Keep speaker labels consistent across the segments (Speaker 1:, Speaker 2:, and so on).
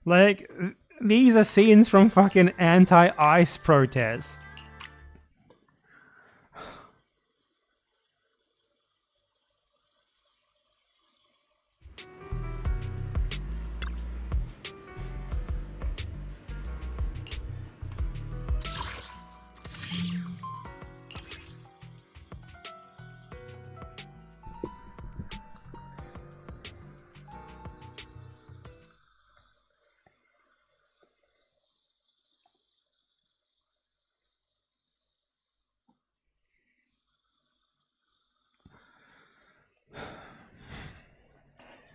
Speaker 1: Like, these are scenes from fucking anti-ICE protests.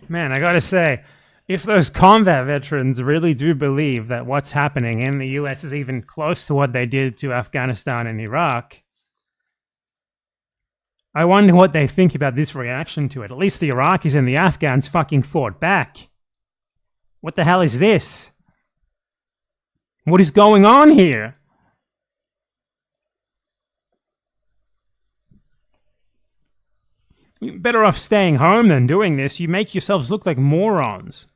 Speaker 1: Man, I gotta say, if those combat veterans really do believe that what's happening in the US is even close to what they did to Afghanistan and Iraq, I wonder what they think about this reaction to it. At least the Iraqis and the Afghans fucking fought back. What the hell is this? What is going on here? You're better off staying home than doing this. You make yourselves look like morons.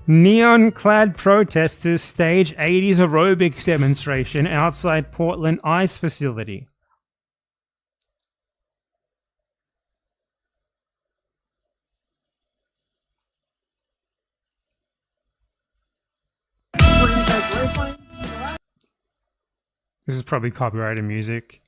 Speaker 1: Neon-clad protesters stage 80s aerobics demonstration outside Portland ICE facility. This is probably copyrighted music.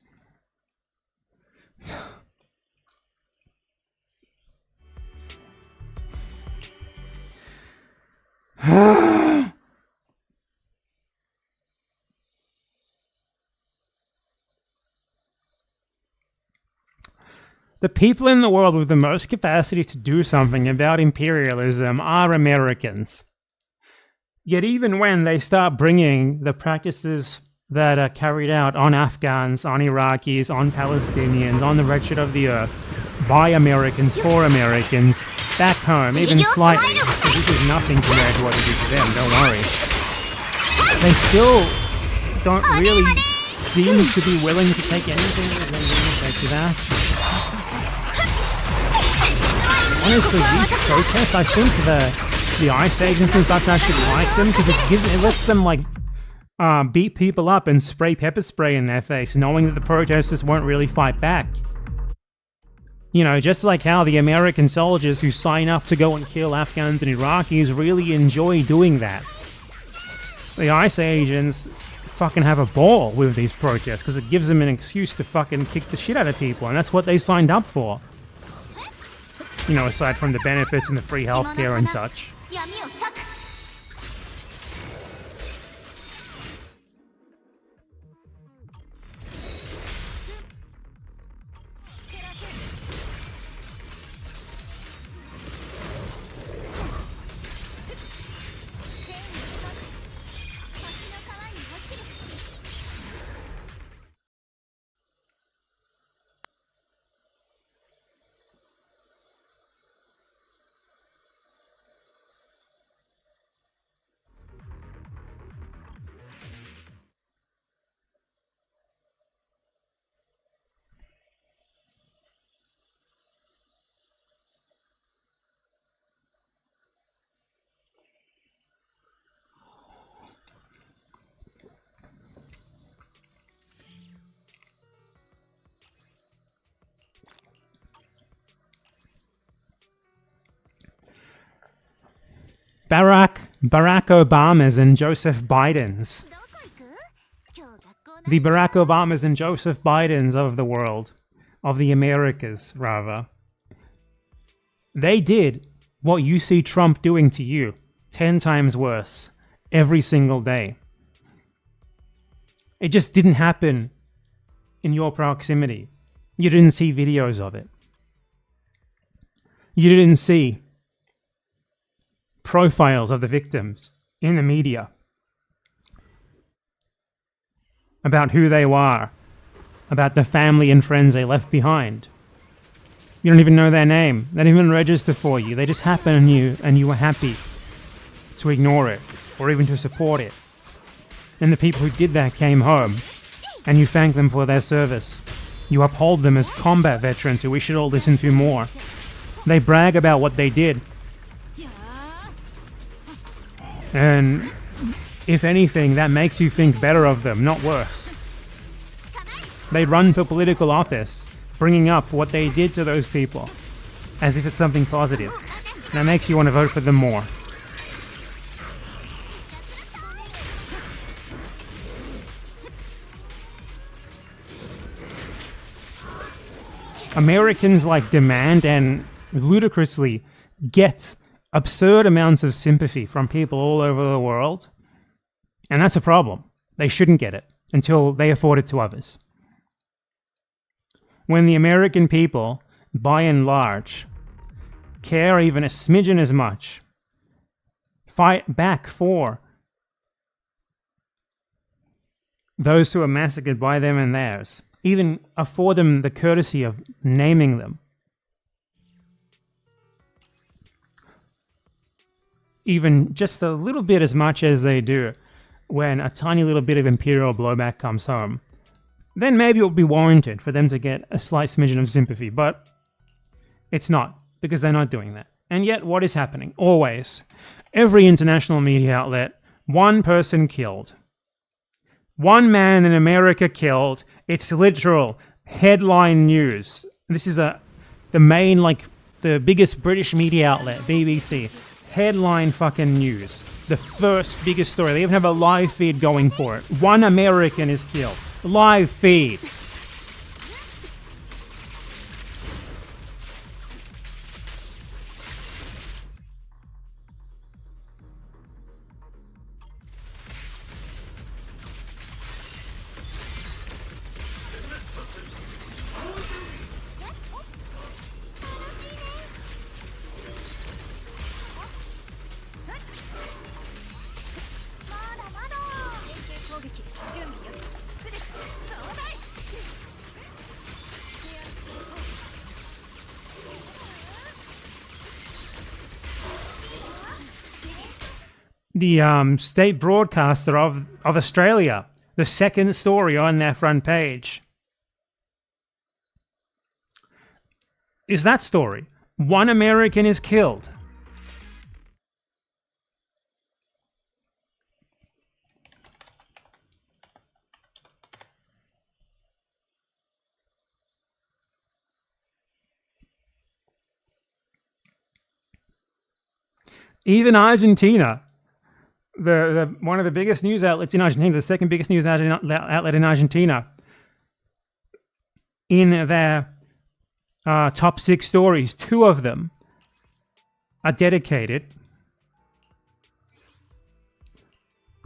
Speaker 1: The people in the world with the most capacity to do something about imperialism are Americans. Yet even when they start bringing the practices that are carried out on Afghans, on Iraqis, on Palestinians, on the wretched of the earth, by Americans, for Americans, back home, even slightly, because this is nothing compared to what we do to them, don't worry. They still don't really seem to be willing to take anything other than effective action. Honestly, these protests, I think the ICE agents and such actually like them, because it lets them, like, beat people up and spray pepper spray in their face, knowing that the protesters won't really fight back. You know, just like how the American soldiers who sign up to go and kill Afghans and Iraqis really enjoy doing that. The ICE agents fucking have a ball with these protests, because it gives them an excuse to fucking kick the shit out of people, and that's what they signed up for. You know, aside from the benefits and the free healthcare and such. Barack Obamas and Joseph Bidens. The Barack Obamas and Joseph Bidens of the world. Of the Americas, rather. They did what you see Trump doing to you, 10 times worse, every single day. It just didn't happen in your proximity. You didn't see videos of it. You didn't see profiles of the victims in the media about who they were, about the family and friends they left behind. You don't even know their name. They didn't even register for you. They just happened on you, and you were happy to ignore it or even to support it. And the people who did that came home, and you thanked them for their service. You uphold them as combat veterans who we should all listen to more. They brag about what they did. And if anything, that makes you think better of them, not worse. They run for political office, bringing up what they did to those people as if it's something positive. That makes you want to vote for them more. Americans demand and ludicrously get absurd amounts of sympathy from people all over the world. And that's a problem. They shouldn't get it until they afford it to others. When the American people, by and large, care even a smidgen as much, fight back for those who are massacred by them and theirs, even afford them the courtesy of naming them, even just a little bit as much as they do when a tiny little bit of imperial blowback comes home, then maybe it would be warranted for them to get a slight smidgen of sympathy, but it's not, because they're not doing that. And yet, what is happening? Always. Every international media outlet, one person killed. One man in America killed. It's literal headline news. This is the main, the biggest British media outlet, BBC. Headline fucking news. The first biggest story. They even have a live feed going for it. One American is killed. Live feed. The state broadcaster of Australia, the second story on their front page, is that story. One American is killed. Even Argentina, the one of the biggest news outlets in Argentina, the second biggest news outlet in Argentina, in their top 6 stories, 2 of them are dedicated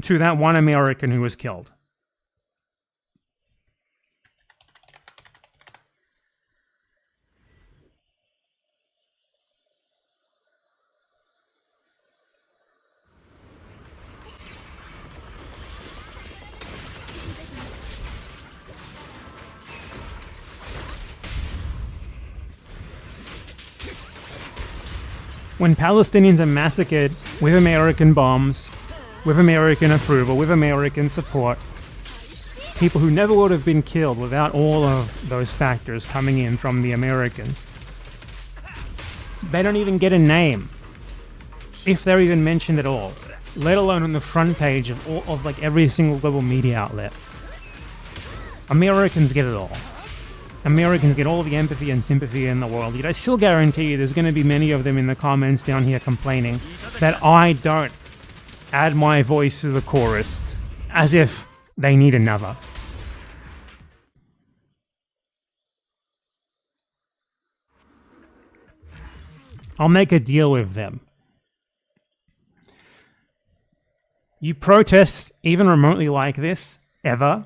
Speaker 1: to that one American who was killed. When Palestinians are massacred with American bombs, with American approval, with American support, people who never would have been killed without all of those factors coming in from the Americans, they don't even get a name, if they're even mentioned at all, let alone on the front page of every single global media outlet. Americans get it all. Americans get all the empathy and sympathy in the world. Yet I still guarantee you there's going to be many of them in the comments down here complaining that I don't add my voice to the chorus as if they need another. I'll make a deal with them. You protest even remotely like this, ever,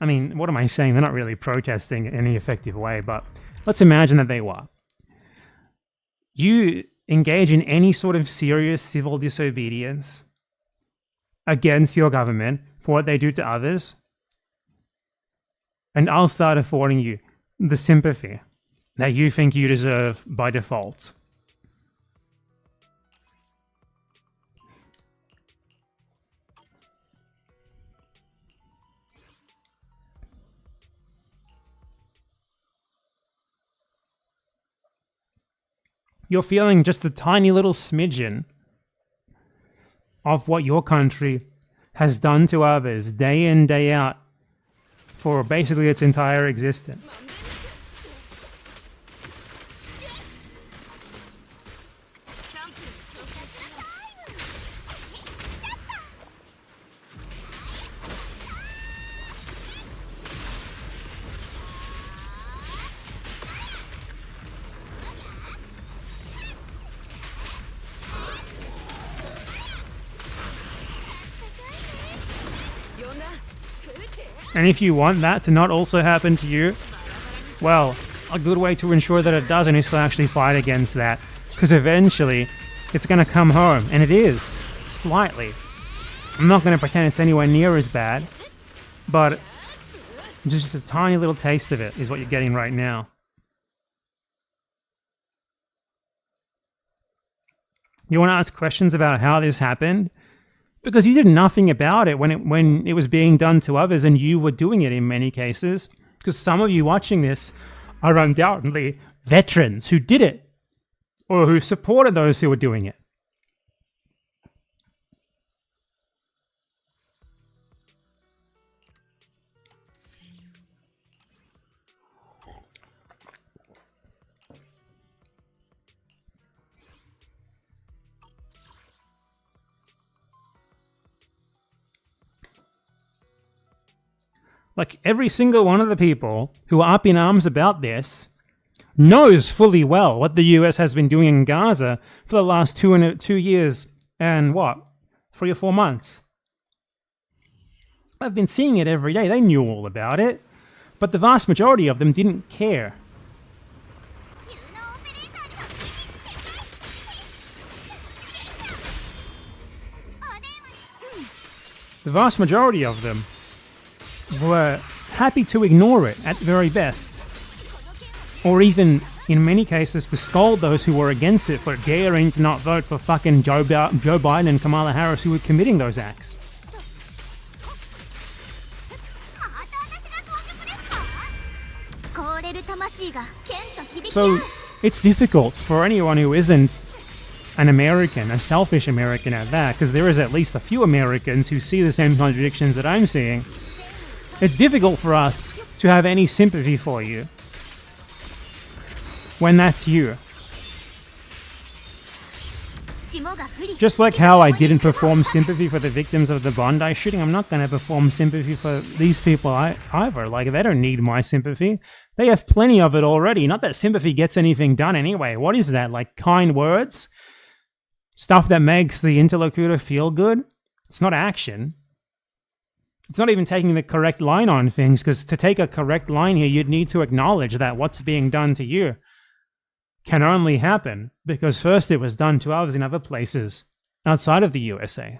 Speaker 1: I mean, what am I saying? They're not really protesting in any effective way, but let's imagine that they were. You engage in any sort of serious civil disobedience against your government for what they do to others, and I'll start affording you the sympathy that you think you deserve by default. You're feeling just a tiny little smidgen of what your country has done to others day in, day out for basically its entire existence. And if you want that to not also happen to you, well, a good way to ensure that it doesn't is to actually fight against that. Because eventually, it's going to come home. And it is, slightly. I'm not going to pretend it's anywhere near as bad, but just a tiny little taste of it is what you're getting right now. You want to ask questions about how this happened? Because you did nothing about it when it was being done to others, and you were doing it in many cases. Because some of you watching this are undoubtedly veterans who did it, or who supported those who were doing it. Like, every single one of the people who are up in arms about this knows fully well what the US has been doing in Gaza for the last 2 years and, what, 3 or 4 months. I've been seeing it every day. They knew all about it. But the vast majority of them didn't care. The vast majority of them were happy to ignore it at the very best. Or even, in many cases, to scold those who were against it for daring to not vote for fucking Joe Biden and Kamala Harris who were committing those acts. So, it's difficult for anyone who isn't an American, a selfish American at that, because there is at least a few Americans who see the same contradictions that I'm seeing. It's difficult for us to have any sympathy for you when that's you. Just like how I didn't perform sympathy for the victims of the Bondi shooting, I'm not going to perform sympathy for these people either. Like, they don't need my sympathy. They have plenty of it already. Not that sympathy gets anything done anyway. What is that? Like, kind words? Stuff that makes the interlocutor feel good? It's not action. It's not even taking the correct line on things, because to take a correct line here, you'd need to acknowledge that what's being done to you can only happen because first it was done to others in other places outside of the USA.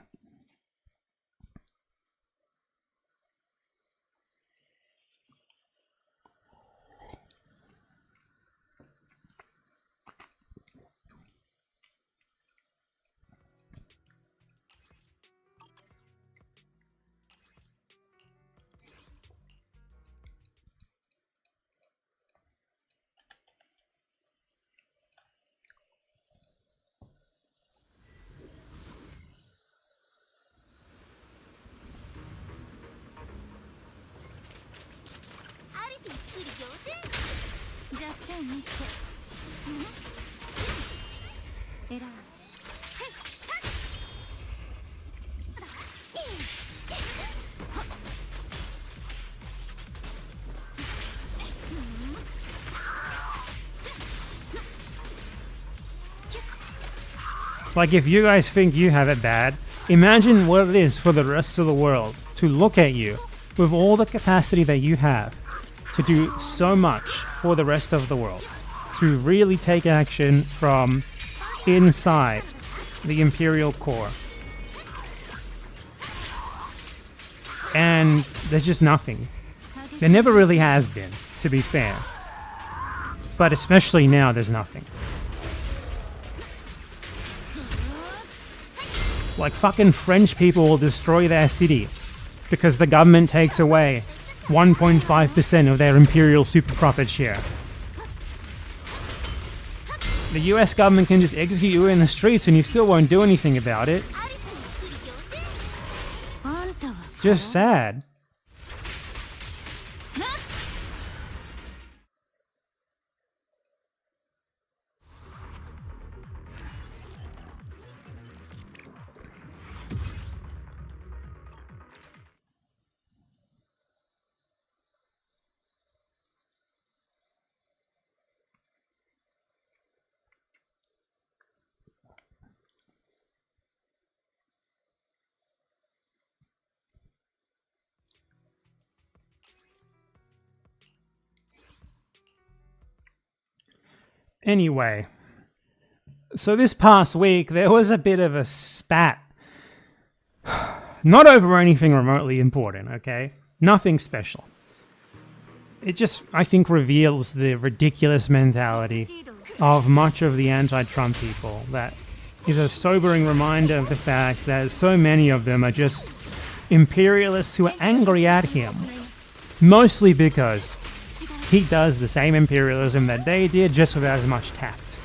Speaker 1: Like, if you guys think you have it bad, imagine what it is for the rest of the world to look at you with all the capacity that you have to do so much for the rest of the world, to really take action from inside the Imperial core. And there's just nothing. There never really has been, to be fair. But especially now, there's nothing. Like, fucking French people will destroy their city because the government takes away 1.5% of their imperial super profit share. The US government can just execute you in the streets and you still won't do anything about it. Just sad. Anyway, so this past week there was a bit of a spat. Not over anything remotely important, okay? Nothing special. It just, I think, reveals the ridiculous mentality of much of the anti-Trump people. That is a sobering reminder of the fact that so many of them are just imperialists who are angry at him. Mostly because he does the same imperialism that they did, just without as much tact.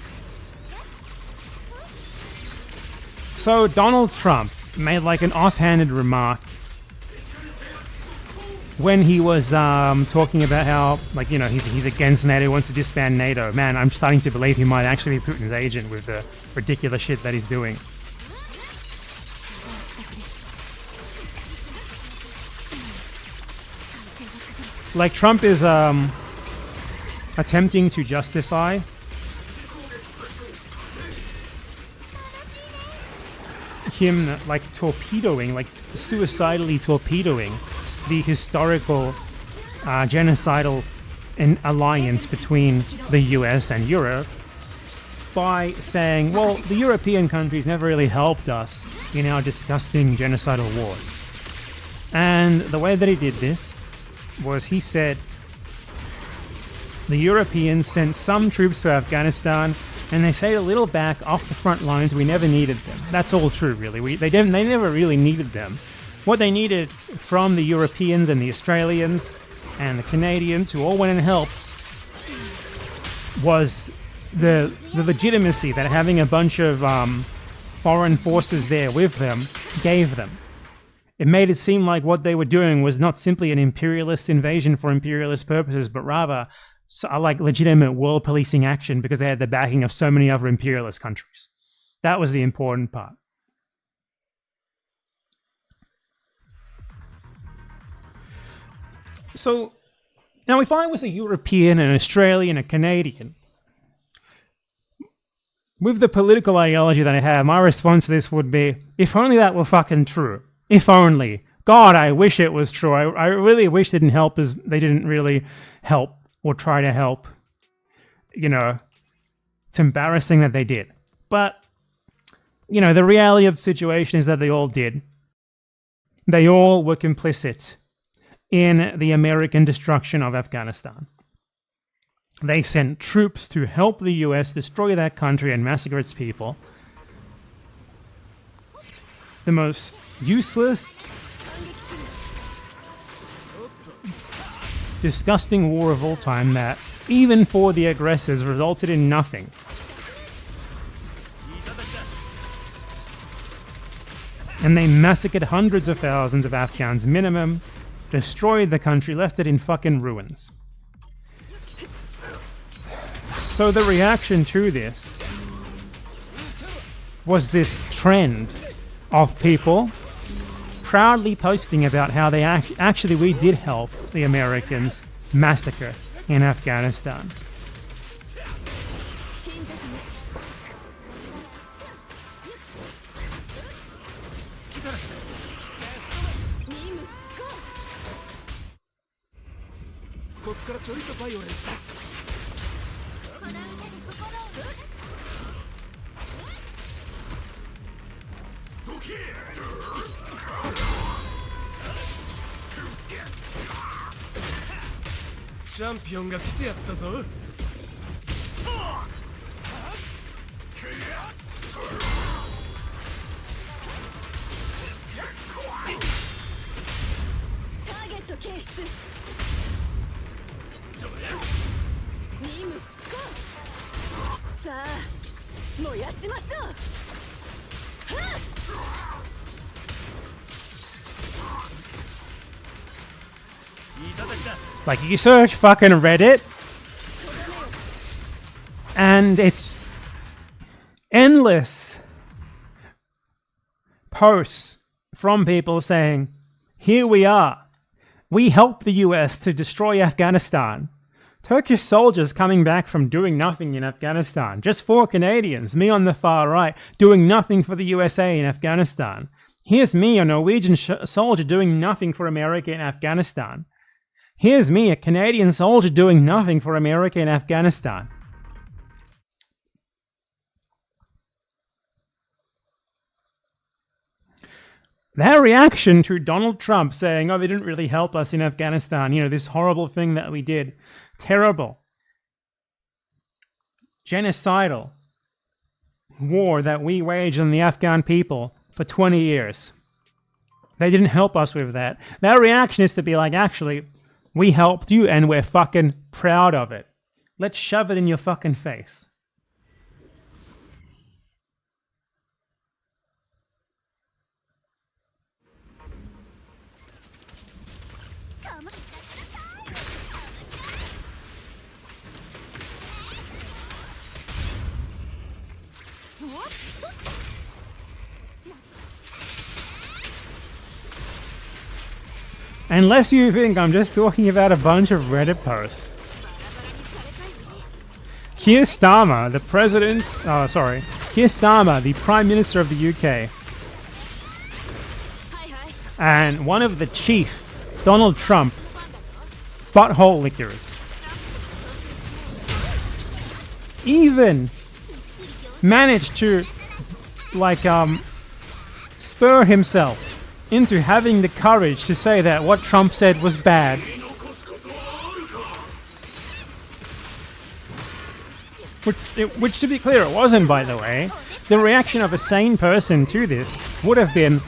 Speaker 1: So Donald Trump made like an offhanded remark when he was talking about how, like, you know, he's against NATO, wants to disband NATO. Man, I'm starting to believe he might actually be Putin's agent with the ridiculous shit that he's doing. Like, Trump is attempting to justify him, like, torpedoing, like, suicidally torpedoing the historical genocidal alliance between the US and Europe by saying, well, the European countries never really helped us in our disgusting genocidal wars. And the way that he did this was he said the Europeans sent some troops to Afghanistan and they stayed a little back off the front lines. We never needed them. That's all true, really. They never really needed them. What they needed from the Europeans and the Australians and the Canadians, who all went and helped, was the legitimacy that having a bunch of foreign forces there with them gave them. It made it seem like what they were doing was not simply an imperialist invasion for imperialist purposes, but rather like legitimate world policing action because they had the backing of so many other imperialist countries. That was the important part. So, now if I was a European, an Australian, a Canadian, with the political ideology that I have, my response to this would be, if only that were fucking true. If only. God, I wish it was true. I really wish they didn't really help or try to help. You know, it's embarrassing that they did. But, you know, the reality of the situation is that they all did. They all were complicit in the American destruction of Afghanistan. They sent troops to help the US destroy that country and massacre its people. The most useless, disgusting war of all time that, even for the aggressors, resulted in nothing. And they massacred hundreds of thousands of Afghans minimum, destroyed the country, left it in fucking ruins. So the reaction to this was this trend of people proudly posting about how they actually we did help the Americans massacre in Afghanistan. Like, you search fucking Reddit, and it's endless posts from people saying, here we are. We helped the US to destroy Afghanistan. Turkish soldiers coming back from doing nothing in Afghanistan. Just 4 Canadians, me on the far right, doing nothing for the USA in Afghanistan. Here's me, a Norwegian soldier, doing nothing for America in Afghanistan. Here's me, a Canadian soldier, doing nothing for America in Afghanistan. Their reaction to Donald Trump saying, oh, they didn't really help us in Afghanistan, you know, this horrible thing that we did. Terrible. Genocidal war that we waged on the Afghan people for 20 years. They didn't help us with that. Their reaction is to be like, actually, we helped you and we're fucking proud of it. Let's shove it in your fucking face. Unless you think I'm just talking about a bunch of Reddit posts. Keir Starmer, the president... Oh, sorry. Keir Starmer, the Prime Minister of the UK. And one of the chief, Donald Trump, butthole lickers. Even managed to, like, spur himself into having the courage to say that what Trump said was bad. Which, to be clear, it wasn't, by the way. The reaction of a sane person to this would have been,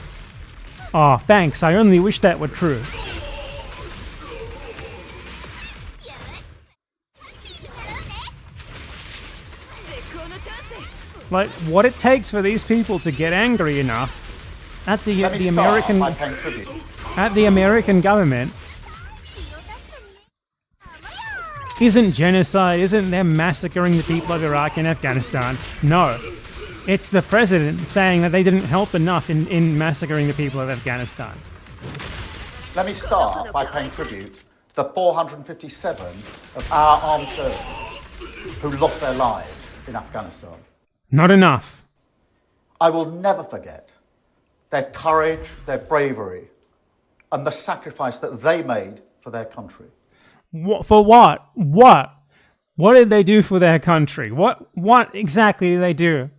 Speaker 1: oh, thanks, I only wish that were true. Like, what it takes for these people to get angry enough at the American government isn't genocide, isn't them massacring the people of Iraq and Afghanistan. No. It's the president saying that they didn't help enough in massacring the people of Afghanistan.
Speaker 2: Let me start by paying tribute to the 457 of our armed services who lost their lives in Afghanistan.
Speaker 1: Not enough.
Speaker 2: I will never forget their courage, their bravery, and the sacrifice that they made for their country.
Speaker 1: For what? What? What did they do for their country? What exactly did they do?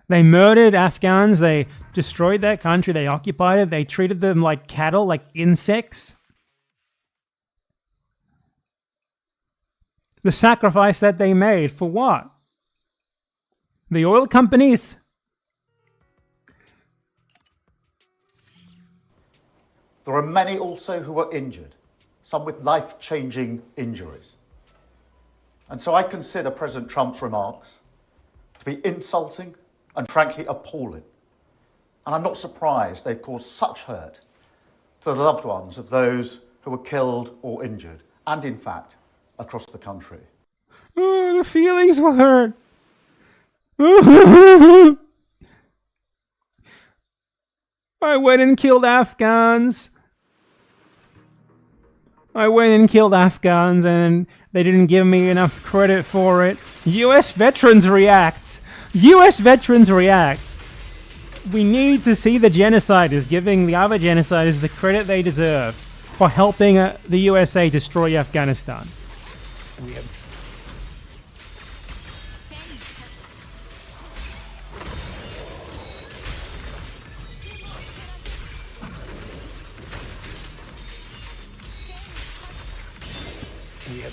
Speaker 1: They murdered Afghans, they destroyed their country, they occupied it, they treated them like cattle, like insects. The sacrifice that they made, for what? The oil companies?
Speaker 2: There are many also who were injured, some with life-changing injuries. And so I consider President Trump's remarks to be insulting and frankly appalling. And I'm not surprised they've caused such hurt to the loved ones of those who were killed or injured, and in fact, across the country.
Speaker 1: Oh, the feelings were hurt. I went and killed Afghans. And they didn't give me enough credit for it. US veterans react. We need to see the genociders giving the other genociders the credit they deserve. for helping the USA destroy Afghanistan.
Speaker 3: We have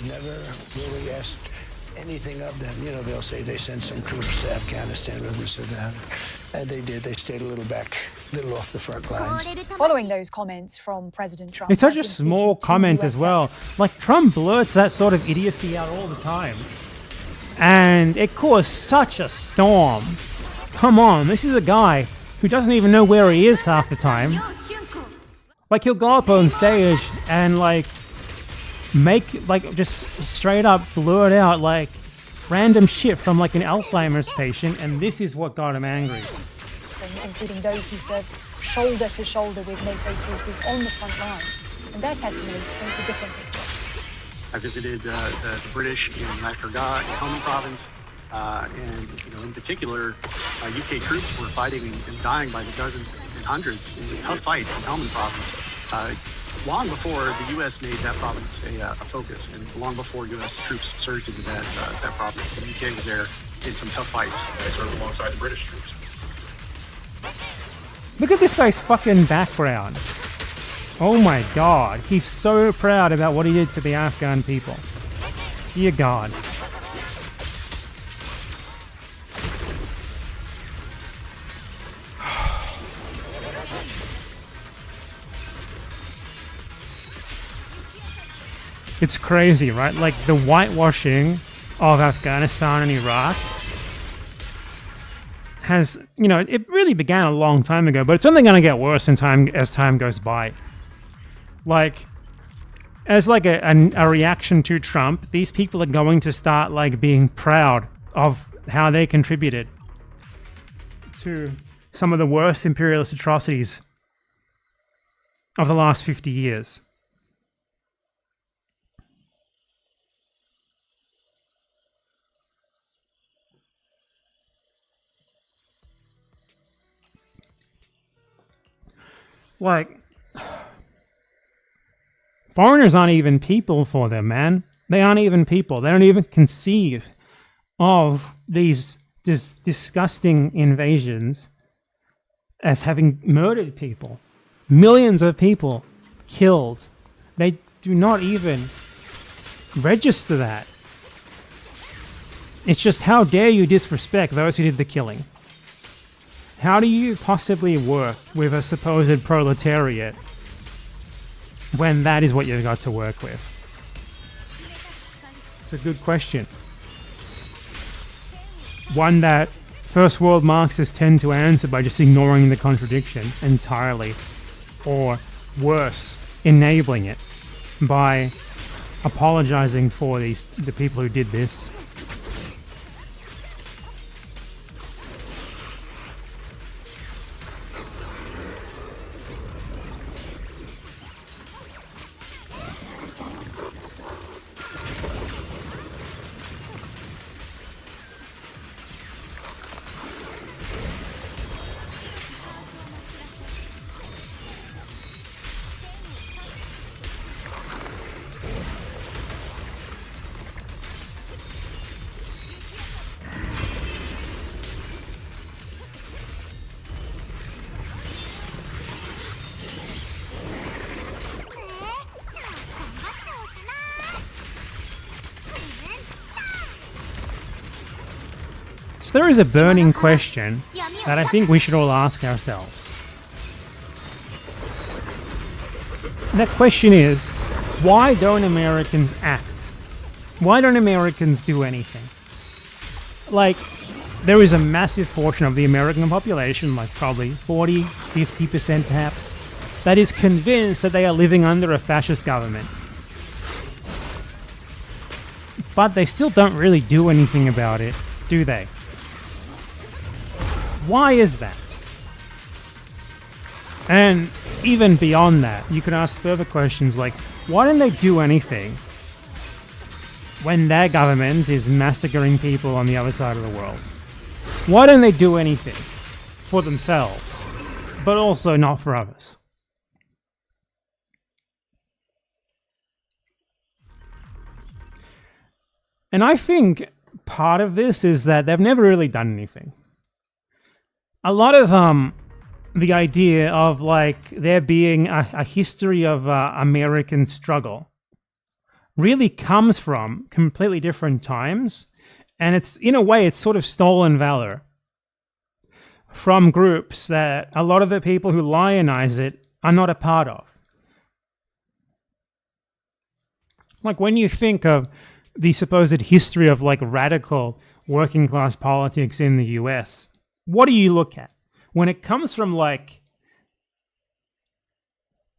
Speaker 3: never really asked anything of them. You know, they'll say they sent some troops to Afghanistan and this or that. And they did. They stayed a little off the front lines.
Speaker 4: Following those comments from President Trump...
Speaker 1: It's such a small comment as well. Like, Trump blurts that sort of idiocy out all the time. And it caused such a storm. Come on, this is a guy who doesn't even know where he is half the time. Like, he'll go up on stage and, like, make, like, just straight up blurt out, like, random shit from, like, an Alzheimer's patient, and this is what got him angry.
Speaker 4: Including those who serve shoulder to shoulder with NATO forces on the front lines. And their testimony paints a different picture.
Speaker 5: I visited the British in Lashkar-Gah in Helmand province, and in particular, UK troops were fighting and dying by the dozens and hundreds in tough fights in Helmand province. Long before the U.S. made that province a focus, and long before U.S. troops surged into that province, the UK was there in some tough fights. They served alongside the British troops.
Speaker 1: Look at this guy's fucking background. Oh my god, he's so proud about what he did to the Afghan people. Dear God. It's crazy, right? Like, the whitewashing of Afghanistan and Iraq has, it really began a long time ago, but it's only going to get worse as time goes by. Like, as like a reaction to Trump, these people are going to start, like, being proud of how they contributed to some of the worst imperialist atrocities of the last 50 years. Like, foreigners aren't even people for them, man. They aren't even people. They don't even conceive of these disgusting invasions as having murdered people. Millions of people killed. They do not even register that. It's just, how dare you disrespect those who did the killing? How do you possibly work with a supposed proletariat when that is what you've got to work with? It's a good question. One that first world Marxists tend to answer by just ignoring the contradiction entirely, or worse, enabling it by apologizing for the people who did this. There is a burning question that I think we should all ask ourselves. And that question is, why don't Americans act? Why don't Americans do anything? Like, there is a massive portion of the American population, like probably 40, 50% perhaps, that is convinced that they are living under a fascist government. But they still don't really do anything about it, do they? Why is that? And even beyond that, you can ask further questions like, why don't they do anything when their government is massacring people on the other side of the world? Why don't they do anything for themselves, but also not for others? And I think part of this is that they've never really done anything. A lot of the idea of like there being a history of American struggle really comes from completely different times, and it's in a way it's sort of stolen valor from groups that a lot of the people who lionize it are not a part of. Like when you think of the supposed history of like radical working class politics in the US, what do you look at? When it comes from like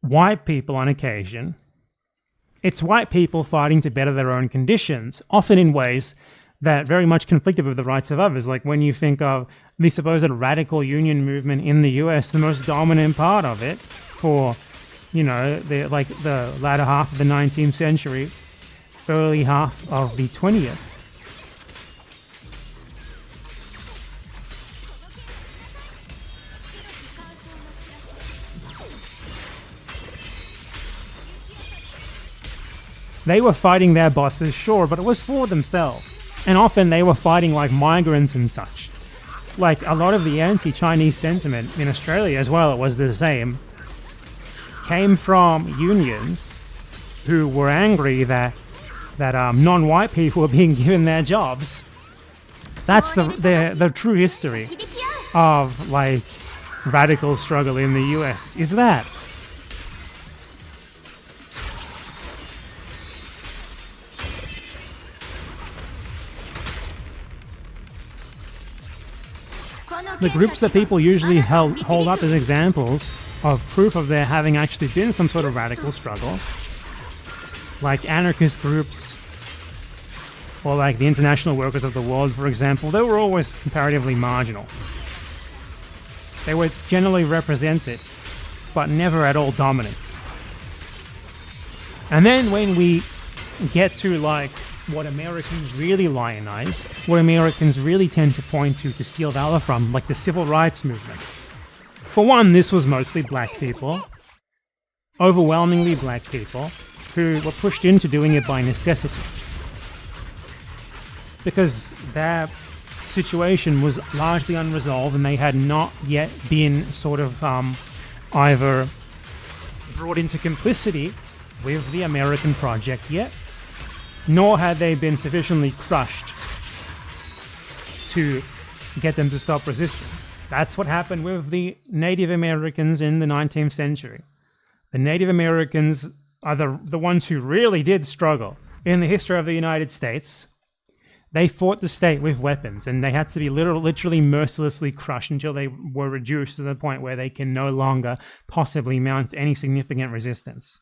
Speaker 1: white people on occasion, it's white people fighting to better their own conditions, often in ways that very much conflicted with the rights of others. Like when you think of the supposed radical union movement in the US, the most dominant part of it for, you know, the latter half of the 19th century, early half of the 20th. They were fighting their bosses, sure, but it was for themselves. And often they were fighting like migrants and such. Like a lot of the anti-Chinese sentiment in Australia as well, it was the same, came from unions who were angry that non-white people were being given their jobs. That's the true history of like radical struggle in the US, is that. The groups that people usually hold up as examples of proof of there having actually been some sort of radical struggle, like anarchist groups, or like the International Workers of the World, for example, they were always comparatively marginal. They were generally represented, but never at all dominant. And then when we get to like what Americans really lionize, what Americans really tend to point to steal valor from, like the civil rights movement. For one, this was mostly black people, overwhelmingly black people, who were pushed into doing it by necessity. Because their situation was largely unresolved and they had not yet been sort of either brought into complicity with the American project yet, nor had they been sufficiently crushed to get them to stop resisting. That's what happened with the Native Americans in the 19th century. The Native Americans are the ones who really did struggle. In the history of the United States, they fought the state with weapons, and they had to be literally mercilessly crushed until they were reduced to the point where they can no longer possibly mount any significant resistance.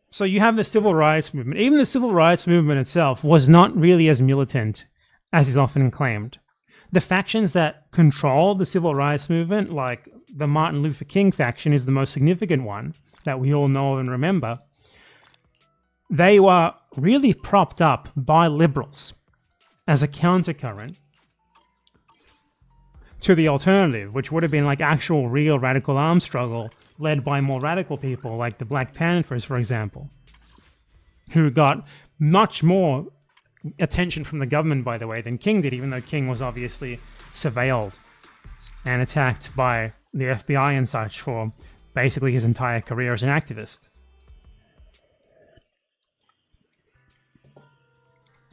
Speaker 1: So you have the civil rights movement. Even the civil rights movement itself was not really as militant as is often claimed. The factions that control the civil rights movement, like the Martin Luther King faction is the most significant one that we all know and remember, they were really propped up by liberals as a countercurrent to the alternative, which would have been like actual real radical arms struggle led by more radical people like the Black Panthers, for example, who got much more attention from the government, by the way, than King did, even though King was obviously surveilled and attacked by the FBI and such for basically his entire career as an activist.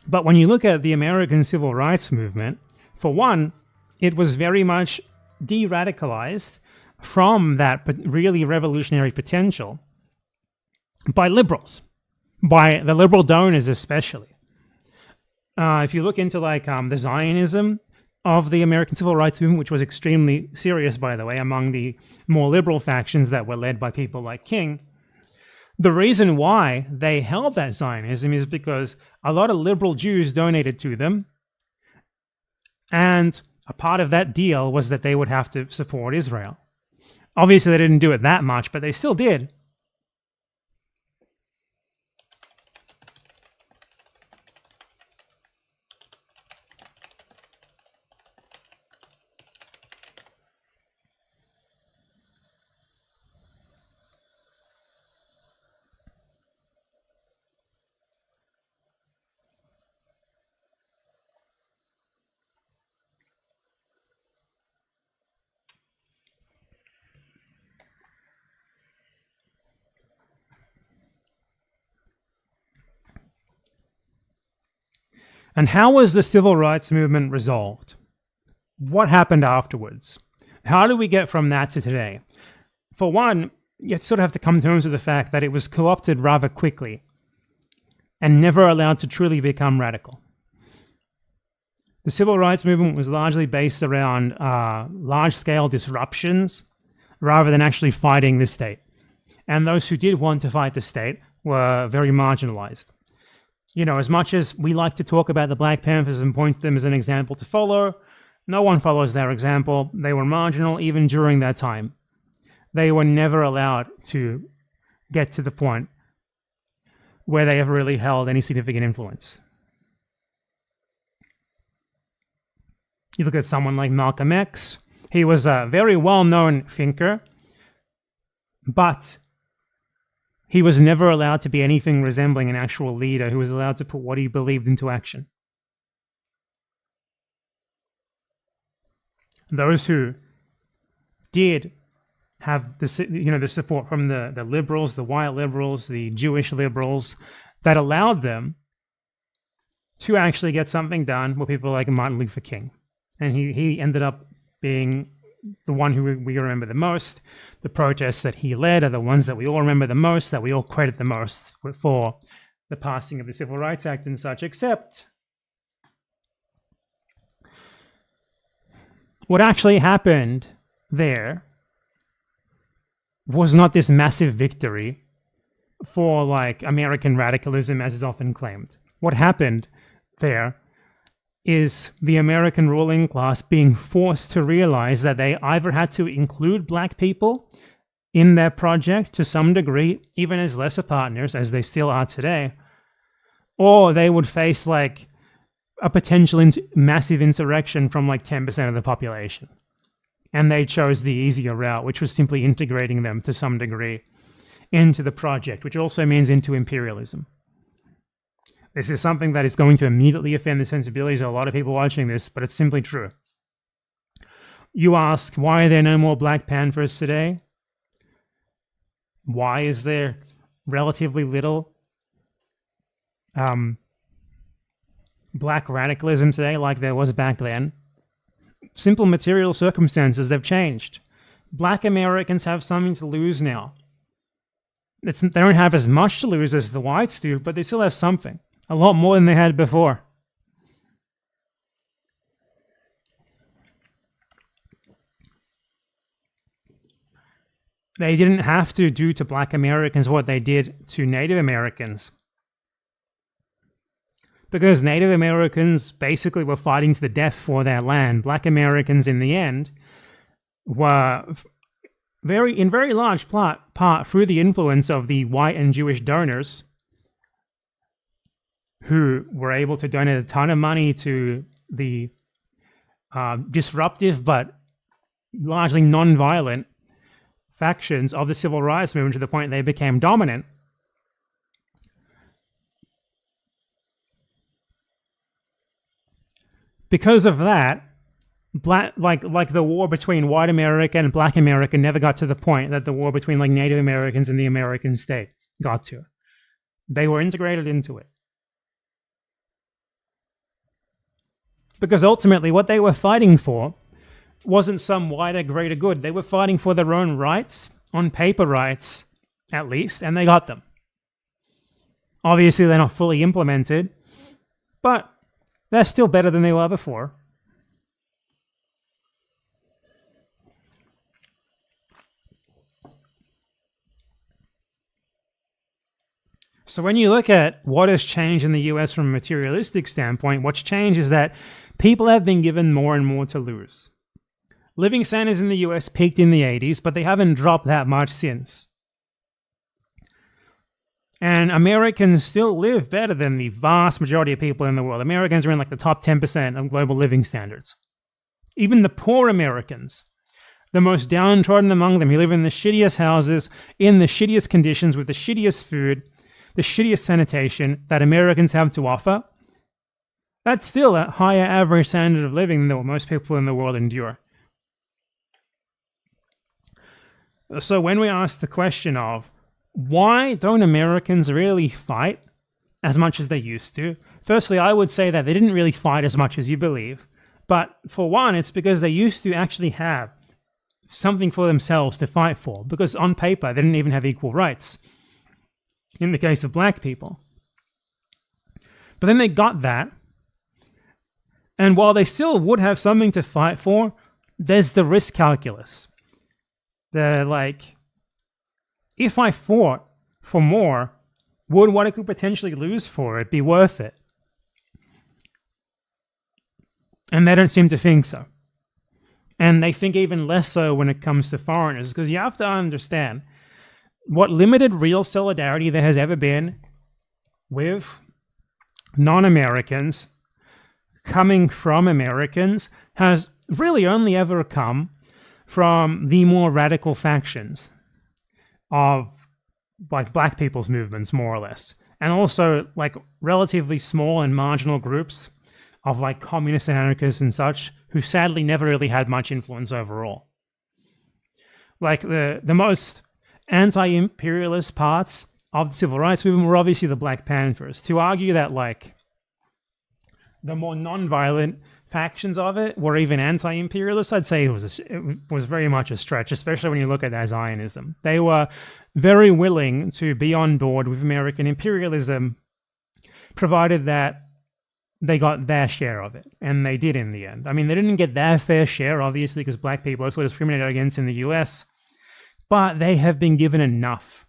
Speaker 1: But when you look at the American civil rights movement, for one, it was very much de-radicalized from that really revolutionary potential by liberals, by the liberal donors especially. If you look into like the Zionism of the American civil rights movement, which was extremely serious, by the way, among the more liberal factions that were led by people like King, the reason why they held that Zionism is because a lot of liberal Jews donated to them, and a part of that deal was that they would have to support Israel. Obviously, they didn't do it that much, but they still did. And how was the civil rights movement resolved? What happened afterwards? How do we get from that to today? For one, you sort of have to come to terms with the fact that it was co-opted rather quickly and never allowed to truly become radical. The civil rights movement was largely based around large-scale disruptions rather than actually fighting the state. And those who did want to fight the state were very marginalized. You know, as much as we like to talk about the Black Panthers and point to them as an example to follow, no one follows their example. They were marginal even during that time. They were never allowed to get to the point where they ever really held any significant influence. You look at someone like Malcolm X. He was a very well-known thinker, but he was never allowed to be anything resembling an actual leader who was allowed to put what he believed into action. Those who did have the support from the liberals, the white liberals, the Jewish liberals, that allowed them to actually get something done were people like Martin Luther King. And he ended up being the one who we remember the most. The protests that he led are the ones that we all remember the most, that we all credit the most for the passing of the Civil Rights Act and such, except what actually happened there was not this massive victory for like American radicalism as is often claimed. What happened there is the American ruling class being forced to realize that they either had to include black people in their project to some degree, even as lesser partners, as they still are today, or they would face like a potential massive insurrection from like 10% of the population. And they chose the easier route, which was simply integrating them to some degree into the project, which also means into imperialism. This is something that is going to immediately offend the sensibilities of a lot of people watching this, but it's simply true. You ask, why are there no more Black Panthers today? Why is there relatively little black radicalism today like there was back then? Simple material circumstances have changed. Black Americans have something to lose now. They don't have as much to lose as the whites do, but they still have something. A lot more than they had before. They didn't have to do to Black Americans what they did to Native Americans. Because Native Americans basically were fighting to the death for their land. Black Americans, in the end, were in very large part through the influence of the white and Jewish donors who were able to donate a ton of money to the disruptive but largely non-violent factions of the civil rights movement to the point they became dominant. Because of that, like the war between white America and Black America never got to the point that the war between like Native Americans and the American state got to. They were integrated into it. Because ultimately what they were fighting for wasn't some wider, greater good. They were fighting for their own rights, on paper rights at least, and they got them. Obviously they're not fully implemented, but they're still better than they were before. So when you look at what has changed in the US from a materialistic standpoint, what's changed is that people have been given more and more to lose. Living standards in the US peaked in the 80s, but they haven't dropped that much since. And Americans still live better than the vast majority of people in the world. Americans are in like the top 10% of global living standards. Even the poor Americans, the most downtrodden among them, who live in the shittiest houses, in the shittiest conditions, with the shittiest food, the shittiest sanitation that Americans have to offer, that's still a higher average standard of living than what most people in the world endure. So when we ask the question of, why don't Americans really fight as much as they used to. Firstly, I would say that they didn't really fight as much as you believe. But for one, it's because they used to actually have something for themselves to fight for. Because on paper, they didn't even have equal rights. In the case of black people. But then they got that. And while they still would have something to fight for, there's the risk calculus. They're like, if I fought for more, would what I could potentially lose for it be worth it? And they don't seem to think so. And they think even less so when it comes to foreigners, because you have to understand what limited real solidarity there has ever been with non-Americans coming from Americans has really only ever come from the more radical factions of like black people's movements, more or less. And also like relatively small and marginal groups of like communists and anarchists and such, who sadly never really had much influence overall. Like the most anti-imperialist parts of the civil rights movement were obviously the Black Panthers. To argue that like the more non-violent factions of it were even anti-imperialist, I'd say it was very much a stretch, especially when you look at that Zionism. They were very willing to be on board with American imperialism, provided that they got their share of it, and they did in the end. I mean, they didn't get their fair share, obviously, because black people are sort of discriminated against in the US, but they have been given enough.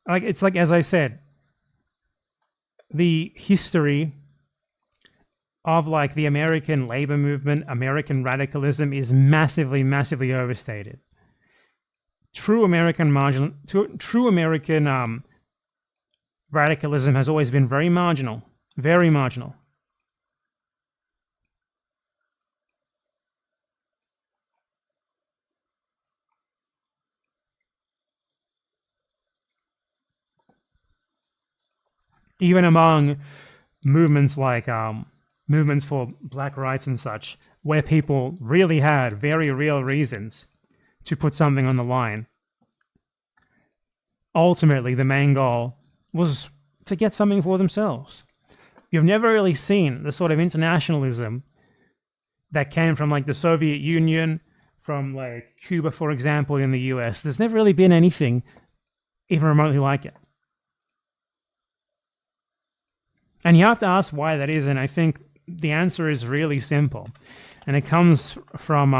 Speaker 1: Like, it's like, as I said, the history of like the American labor movement, American radicalism is massively, massively overstated. True American radicalism has always been very marginal, very marginal. Even among movements like movements for black rights and such, where people really had very real reasons to put something on the line. Ultimately, the main goal was to get something for themselves. You've never really seen the sort of internationalism that came from like the Soviet Union, from like Cuba, for example, in the US. There's never really been anything even remotely like it. And you have to ask why that is, and I think the answer is really simple. And it comes from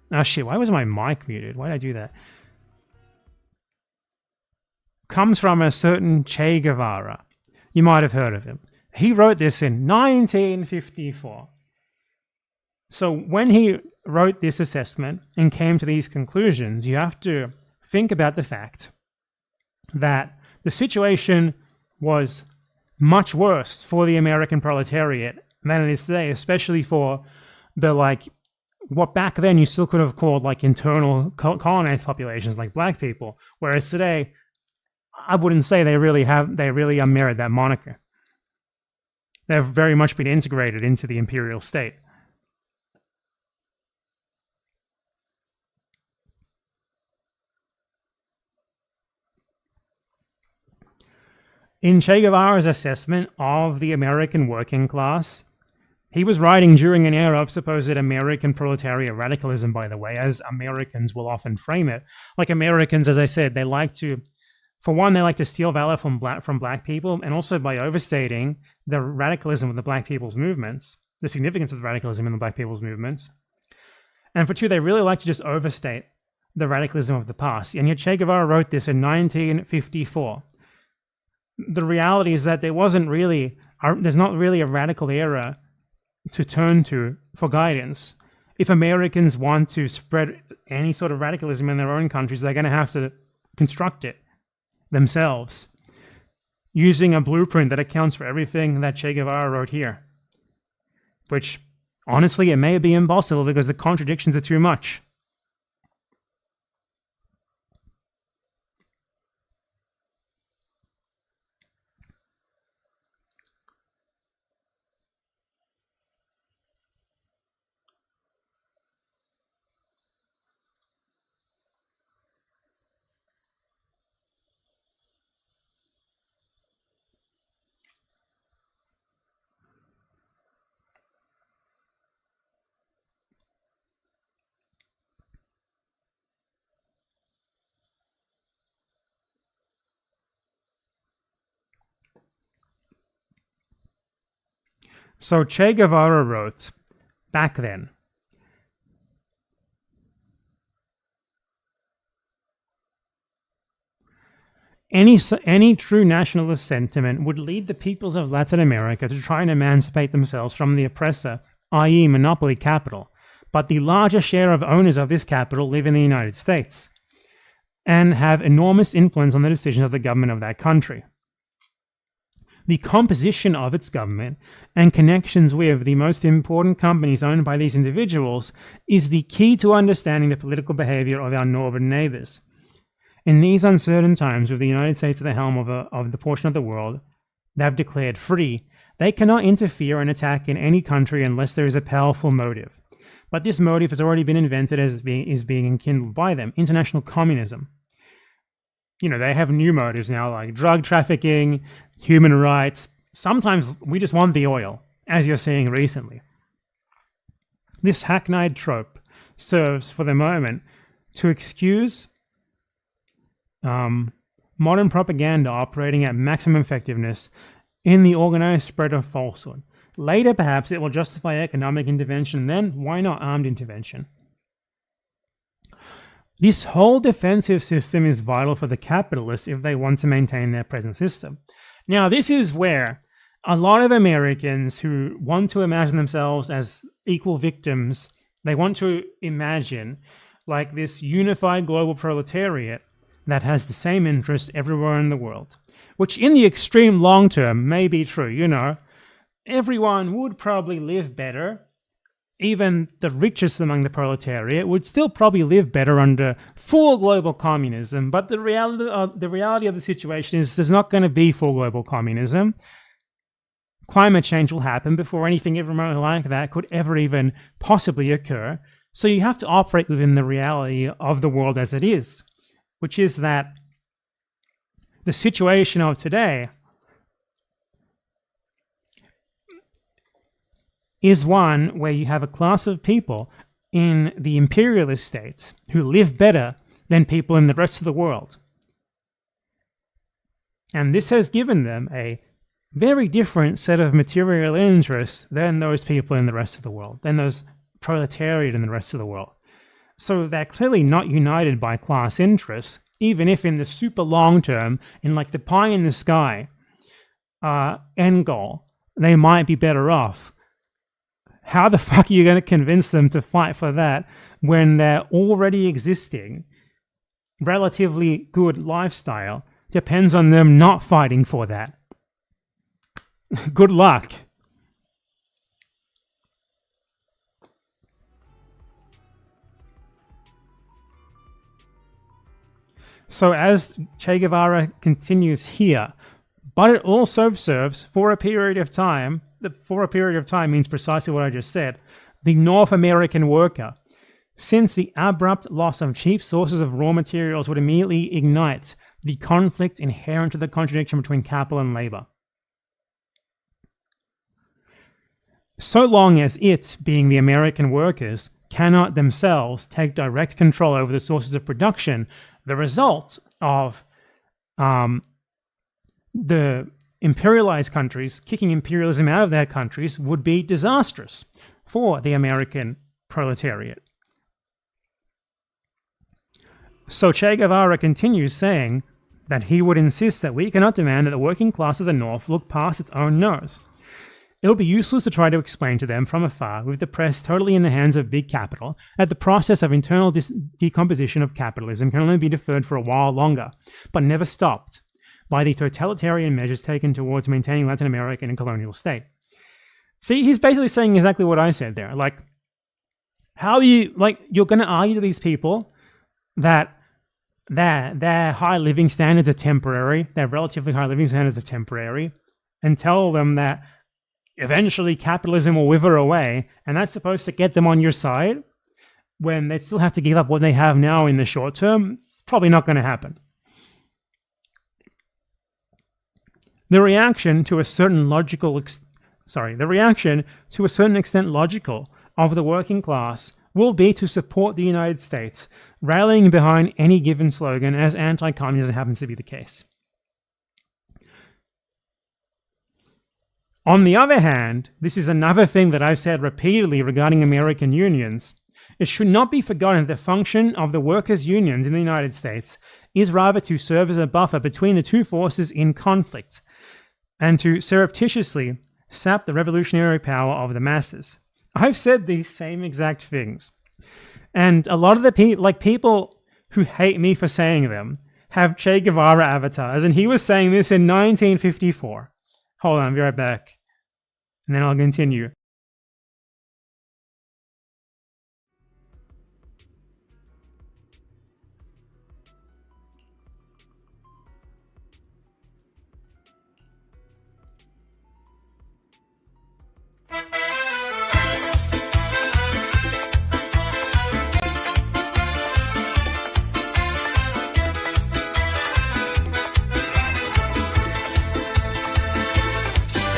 Speaker 1: oh shit, why was my mic muted? Why did I do that? Comes from a certain Che Guevara. You might have heard of him. He wrote this in 1954. So when he wrote this assessment and came to these conclusions, you have to think about the fact that the situation was much worse for the American proletariat than it is today, especially for the, like, what back then you still could have called like internal colonized populations like black people, whereas today I wouldn't say they really merit that moniker. They've very much been integrated into the imperial state. In Che Guevara's assessment of the American working class, he was writing during an era of supposed American proletariat radicalism, by the way, as Americans will often frame it. Like Americans, as I said, they like to, for one, they like to steal valor from black people, and also by overstating the radicalism of the black people's movements, the significance of the radicalism in the black people's movements. And for two, they really like to just overstate the radicalism of the past. And yet Che Guevara wrote this in 1954. The reality is that there's not really a radical era to turn to for guidance. If Americans want to spread any sort of radicalism in their own countries, they're going to have to construct it themselves using a blueprint that accounts for everything that Che Guevara wrote here. Which, honestly, it may be impossible because the contradictions are too much. So Che Guevara wrote back then, any true nationalist sentiment would lead the peoples of Latin America to try and emancipate themselves from the oppressor, i.e. monopoly capital. But the larger share of owners of this capital live in the United States and have enormous influence on the decisions of the government of that country. The composition of its government and connections with the most important companies owned by these individuals is the key to understanding the political behavior of our northern neighbors. In these uncertain times, with the United States at the helm of the portion of the world they have declared free, they cannot interfere and attack in any country unless there is a powerful motive. But this motive has already been invented as is being enkindled by them: international communism. You know, they have new motives now, like drug trafficking, human rights. Sometimes we just want the oil, as you're seeing recently. This hackneyed trope serves for the moment to excuse modern propaganda operating at maximum effectiveness in the organized spread of falsehood. Later, perhaps, it will justify economic intervention. Then, why not armed intervention? This whole defensive system is vital for the capitalists if they want to maintain their present system. Now, this is where a lot of Americans who want to imagine themselves as equal victims, they want to imagine like this unified global proletariat that has the same interest everywhere in the world, which in the extreme long term may be true. You know, everyone would probably live better. Even the richest among the proletariat would still probably live better under full global communism. But the reality of the situation is there's not going to be full global communism. Climate change will happen before anything even remotely like that could ever even possibly occur. So you have to operate within the reality of the world as it is, which is that the situation of today is one where you have a class of people in the imperialist states who live better than people in the rest of the world. And this has given them a very different set of material interests than those people in the rest of the world, than those proletariat in the rest of the world. So they're clearly not united by class interests, even if in the super long term, in like the pie in the sky end goal, they might be better off How the fuck are you going to convince them to fight for that when their already existing, relatively good lifestyle depends on them not fighting for that? Good luck. So as Che Guevara continues here, but it also serves for a period of time, for a period of time means precisely what I just said, the North American worker, since the abrupt loss of cheap sources of raw materials would immediately ignite the conflict inherent to the contradiction between capital and labor. So long as it, being the American workers, cannot themselves take direct control over the sources of production, the result of the imperialized countries kicking imperialism out of their countries would be disastrous for the American proletariat. So Che Guevara continues saying that he would insist that we cannot demand that the working class of the North look past its own nose. It will be useless to try to explain to them from afar, with the press totally in the hands of big capital, that the process of internal decomposition of capitalism can only be deferred for a while longer, but never stopped, by the totalitarian measures taken towards maintaining Latin America in a colonial state. See, he's basically saying exactly what I said there. Like, how are you, like, you're going to argue to these people that their high living standards are temporary, their relatively high living standards are temporary, and tell them that eventually capitalism will wither away, and that's supposed to get them on your side when they still have to give up what they have now in the short term? It's probably not going to happen. The reaction to a certain extent logical of the working class will be to support the United States, rallying behind any given slogan, as anti-communism happens to be the case. On the other hand, this is another thing that I've said repeatedly regarding American unions. It should not be forgotten that the function of the workers' unions in the United States is rather to serve as a buffer between the two forces in conflict, and to surreptitiously sap the revolutionary power of the masses. I've said these same exact things. And a lot of the people who hate me for saying them have Che Guevara avatars, and he was saying this in 1954. Hold on, I'll be right back. And then I'll continue.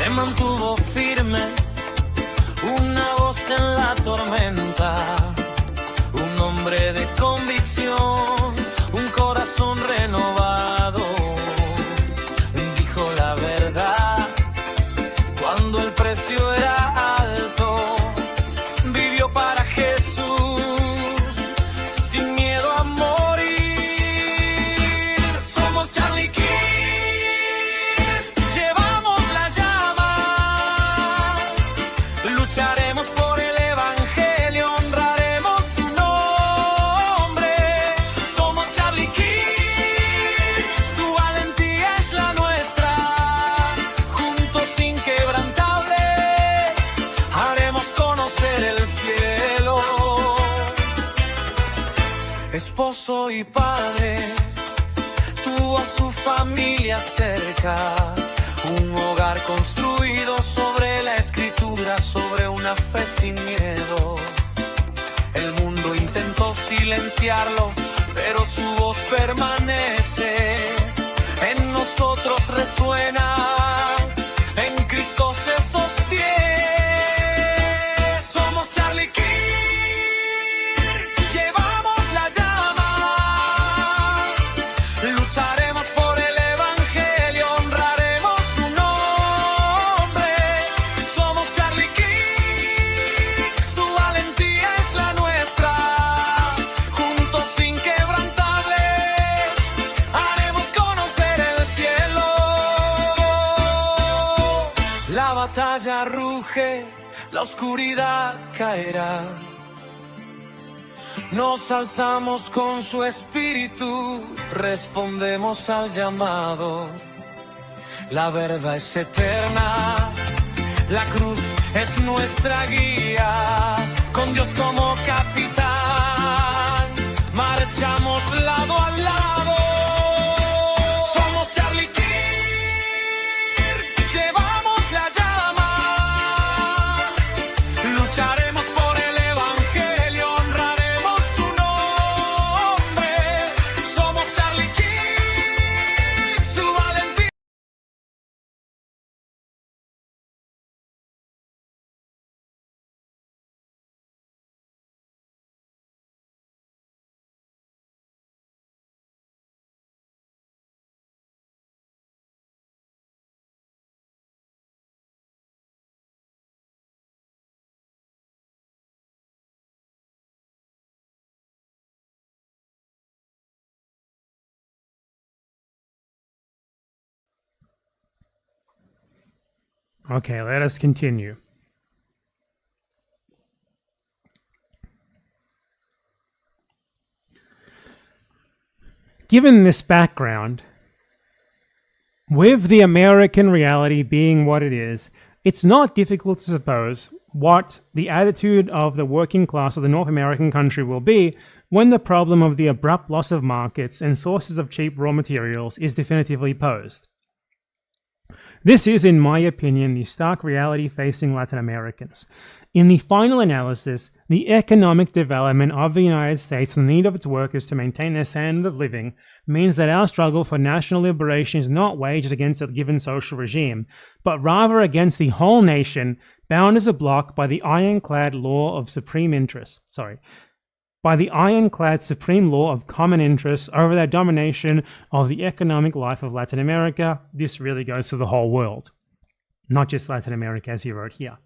Speaker 6: Mantuvo firme, una voz en la tormenta, un hombre de convicción, un corazón renovado, dijo la verdad cuando el precio era alto, vivió para Jesús, sin miedo a morir. Somos Charlie King. Lucharemos por el evangelio, honraremos su nombre. Somos Charlie King, su valentía es la nuestra. Juntos inquebrantables, haremos conocer el cielo. Esposo y padre, tuvo a su familia cerca. Un hogar construido sobre la escritura, sobre una fe sin miedo. El mundo intentó silenciarlo, pero su voz permanece. En nosotros resuena, en Cristo se sostiene. Somos Charlie King, llevamos la llama, lucharemos por el evangelio, honraremos su nombre. Somos Charlie King, su valentía es la nuestra. Juntos inquebrantables, haremos conocer el cielo. La batalla ruge, la oscuridad caerá. Nos alzamos con su espíritu, respondemos al llamado. La verdad es eterna, la cruz es nuestra guía. Con Dios como capitán, marchamos lado a lado. Somos Charlie Kirk, llevamos la llama. Lucharemos por el evangelio, honraremos su nombre. Somos Charlie Kirk, su valentía.
Speaker 1: Okay, let us continue. Given this background, with the American reality being what it is, it's not difficult to suppose what the attitude of the working class of the North American country will be when the problem of the abrupt loss of markets and sources of cheap raw materials is definitively posed. This is, in my opinion, the stark reality facing Latin Americans. In the final analysis, the economic development of the United States and the need of its workers to maintain their standard of living means that our struggle for national liberation is not waged against a given social regime, but rather against the whole nation, bound as a block by the ironclad law of supreme interest. By the ironclad supreme law of common interest over the domination of the economic life of Latin America. This really goes to the whole world, not just Latin America, as he wrote here.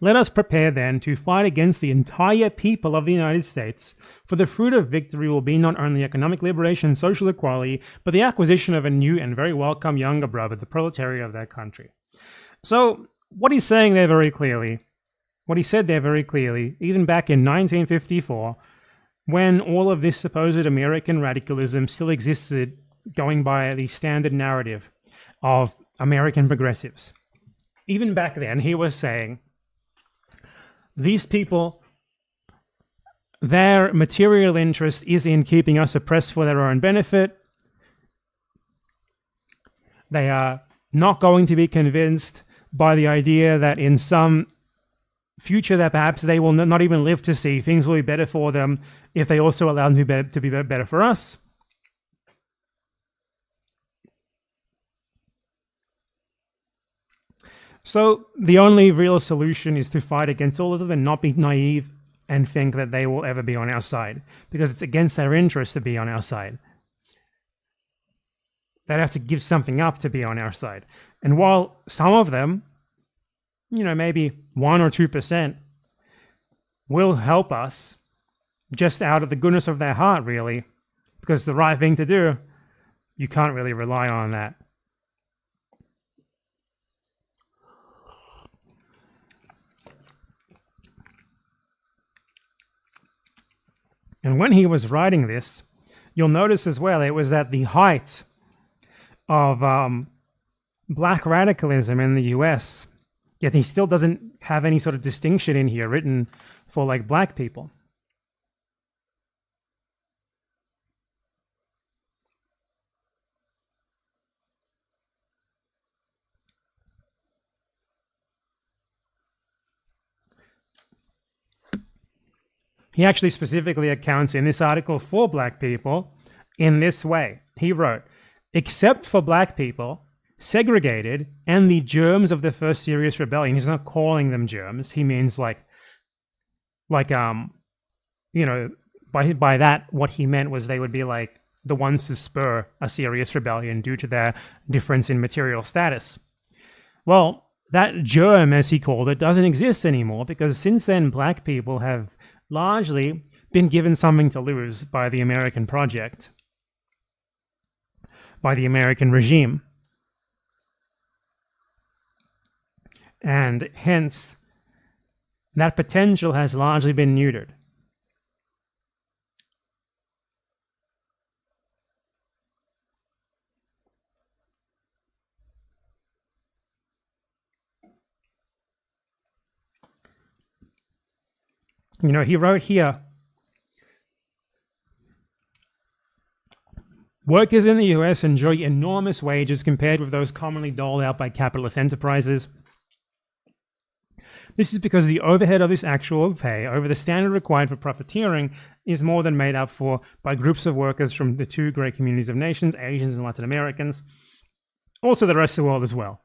Speaker 1: Let us prepare then to fight against the entire people of the United States, for the fruit of victory will be not only economic liberation and social equality, but the acquisition of a new and very welcome younger brother, the proletariat of that country. So, what he's saying there very clearly, what he said there very clearly, even back in 1954, when all of this supposed American radicalism still existed, going by the standard narrative of American progressives. Even back then, he was saying, these people, their material interest is in keeping us oppressed for their own benefit. They are not going to be convinced by the idea that in some future that perhaps they will not even live to see, things will be better for them if they also allow them to be better for us. So the only real solution is to fight against all of them and not be naive and think that they will ever be on our side, because it's against their interest to be on our side. They'd have to give something up to be on our side. And while some of them, maybe 1 or 2% will help us just out of the goodness of their heart, really, because it's the right thing to do, you can't really rely on that. And when he was writing this, you'll notice as well, it was at the height of black radicalism in the US. Yet he still doesn't have any sort of distinction in here written for like black people. He actually specifically accounts in this article for black people in this way. He wrote, except for black people, segregated, and the germs of the first serious rebellion. He's not calling them germs. He means by that, what he meant was they would be like the ones to spur a serious rebellion due to their difference in material status. Well, that germ, as he called it, doesn't exist anymore, because since then, black people have largely been given something to lose by the American project, by the American regime. And hence, That potential has largely been neutered. You know, he wrote here, workers in the US enjoy enormous wages compared with those commonly doled out by capitalist enterprises. This is because the overhead of this actual pay over the standard required for profiteering is more than made up for by groups of workers from the two great communities of nations, Asians and Latin Americans, also the rest of the world as well.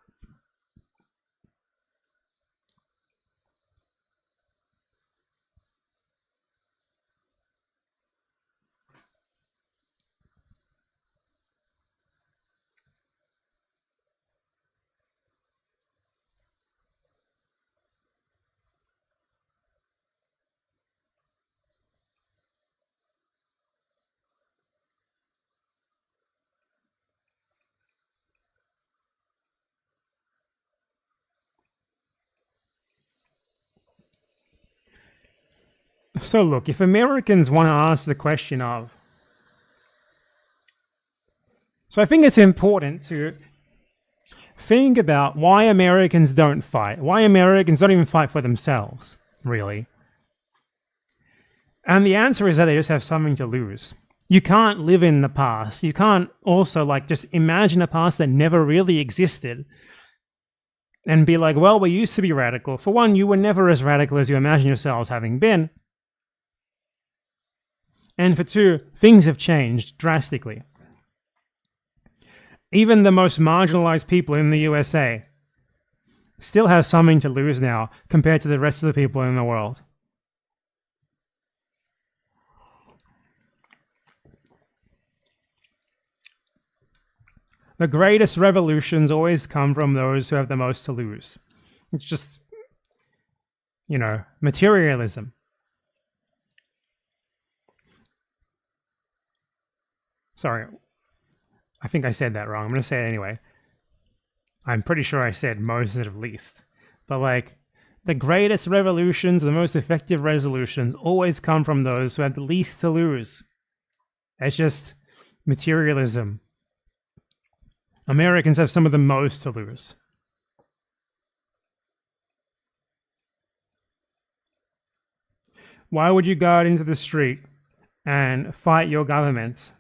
Speaker 1: So look, if Americans want to ask the question of... So I think it's important to think about why Americans don't fight. Why Americans don't even fight for themselves, really. And the answer is that they just have something to lose. You can't live in the past. You can't also like just imagine a past that never really existed and be like, well, we used to be radical. For one, you were never as radical as you imagine yourselves having been. And for two, things have changed drastically. Even the most marginalized people in the USA still have something to lose now compared to the rest of the people in the world. The greatest revolutions always come from those who have the most to lose. It's just, you know, materialism. Sorry, I think I said that wrong. I'm going to say it anyway. I'm pretty sure I said most at least. But like, the greatest revolutions, the most effective resolutions always come from those who have the least to lose. It's just materialism. Americans have some of the most to lose. Why would you go out into the street and fight your government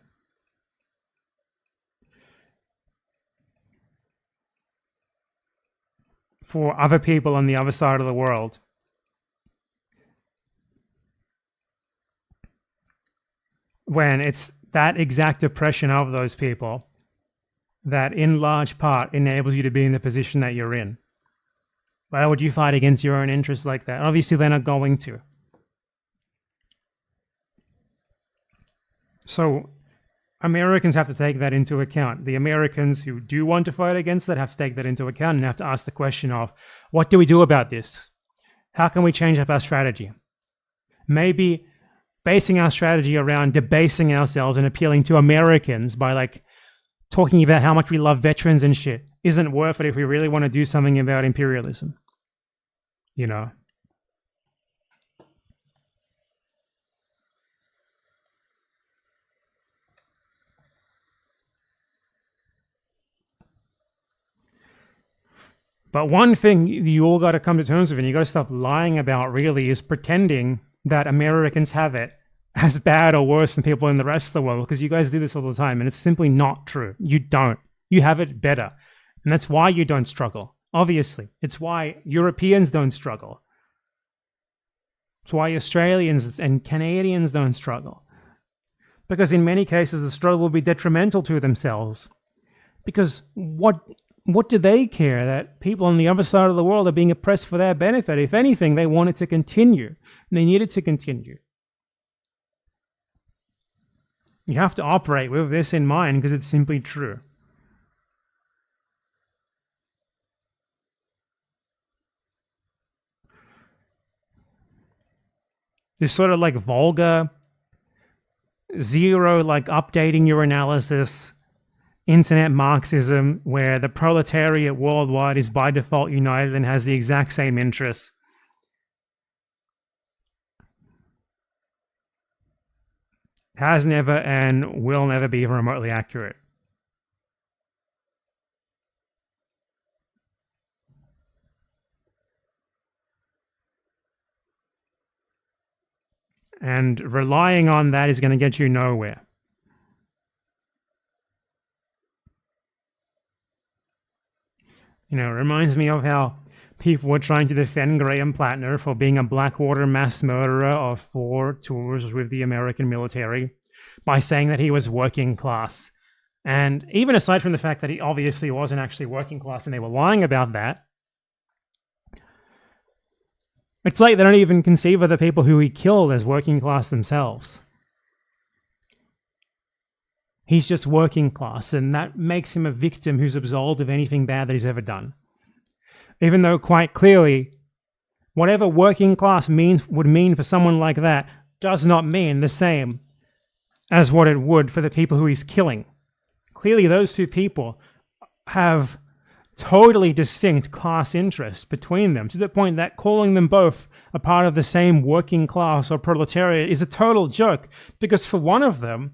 Speaker 1: for other people on the other side of the world? When it's that exact oppression of those people that in large part enables you to be in the position that you're in. Why would you fight against your own interests like that? Obviously, they're not going to. So Americans have to take that into account. The Americans who do want to fight against that have to take that into account and have to ask the question of, what do we do about this? How can we change up our strategy? Maybe basing our strategy around debasing ourselves and appealing to Americans by like talking about how much we love veterans and shit isn't worth it if we really want to do something about imperialism. You know? But one thing you all got to come to terms with and you got to stop lying about really is pretending that Americans have it as bad or worse than people in the rest of the world, because you guys do this all the time and it's simply not true. You don't. You have it better. And that's why you don't struggle. Obviously. It's why Europeans don't struggle. It's why Australians and Canadians don't struggle. Because in many cases the struggle will be detrimental to themselves. Because what do they care that people on the other side of the world are being oppressed for their benefit? If anything, they want it to continue. They need it to continue. You have to operate with this in mind because it's simply true. This sort of like vulgar, zero like updating your analysis, internet Marxism, where the proletariat worldwide is by default united and has the exact same interests. has never and will never be remotely accurate. And relying on that is going to get you nowhere. You know, it reminds me of how people were trying to defend Graham Plattner for being a Blackwater mass murderer of 4 tours with the American military by saying that he was working class. And even aside from the fact that he obviously wasn't actually working class and they were lying about that, it's like they don't even conceive of the people who he killed as working class themselves. He's just working class, and that makes him a victim who's absolved of anything bad that he's ever done. Even though quite clearly, whatever working class would mean for someone like that does not mean the same as what it would for the people who he's killing. Clearly, those two people have totally distinct class interests between them, to the point that calling them both a part of the same working class or proletariat is a total joke, because for one of them,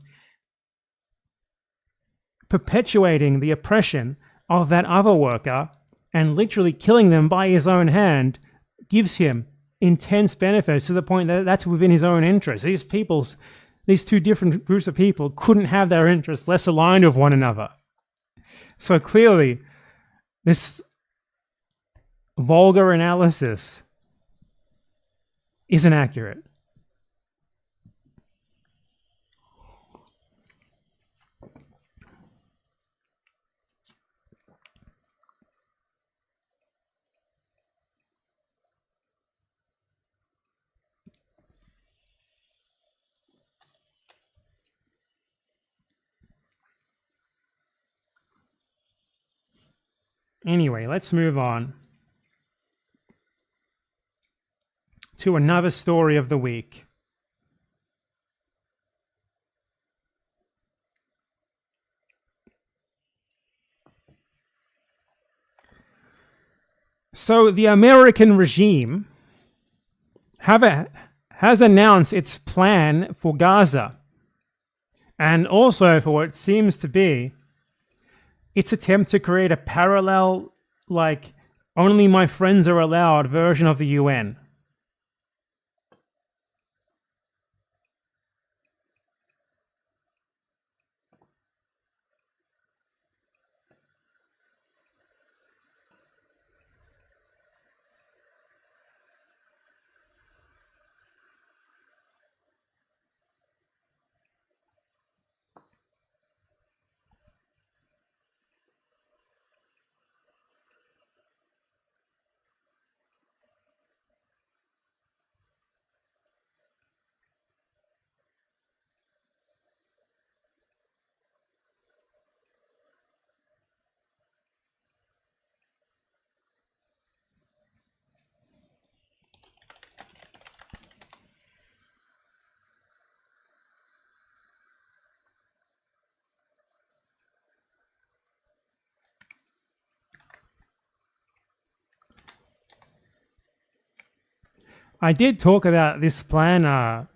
Speaker 1: perpetuating the oppression of that other worker and literally killing them by his own hand gives him intense benefits, to the point that that's within his own interest. These two different groups of people couldn't have their interests less aligned with one another. So clearly, this vulgar analysis isn't accurate. Anyway, let's move on to another story of the week. So the American regime has announced its plan for Gaza, and also for what seems to be its attempt to create a parallel, like, only my friends are allowed version of the UN. I did talk about this plan a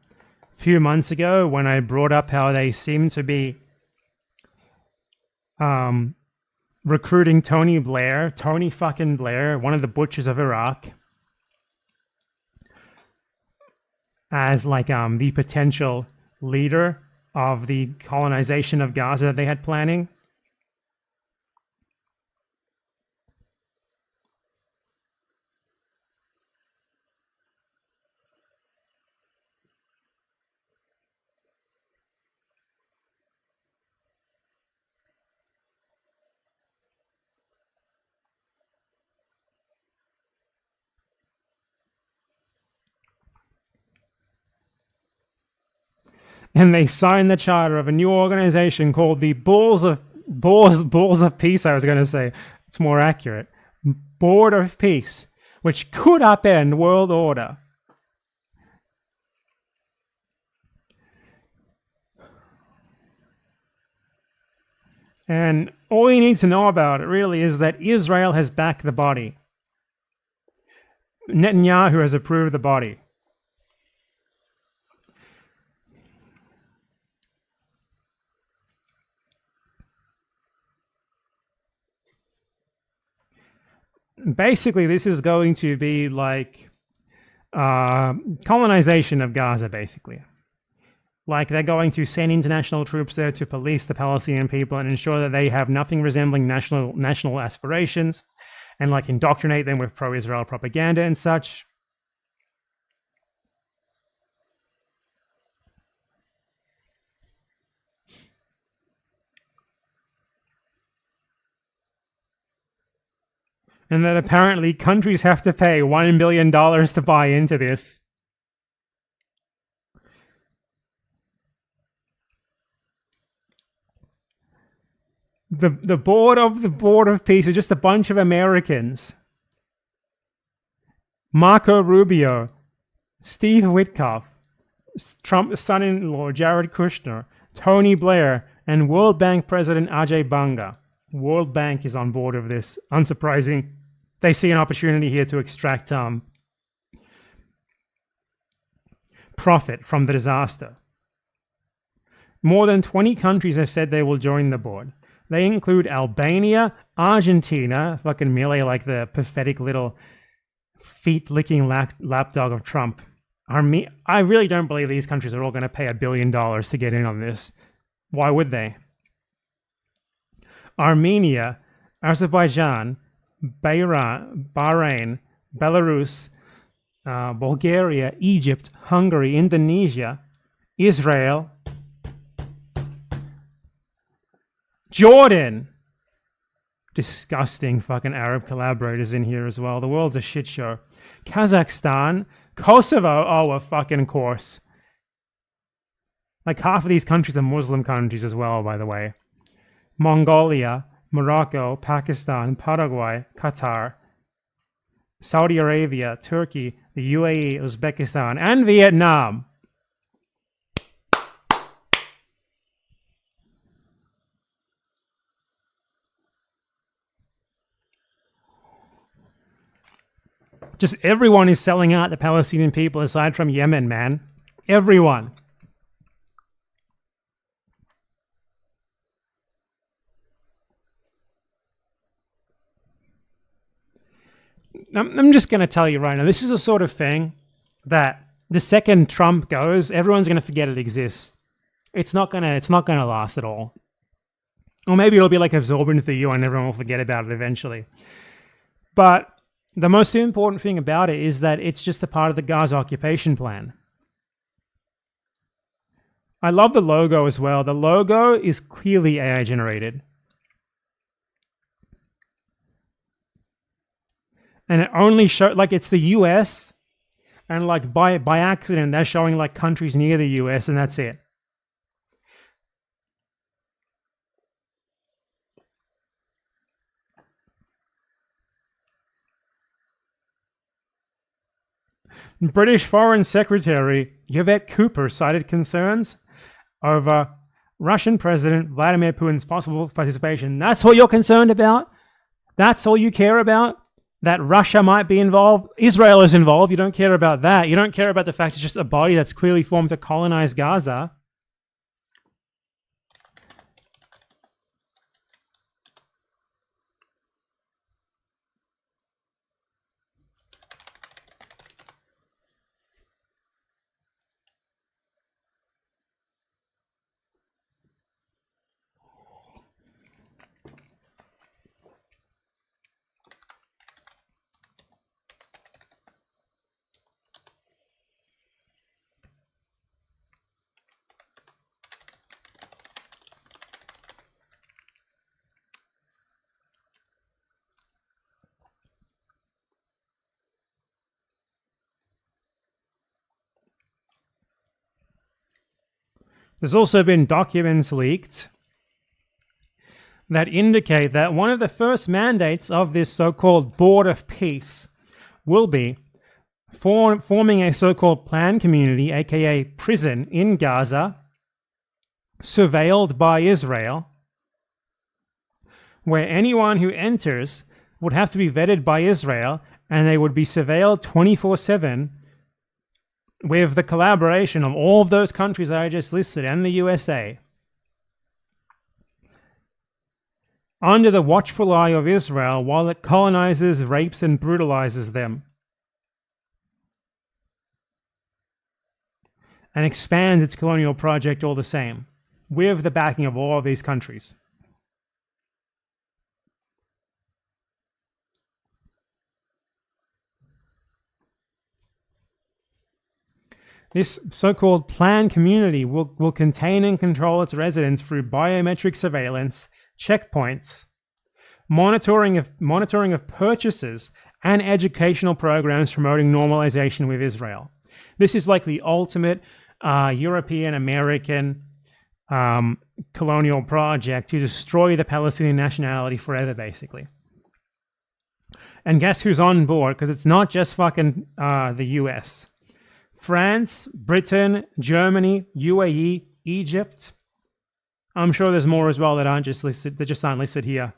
Speaker 1: few months ago when I brought up how they seem to be recruiting Tony fucking Blair, one of the butchers of Iraq, as like the potential leader of the colonization of Gaza that they had planning. And they signed the charter of a new organization called the Balls of Peace. I was going to say, it's more accurate. Board of Peace, which could upend world order. And all you need to know about it really is that Israel has backed the body. Netanyahu has approved the body. basically this is going to be like colonization of Gaza, basically. Like they're going to send international troops there to police the Palestinian people and ensure that they have nothing resembling national aspirations, and like indoctrinate them with pro-Israel propaganda and such. And that apparently countries have to pay $1 billion to buy into this. The board of peace is just a bunch of Americans. Marco Rubio, Steve Witkoff, Trump's son-in-law Jared Kushner, Tony Blair, and World Bank President Ajay Banga. World Bank is on board of this. Unsurprising. They see an opportunity here to extract profit from the disaster. More than 20 countries have said they will join the board. They include Albania, Argentina, fucking Milei, like the pathetic little feet-licking lapdog of Trump. I really don't believe these countries are all going to pay $1 billion to get in on this. Why would they? Armenia, Azerbaijan, Bahrain, Belarus, Bulgaria, Egypt, Hungary, Indonesia, Israel, Jordan. Disgusting fucking Arab collaborators in here as well. The world's a shit show. Kazakhstan, Kosovo, oh, a fucking course. Like half of these countries are Muslim countries as well, by the way. Mongolia, Morocco, Pakistan, Paraguay, Qatar, Saudi Arabia, Turkey, the UAE, Uzbekistan, and Vietnam. Just everyone is selling out the Palestinian people aside from Yemen, man. Everyone. I'm just going to tell you right now, this is a sort of thing that the second Trump goes, everyone's going to forget it exists. It's not going to last at all. Or maybe it'll be like absorbed into the UN and everyone will forget about it eventually. But the most important thing about it is that it's just a part of the Gaza occupation plan. I love the logo as well. The logo is clearly AI generated. And it only shows, like, it's the US, and like by accident they're showing like countries near the US, and that's it. British Foreign Secretary Yvette Cooper cited concerns over Russian President Vladimir Putin's possible participation. That's what you're concerned about? That's all you care about? That Russia might be involved? Israel is involved. You don't care about that. You don't care about the fact it's just a body that's clearly formed to colonize Gaza. There's also been documents leaked that indicate that one of the first mandates of this so-called Board of Peace will be forming a so-called planned community, aka prison, in Gaza, surveilled by Israel, where anyone who enters would have to be vetted by Israel, and they would be surveilled 24/7 with the collaboration of all of those countries I just listed and the USA. under the watchful eye of Israel while it colonizes, rapes, and brutalizes them, and expands its colonial project all the same, with the backing of all of these countries. This so-called planned community will contain and control its residents through biometric surveillance, checkpoints, monitoring of purchases, and educational programs promoting normalization with Israel. This is like the ultimate European American colonial project to destroy the Palestinian nationality forever, basically. And guess who's on board? Because it's not just fucking the US. France, Britain, Germany, UAE, Egypt. I'm sure there's more as well that aren't just listed. That just aren't listed here.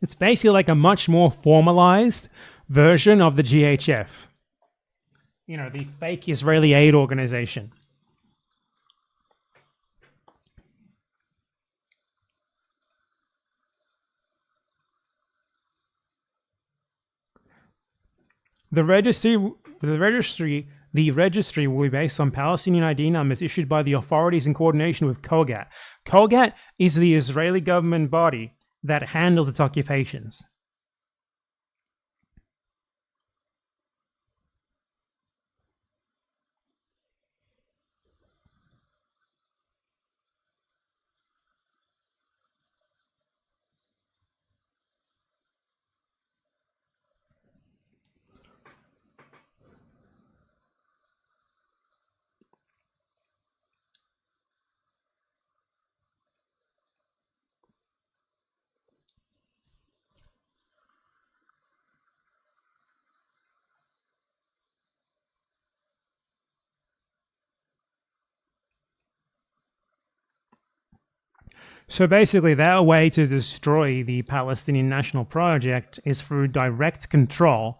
Speaker 1: It's basically like a much more formalized version of the GHF. You know, the fake Israeli aid organization. The registry will be based on Palestinian ID numbers issued by the authorities in coordination with COGAT. COGAT is the Israeli government body that handles its occupations. So basically, their way to destroy the Palestinian National Project is through direct control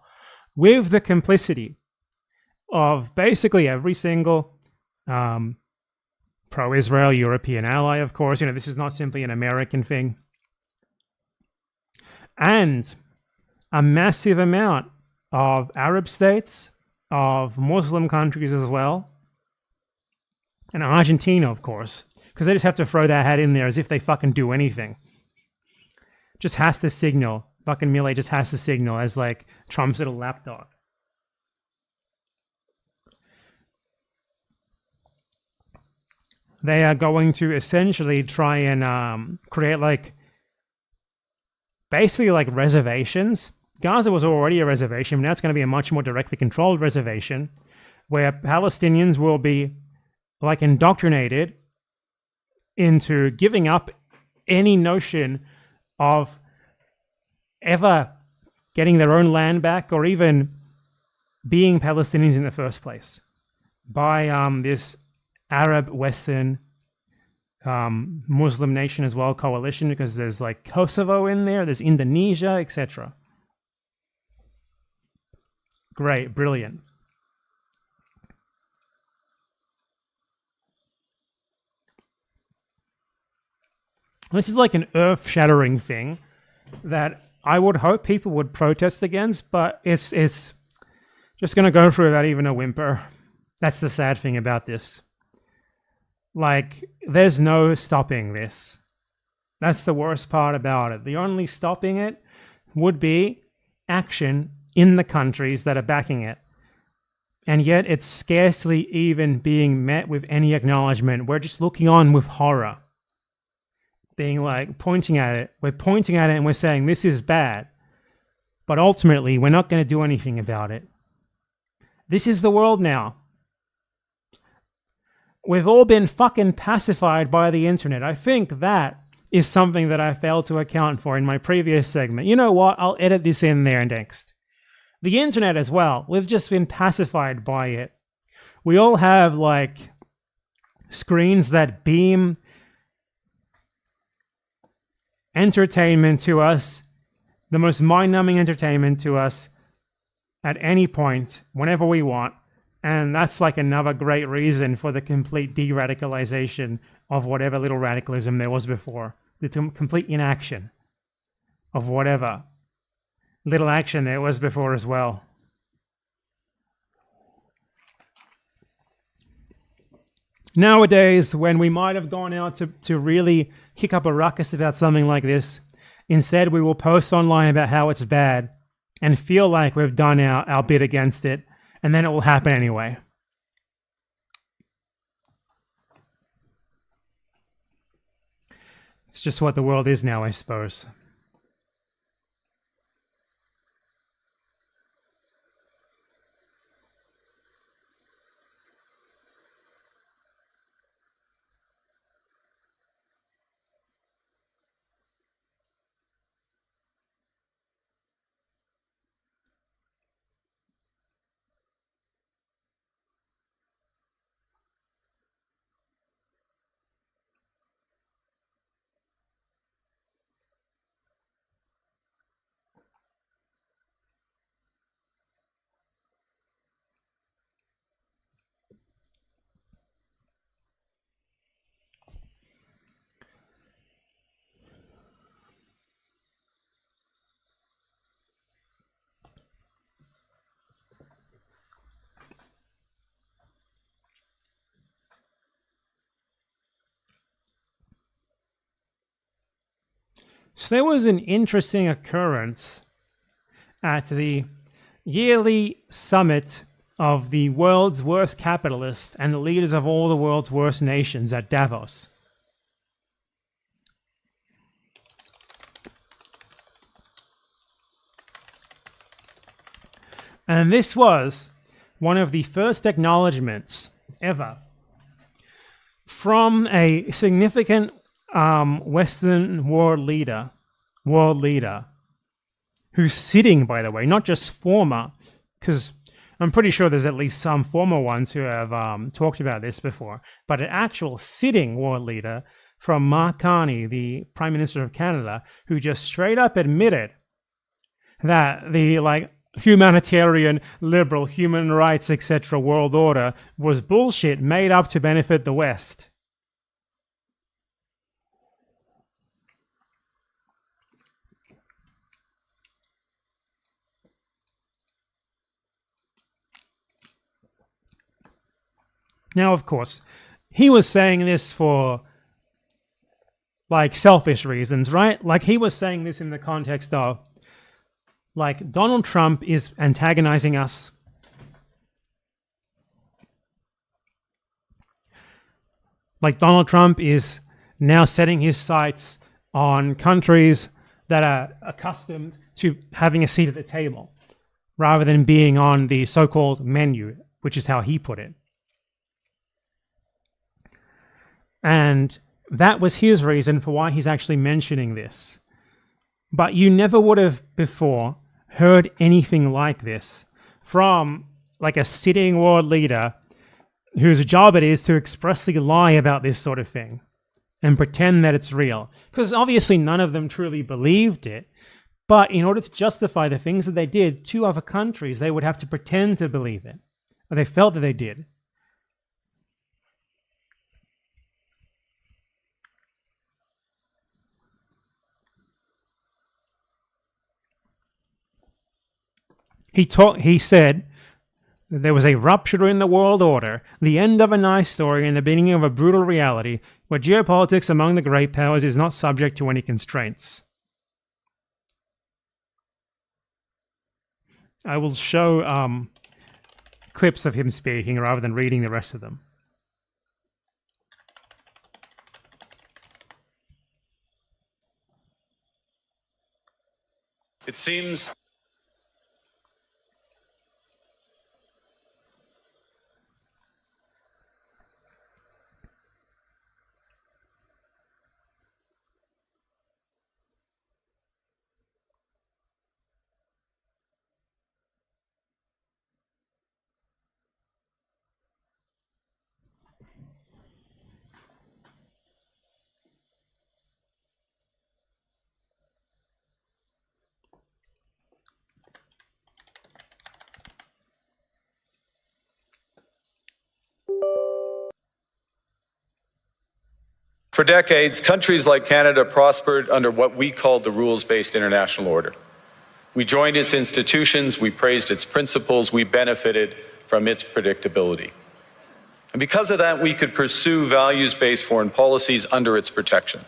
Speaker 1: with the complicity of basically every single pro-Israel European ally, of course. You know, this is not simply an American thing. And a massive amount of Arab states, of Muslim countries as well, and Argentina, of course. Because they just have to throw their hat in there as if they fucking do anything. Just has to signal. Fucking Milei just has to signal as like Trump's little lapdog. They are going to essentially try and create like basically like reservations. Gaza was already a reservation, but now it's going to be a much more directly controlled reservation where Palestinians will be like indoctrinated into giving up any notion of ever getting their own land back or even being Palestinians in the first place by this Arab Western Muslim nation as well coalition, because there's like Kosovo in there, there's Indonesia, etc. Great, brilliant. This is like an earth-shattering thing that I would hope people would protest against, but it's just going to go through without even a whimper. That's the sad thing about this. Like, there's no stopping this. That's the worst part about it. The only stopping it would be action in the countries that are backing it. And yet it's scarcely even being met with any acknowledgement. We're just looking on with horror. Being like, pointing at it. We're pointing at it and we're saying, this is bad. But ultimately, we're not going to do anything about it. This is the world now. We've all been fucking pacified by the internet. I think that is something that I failed to account for in my previous segment. You know what? I'll edit this in there next. The internet as well. We've just been pacified by it. We all have like screens that beam entertainment to us, the most mind-numbing entertainment to us at any point, whenever we want. And that's like another great reason for the complete de-radicalization of whatever little radicalism there was before. The complete inaction of whatever little action there was before as well. Nowadays, when we might have gone out to really kick up a ruckus about something like this, instead we will post online about how it's bad and feel like we've done our bit against it, and then it will happen anyway. It's just what the world is now, I suppose. So there was an interesting occurrence at the yearly summit of the world's worst capitalists and the leaders of all the world's worst nations at Davos. And this was one of the first acknowledgements ever from a significant Western world leader, who's sitting, by the way, not just former, because I'm pretty sure there's at least some former ones who have talked about this before, but an actual sitting world leader from Mark Carney, the Prime Minister of Canada, who just straight up admitted that the humanitarian, liberal, human rights, etc. world order was bullshit made up to benefit the West. Now, of course, he was saying this for selfish reasons, right? He was saying this in the context of Donald Trump is antagonizing us. Donald Trump is now setting his sights on countries that are accustomed to having a seat at the table rather than being on the so-called menu, which is how he put it. And that was his reason for why he's actually mentioning this. But you never would have before heard anything like this from a sitting world leader whose job it is to expressly lie about this sort of thing and pretend that it's real. Because obviously none of them truly believed it. But in order to justify the things that they did to other countries, they would have to pretend to believe it. Or they felt that they did. He said there was a rupture in the world order, the end of a nice story and the beginning of a brutal reality, where geopolitics among the great powers is not subject to any constraints. I will show clips of him speaking rather than reading the rest of them.
Speaker 7: It seems For decades, countries like Canada prospered under what we called the rules-based international order. We joined its institutions, we praised its principles, we benefited from its predictability. And because of that, we could pursue values-based foreign policies under its protection.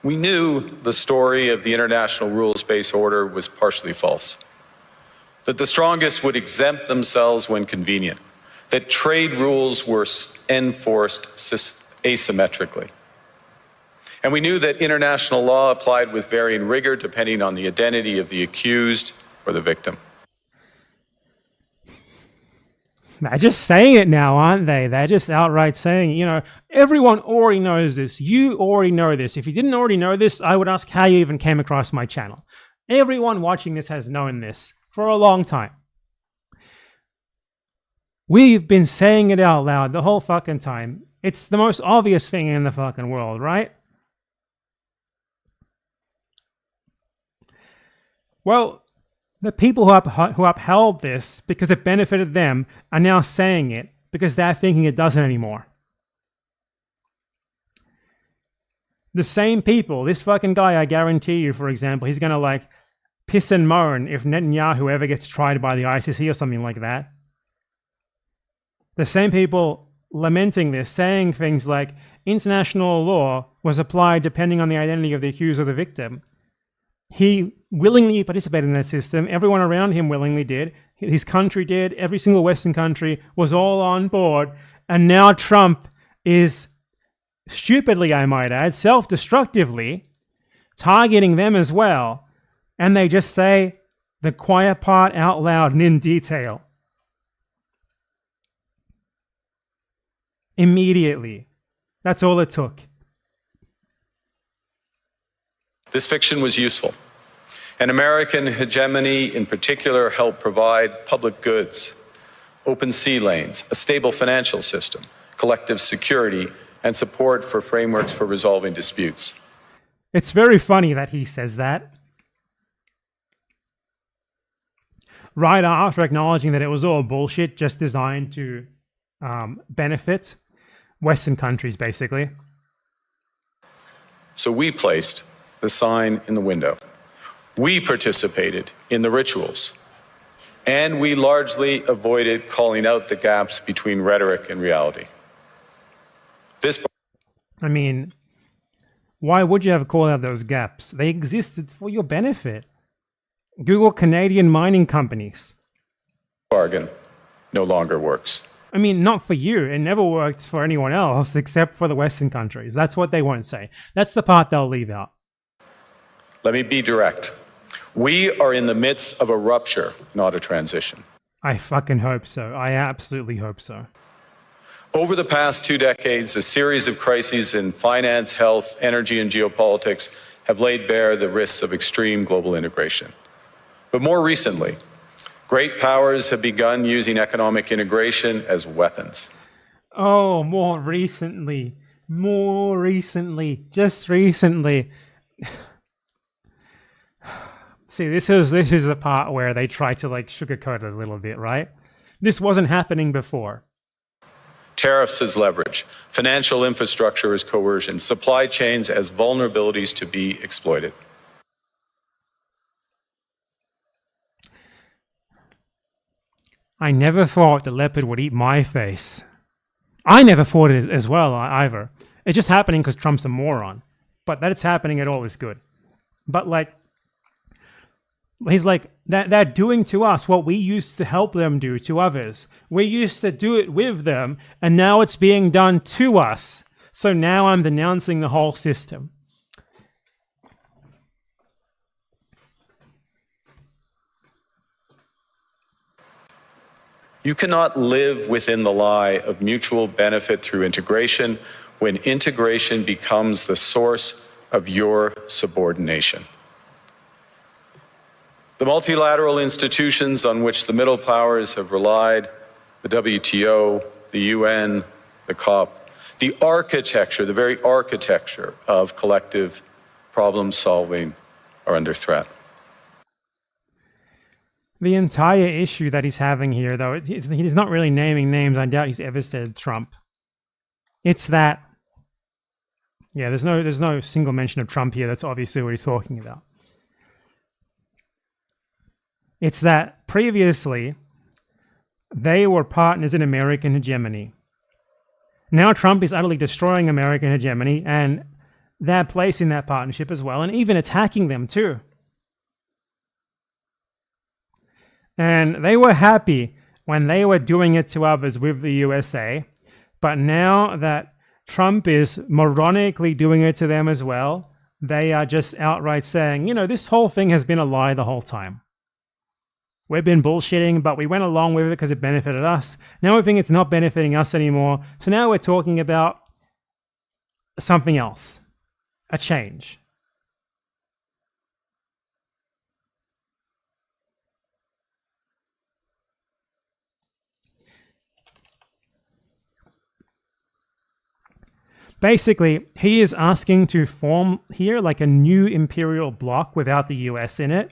Speaker 7: We knew the story of the international rules-based order was partially false, that the strongest would exempt themselves when convenient, that trade rules were enforced asymmetrically. And we knew that international law applied with varying rigor depending on the identity of the accused or the victim.
Speaker 1: They're just saying it now, aren't they? They're just outright saying, you know, everyone already knows this. You already know this. If you didn't already know this, I would ask how you even came across my channel. Everyone watching this has known this for a long time. We've been saying it out loud the whole fucking time. It's the most obvious thing in the fucking world, right? Well, the people who upheld this because it benefited them are now saying it because they're thinking it doesn't anymore. The same people, this fucking guy, I guarantee you, for example, he's going to like piss and moan if Netanyahu ever gets tried by the ICC or something like that. The same people lamenting this, saying things like international law was applied depending on the identity of the accused or the victim. He willingly participated in that system. Everyone around him willingly did. His country did. Every single Western country was all on board. And now Trump is stupidly, I might add, self-destructively targeting them as well. And they just say the quiet part out loud and in detail. Immediately. That's all it took.
Speaker 7: This fiction was useful, and American hegemony in particular helped provide public goods, open sea lanes, a stable financial system, collective security, and support for frameworks for resolving disputes.
Speaker 1: It's very funny that he says that. Right after acknowledging that it was all bullshit, just designed to benefit Western countries, basically.
Speaker 7: So we placed the sign in the window. We participated in the rituals, and we largely avoided calling out the gaps between rhetoric and reality.
Speaker 1: I mean, why would you have called out those gaps? They existed for your benefit. Google Canadian mining companies.
Speaker 7: Bargain no longer works.
Speaker 1: I mean, not for you. It never worked for anyone else except for the Western countries. That's what they won't say. That's the part they'll leave out.
Speaker 7: Let me be direct. We are in the midst of a rupture, not a transition.
Speaker 1: I fucking hope so. I absolutely hope so.
Speaker 7: Over the past 2 decades, a series of crises in finance, health, energy, and geopolitics have laid bare the risks of extreme global integration. But more recently, great powers have begun using economic integration as weapons.
Speaker 1: Oh, more recently, just recently. See, this is the part where they try to like sugarcoat it a little bit, right? This wasn't happening before.
Speaker 7: Tariffs as leverage, financial infrastructure as coercion, supply chains as vulnerabilities to be exploited.
Speaker 1: I never thought the leopard would eat my face. I never thought it as well either. It's just happening because Trump's a moron. But that it's happening at all is good. But like, he's like, they're doing to us what we used to help them do to others. We used to do it with them, and now it's being done to us. So now I'm denouncing the whole system.
Speaker 7: You cannot live within the lie of mutual benefit through integration when integration becomes the source of your subordination. The multilateral institutions on which the middle powers have relied, the WTO, the UN, the COP, the architecture, the very architecture of collective problem solving are under threat.
Speaker 1: The entire issue that he's having here, though, he's not really naming names. I doubt he's ever said Trump. It's that Yeah, there's no single mention of Trump here. That's obviously what he's talking about. It's that previously they were partners in American hegemony. Now Trump is utterly destroying American hegemony and their place in that partnership as well, and even attacking them too. And they were happy when they were doing it to others with the USA, but now that Trump is moronically doing it to them as well, they are just outright saying, this whole thing has been a lie the whole time. We've been bullshitting, but we went along with it because it benefited us. Now we think it's not benefiting us anymore. So now we're talking about something else, a change. Basically, he is asking to form here like a new imperial bloc without the US in it,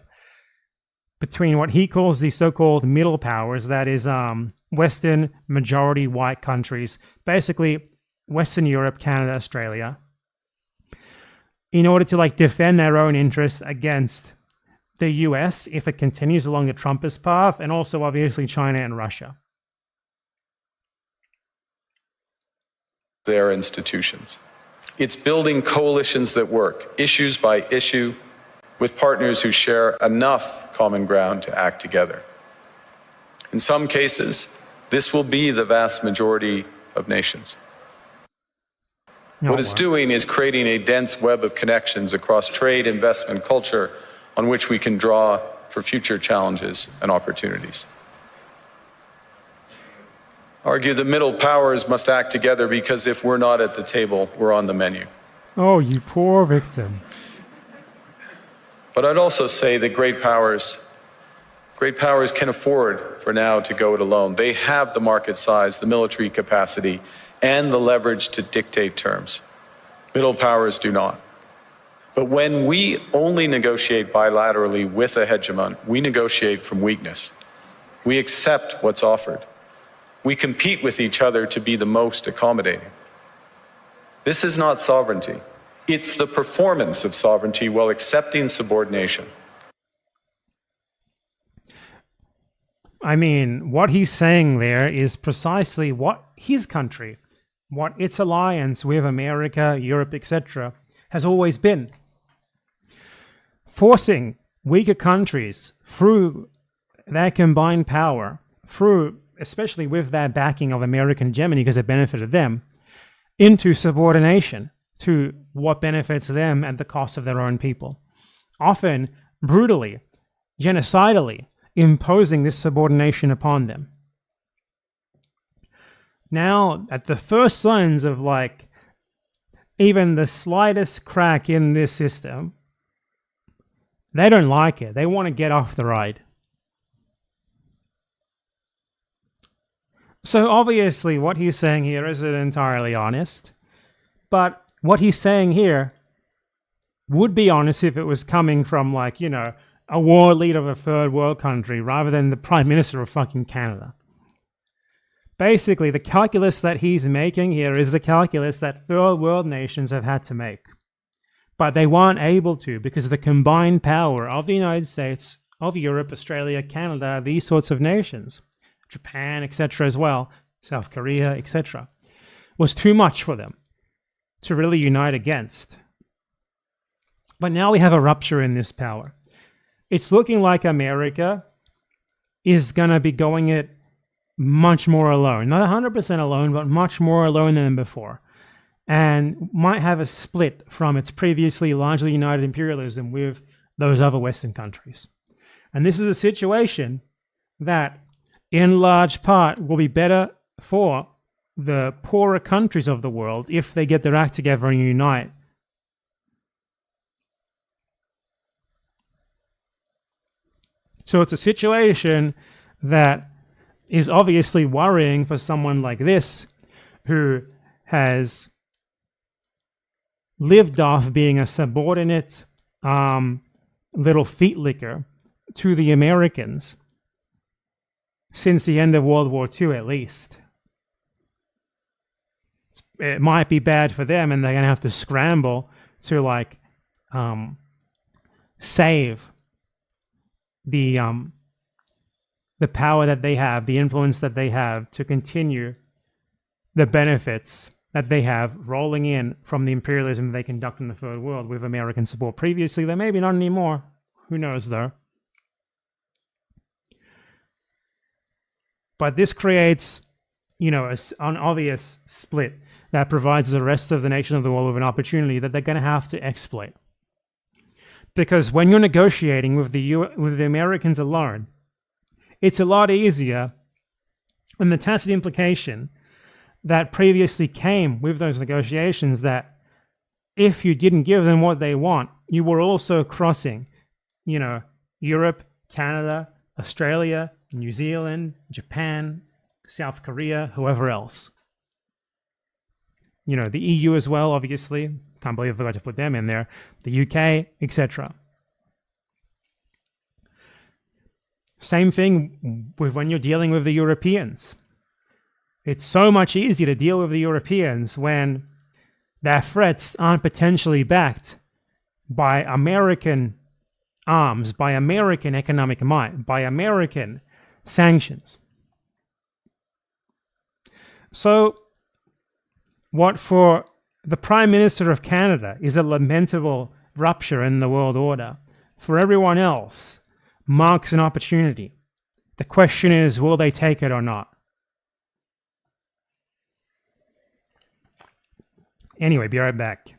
Speaker 1: between what he calls the so-called middle powers, that is Western majority white countries, basically Western Europe, Canada, Australia, in order to defend their own interests against the US if it continues along the Trumpist path, and also obviously China and Russia.
Speaker 7: Their institutions. It's building coalitions that work, issues by issue, with partners who share enough common ground to act together. In some cases, this will be the vast majority of nations. What it's doing is creating a dense web of connections across trade, investment, culture, on which we can draw for future challenges and opportunities. Argue the middle powers must act together because if we're not at the table, we're on the menu.
Speaker 1: Oh, you poor victim.
Speaker 7: But I'd also say that great powers can afford for now to go it alone. They have the market size, the military capacity, and the leverage to dictate terms. Middle powers do not. But when we only negotiate bilaterally with a hegemon, we negotiate from weakness. We accept what's offered. We compete with each other to be the most accommodating. This is not sovereignty. It's the performance of sovereignty while accepting subordination.
Speaker 1: I mean, what he's saying there is precisely what his country, what its alliance with America, Europe, etc., has always been. Forcing weaker countries through their combined power, through, especially with their backing of American hegemony because it benefited them, into subordination to what benefits them at the cost of their own people. Often brutally, genocidally, imposing this subordination upon them. Now, at the first signs of even the slightest crack in this system, they don't like it. They want to get off the ride. So obviously what he's saying here isn't entirely honest, but what he's saying here would be honest if it was coming from a war leader of a third world country rather than the Prime Minister of fucking Canada. Basically, the calculus that he's making here is the calculus that third world nations have had to make. But they weren't able to because the combined power of the United States, of Europe, Australia, Canada, these sorts of nations, Japan, etc. as well, South Korea, etc., was too much for them to really unite against. But now we have a rupture in this power. It's looking like America is going to be going it much more alone. Not 100% alone, but much more alone than before. And might have a split from its previously largely united imperialism with those other Western countries. And this is a situation that, in large part, will be better for the poorer countries of the world if they get their act together and unite. So it's a situation that is obviously worrying for someone like this, who has lived off being a subordinate little feet licker to the Americans since the end of World War II at least. it might be bad for them, and they're going to have to scramble to like save the power that they have, the influence that they have to continue the benefits that they have rolling in from the imperialism they conduct in the third world with American support previously. They maybe not anymore. Who knows, though? But this creates, you know, an obvious split that provides the rest of the nation of the world with an opportunity that they're going to have to exploit. Because when you're negotiating with the Americans alone, it's a lot easier, and the tacit implication that previously came with those negotiations that if you didn't give them what they want, you were also crossing, you know, Europe, Canada, Australia, New Zealand, Japan, South Korea, whoever else. You know, the EU as well, obviously. Can't believe I forgot to put them in there. The UK, etc. Same thing with when you're dealing with the Europeans. It's so much easier to deal with the Europeans when their threats aren't potentially backed by American arms, by American economic might, by American sanctions. So, what for the Prime Minister of Canada is a lamentable rupture in the world order, for everyone else marks an opportunity. The question is, will they take it or not? Anyway, be right back.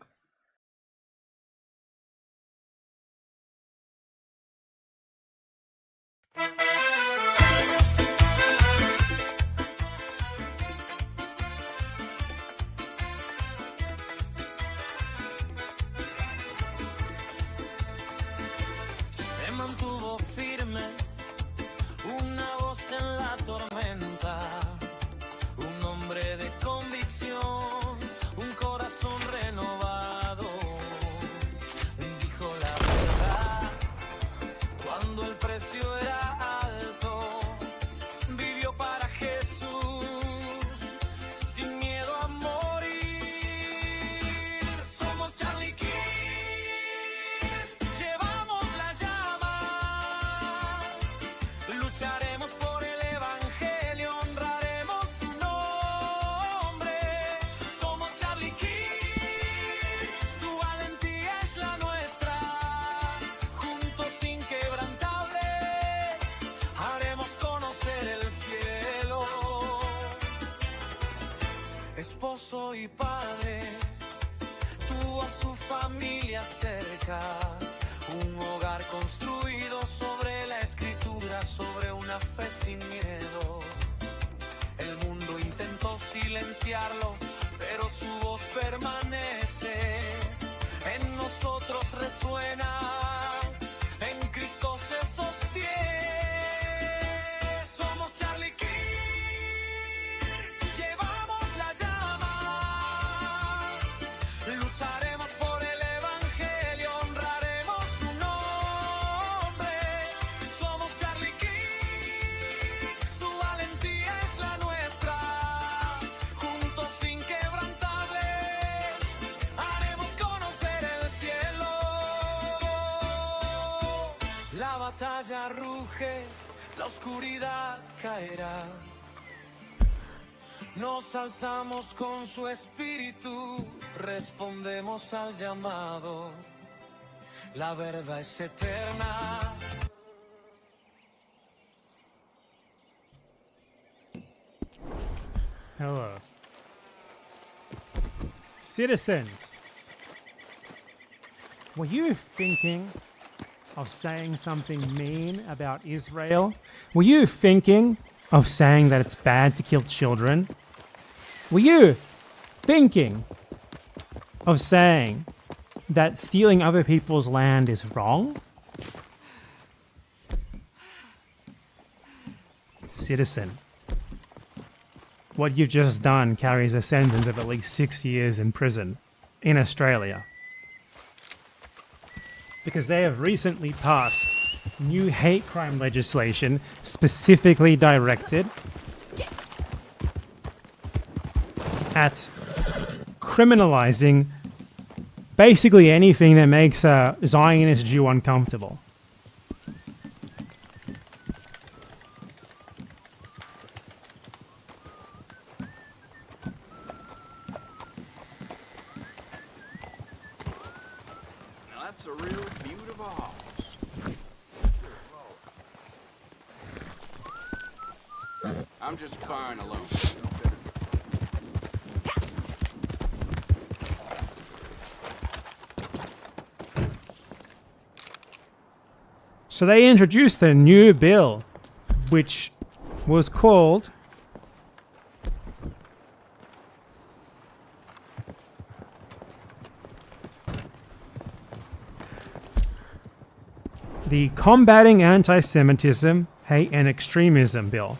Speaker 6: Se mantuvo firme, una voz en la tormenta, un hombre de convicción, un corazón renovado, dijo la verdad cuando el precio era alto, vivió para Jesús, sin miedo a morir. Somos Charlie King, llevamos la llama, lucharemos por el evangelio, honraremos su nombre. Somos Charlie King, su valentía es la nuestra, juntos inquebrantables, haremos conocer el cielo. Esposo y padre, tuvo a su familia cerca, un hogar construido sobre la escritura, sobre una fe sin miedo. El mundo intentó silenciarlo, pero su voz permanece. En nosotros resuena, en Cristo se sostiene. Somos Charlie King, llevamos la llama, lucharemos por el evangelio, honraremos su nombre. Somos Charlie King, su valentía es la nuestra, juntos inquebrantables, haremos conocer el cielo. La batalla ruge, la oscuridad caerá. Nos alzamos con su espíritu, respondemos al llamado. La verdad es eterna.
Speaker 1: Hello. Citizens, were you thinking of saying something mean about Israel? Were you thinking of saying that it's bad to kill children? Were you thinking of saying that stealing other people's land is wrong? Citizen, what you've just done carries a sentence of at least 6 years in prison in Australia. Because they have recently passed new hate crime legislation specifically directed at criminalizing basically anything that makes a Zionist Jew uncomfortable.
Speaker 8: Now that's a real beautiful house. I'm just fine alone.
Speaker 1: So they introduced a new bill, which was called the Combating Anti-Semitism, Hate and Extremism Bill.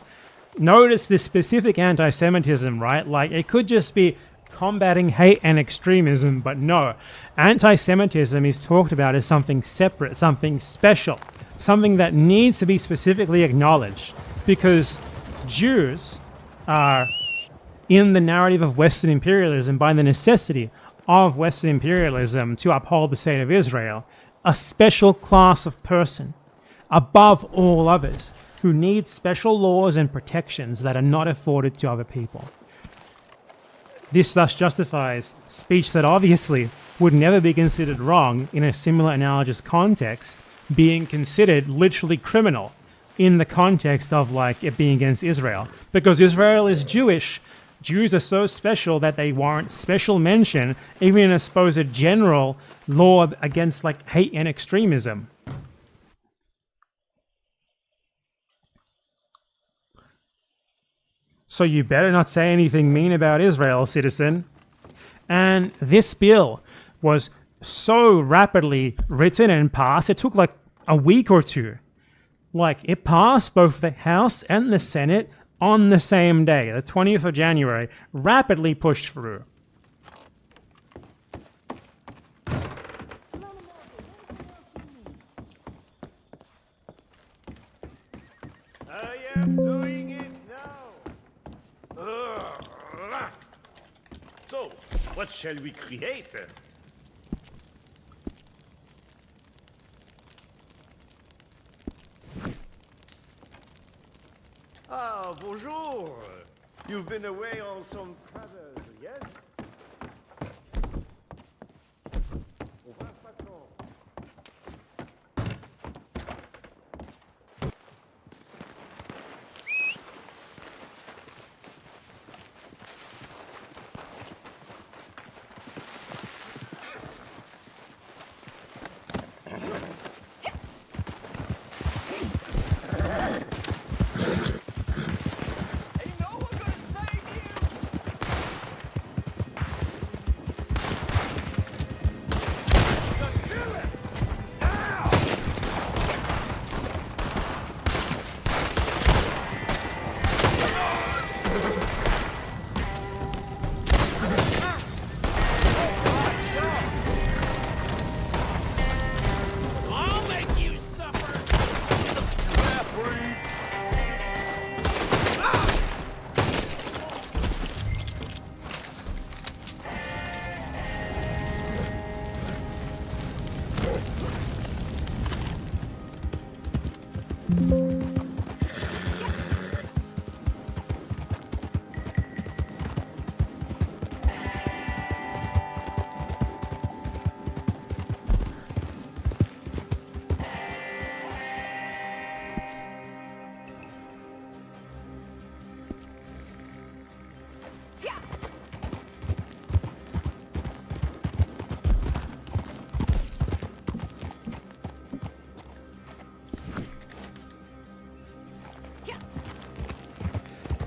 Speaker 1: Notice the specific anti-Semitism, right? Like, it could just be combating hate and extremism, but no. Anti-Semitism is talked about as something separate, something special, something that needs to be specifically acknowledged, because Jews are, in the narrative of Western imperialism, by the necessity of Western imperialism to uphold the state of Israel, a special class of person, above all others, who need special laws and protections that are not afforded to other people. This thus justifies speech that obviously would never be considered wrong in a similar analogous context, being considered literally criminal in the context of like it being against Israel. Because Israel is Jewish, Jews are so special that they warrant special mention, even in a supposed general law against like hate and extremism. So you better not say anything mean about Israel, citizen. And this bill was so rapidly written and passed, it took like a week or two. Like, it passed both the House and the Senate on the same day, the 20th of January, rapidly pushed through.
Speaker 9: I am doing it now. So, what shall we create? Ah, bonjour. You've been away on some travels, yes? Au revoir, patron.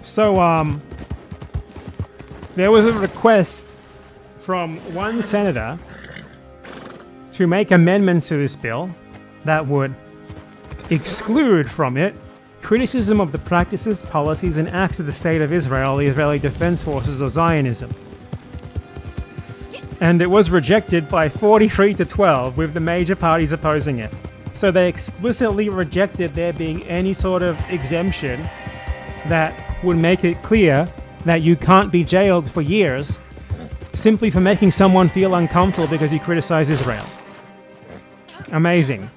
Speaker 1: So, there was a request from one senator to make amendments to this bill that would exclude from it criticism of the practices, policies, and acts of the State of Israel, the Israeli Defense Forces, or Zionism. And it was rejected by 43 to 12, with the major parties opposing it. So they explicitly rejected there being any sort of exemption that would make it clear that you can't be jailed for years simply for making someone feel uncomfortable because he criticized Israel. Amazing.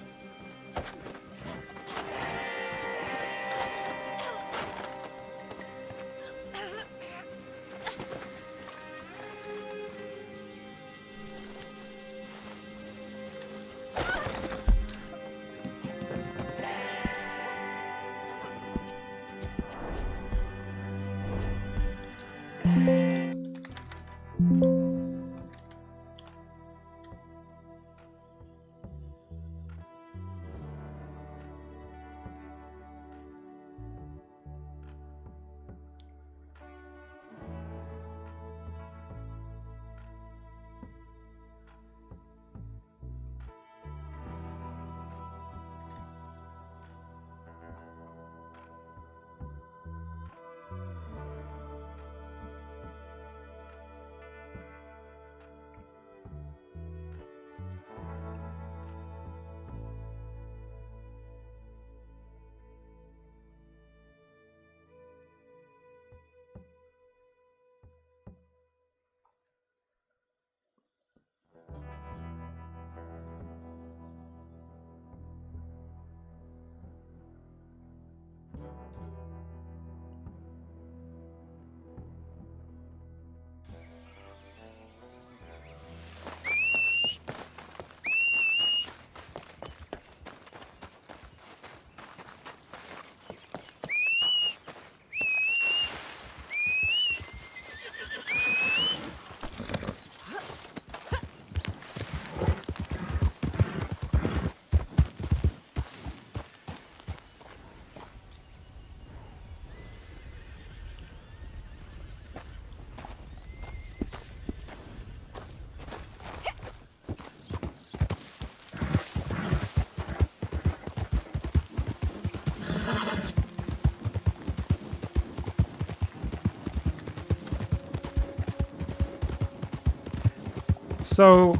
Speaker 1: So,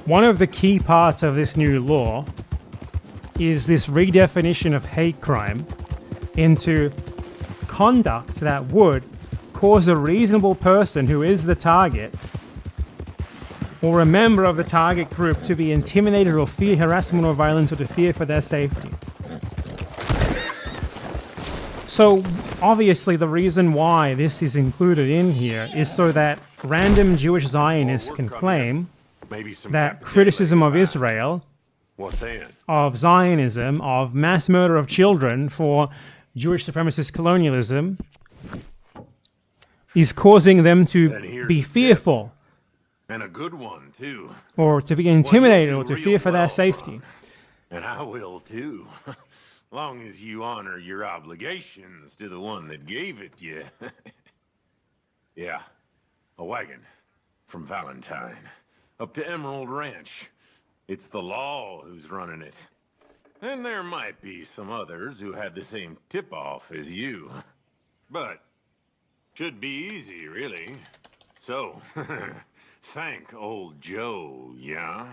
Speaker 1: one of the key parts of this new law is this redefinition of hate crime into conduct that would cause a reasonable person who is the target or a member of the target group to be intimidated or fear harassment or violence or to fear for their safety. So, obviously, the reason why this is included in here is so that random Jewish Zionists can claim that criticism of Israel, of Zionism, of mass murder of children for Jewish supremacist colonialism is causing them to be fearful.
Speaker 10: And a good one, too.
Speaker 1: Or to be intimidated or to fear for their safety.
Speaker 10: And I will, too. Long as you honor your obligations to the one that gave it to you. Yeah, a wagon from Valentine up to Emerald Ranch. It's the law who's running it. And there might be some others who had the same tip-off as you. But should be easy, really. So, thank old Joe, yeah?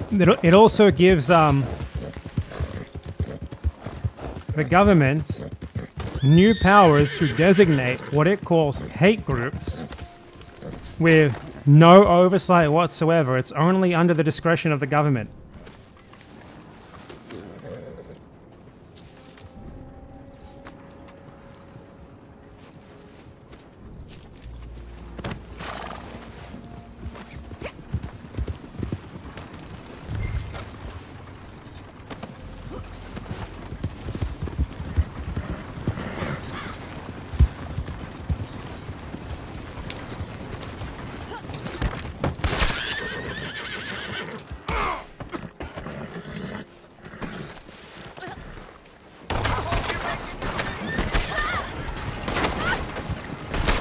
Speaker 1: It also gives the government new powers to designate what it calls hate groups with no oversight whatsoever. It's only under the discretion of the government.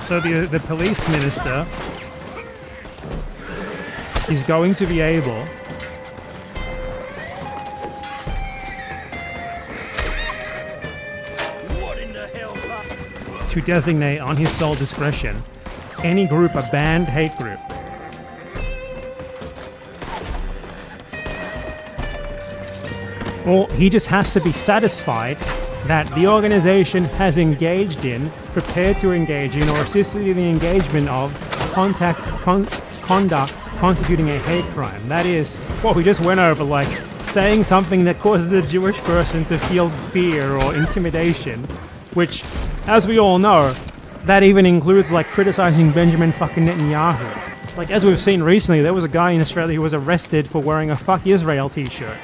Speaker 1: So the police minister is going to be able to designate on his sole discretion any group a banned hate group. Or he just has to be satisfied that the organization has engaged in, prepared to engage in, or assisted in the engagement of conduct constituting a hate crime. That is what we just went over, like saying something that causes a Jewish person to feel fear or intimidation, which, as we all know, that even includes like criticizing Benjamin fucking Netanyahu. Like, as we've seen recently, there was a guy in Australia who was arrested for wearing a "Fuck Israel" t-shirt.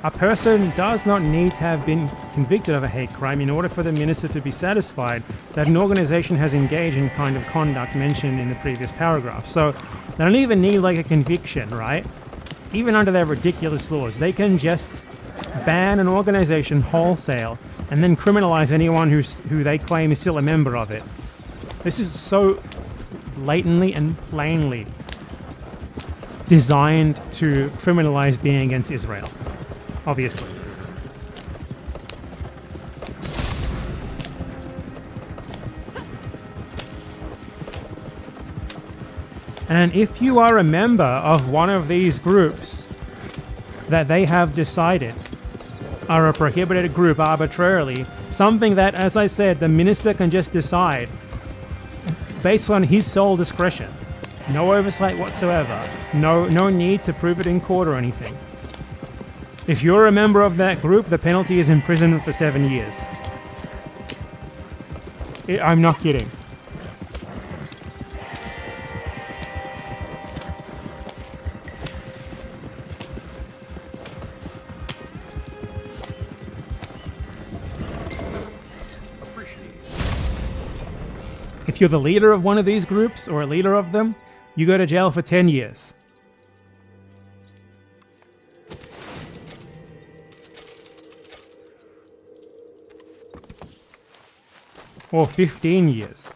Speaker 1: A person does not need to have been convicted of a hate crime in order for the minister to be satisfied that an organization has engaged in kind of conduct mentioned in the previous paragraph. So they don't even need like a conviction, right? Even under their ridiculous laws, they can just ban an organization wholesale and then criminalize anyone who they claim is still a member of it. This is so blatantly and plainly designed to criminalize being against Israel. Obviously. And if you are a member of one of these groups that they have decided are a prohibited group arbitrarily, something that, as I said, the minister can just decide based on his sole discretion, no oversight whatsoever, no need to prove it in court or anything. If you're a member of that group, the penalty is imprisonment for 7 years. I'm not kidding. If you're the leader of one of these groups, or a leader of them, you go to jail for 10 years. Or 15 years.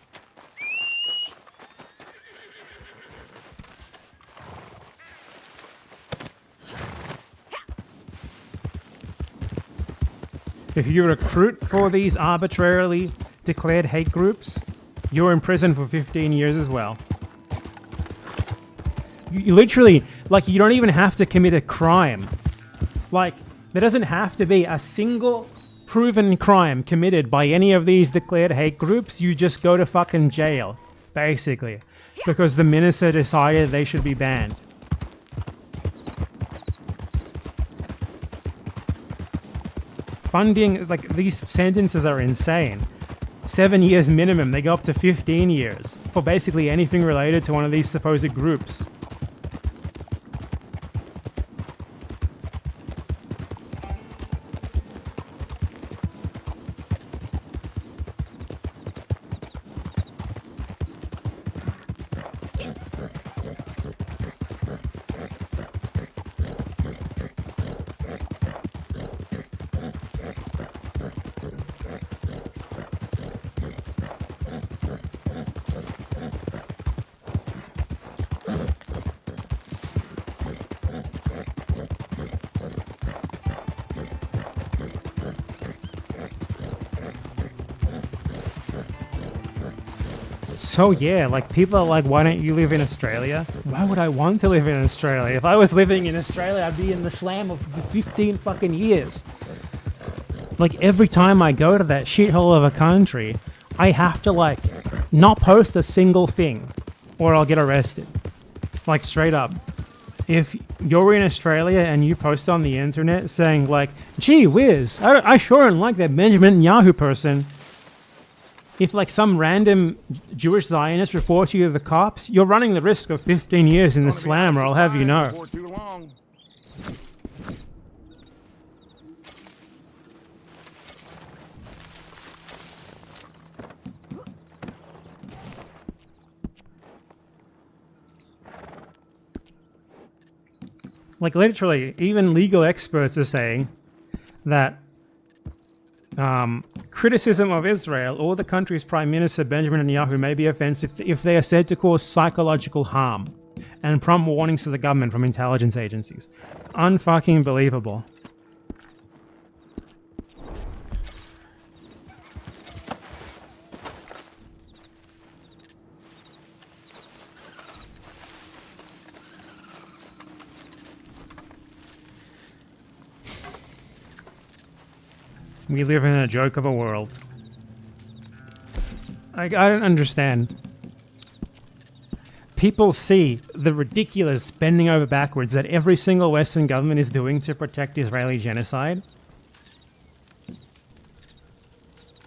Speaker 1: If you recruit for these arbitrarily declared hate groups, you're in prison for 15 years as well. You literally, like, you don't even have to commit a crime. Like, there doesn't have to be a single proven crime committed by any of these declared hate groups. You just go to fucking jail, basically, because the minister decided they should be banned. Funding, like, these sentences are insane. 7 years minimum, they go up to 15 years for basically anything related to one of these supposed groups. So yeah, like people are like, why don't you live in Australia? Why would I want to live in Australia? If I was living in Australia, I'd be in the slam of 15 fucking years. Like every time I go to that shithole of a country, I have to like not post a single thing or I'll get arrested. Like straight up. If you're in Australia and you post on the internet saying like, gee whiz, I sure don't like that Benjamin Netanyahu person. If like some random Jewish Zionist reports you to the cops, you're running the risk of 15 years in the slam, or I'll have you know. Like literally, even legal experts are saying that criticism of Israel or the country's Prime Minister Benjamin Netanyahu may be offensive if they are said to cause psychological harm and prompt warnings to the government from intelligence agencies. Unfucking believable. We live in a joke of a world. I don't understand. People see the ridiculous bending over backwards that every single Western government is doing to protect Israeli genocide.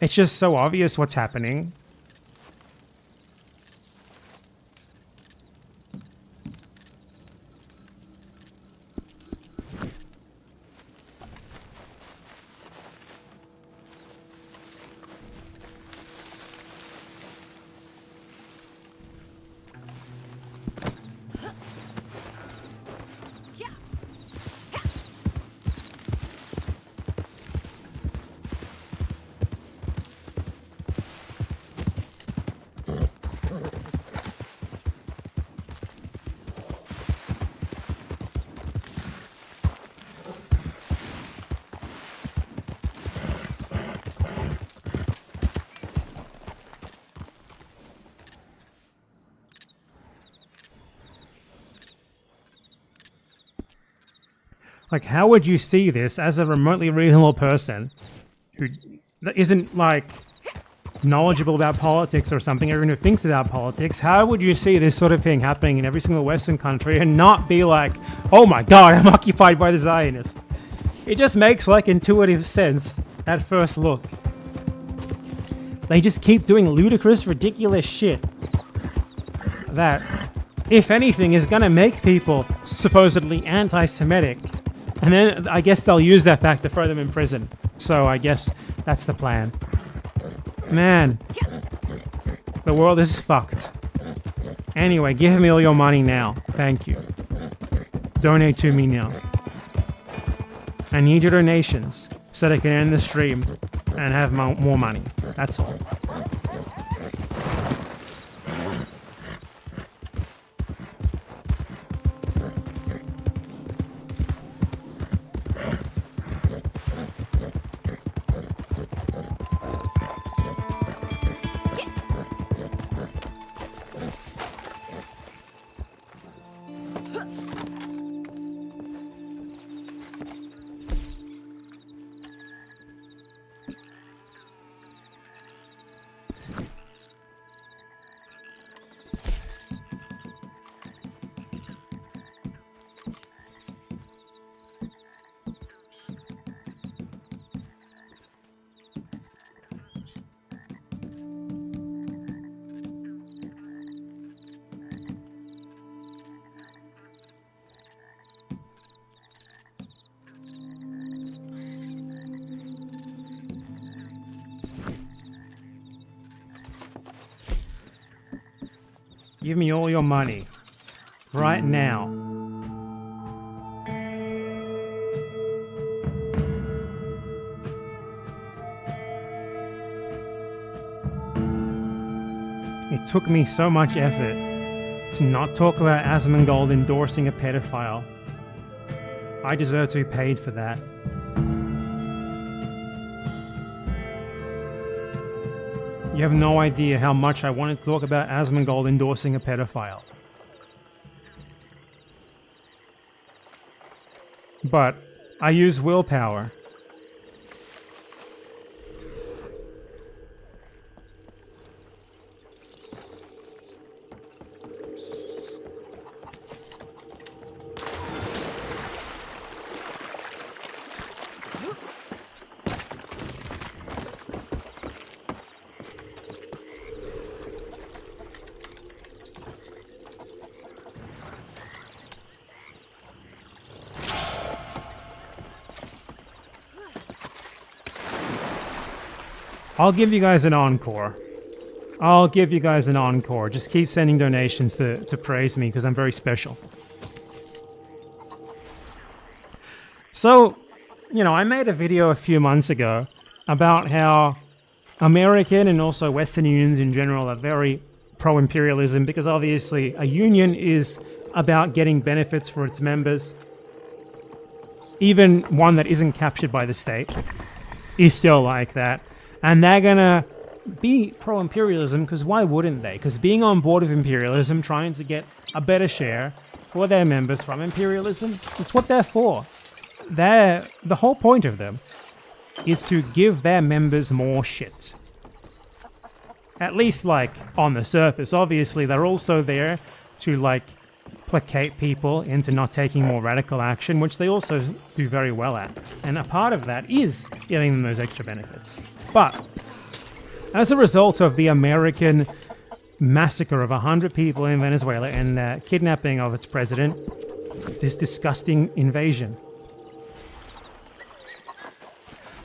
Speaker 1: It's just so obvious what's happening. Like, how would you see this as a remotely reasonable person who isn't, like, knowledgeable about politics or something, or even who thinks about politics? How would you see this sort of thing happening in every single Western country and not be like, oh my god, I'm occupied by the Zionists? It just makes, like, intuitive sense at first look. They just keep doing ludicrous, ridiculous shit that, if anything, is gonna make people supposedly anti-Semitic. And then I guess they'll use that fact to throw them in prison. So I guess that's the plan. Man, the world is fucked. Anyway, give me all your money now. Thank you. Donate to me now. I need your donations so that I can end the stream and have more money. That's all. Give me all your money. Right now. It took me so much effort to not talk about Asmongold endorsing a pedophile. I deserve to be paid for that. You have no idea how much I wanted to talk about Asmongold endorsing a pedophile. But I use willpower. I'll give you guys an encore. Just keep sending donations to praise me because I'm very special. So, you know, I made a video a few months ago about how American and also Western unions in general are very pro-imperialism because obviously a union is about getting benefits for its members. Even one that isn't captured by the state is still like that. And they're gonna be pro-imperialism because why wouldn't they? Because being on board with imperialism, trying to get a better share for their members from imperialism, it's what they're for. The whole point of them is to give their members more shit. At least, like, on the surface. Obviously, they're also there to, like, placate people into not taking more radical action, which they also do very well at. And a part of that is giving them those extra benefits. But as a result of the American massacre of 100 people in Venezuela and the kidnapping of its president, this disgusting invasion,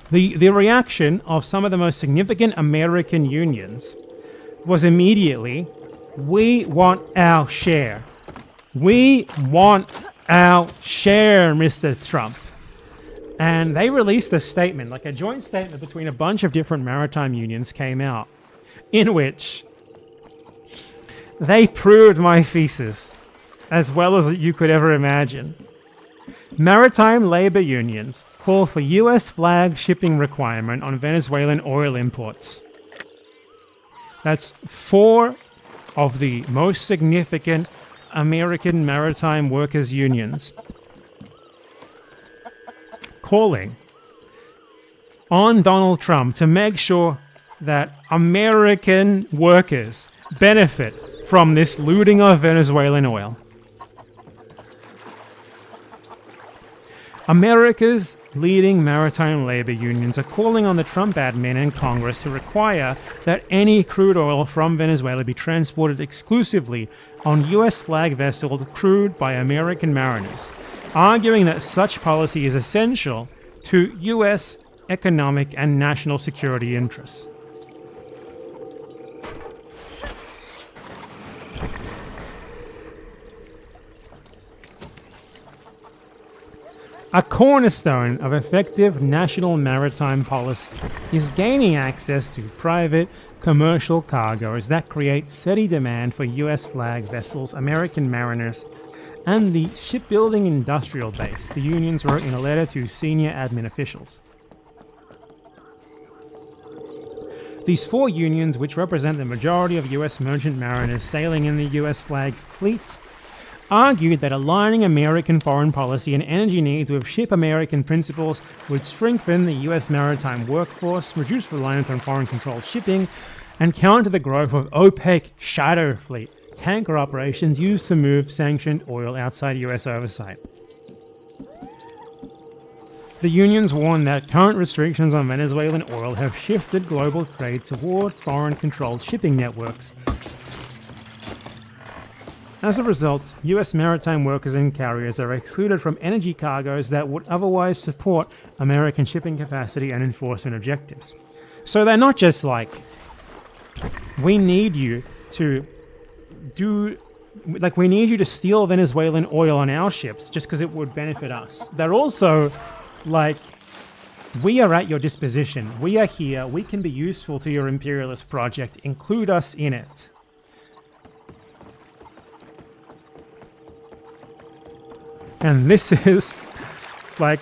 Speaker 1: the reaction of some of the most significant American unions was immediately, we want our share. We want our share, Mr. Trump. And they released a statement, like a joint statement between a bunch of different maritime unions came out, in which they proved my thesis as well as you could ever imagine. Maritime labor unions call for US flag shipping requirement on Venezuelan oil imports. That's 4 of the most significant American maritime workers' unions calling on Donald Trump to make sure that American workers benefit from this looting of Venezuelan oil. America's leading maritime labor unions are calling on the Trump admin and Congress to require that any crude oil from Venezuela be transported exclusively on US flag vessels crewed by American mariners, arguing that such policy is essential to US economic and national security interests. A cornerstone of effective national maritime policy is gaining access to private, commercial cargoes that create steady demand for US flag vessels, American mariners, and the shipbuilding industrial base, the unions wrote in a letter to senior admin officials. These 4 unions, which represent the majority of US merchant mariners sailing in the US flag fleet, argued that aligning American foreign policy and energy needs with ship American principles would strengthen the US maritime workforce, reduce reliance on foreign-controlled shipping, and counter the growth of opaque shadow fleet tanker operations used to move sanctioned oil outside US oversight. The unions warn that current restrictions on Venezuelan oil have shifted global trade toward foreign-controlled shipping networks. As a result, US maritime workers and carriers are excluded from energy cargoes that would otherwise support American shipping capacity and enforcement objectives. So they're not just like, we need you to steal Venezuelan oil on our ships just because it would benefit us. They're also like, we are at your disposition. We are here. We can be useful to your imperialist project. Include us in it. And this is, like,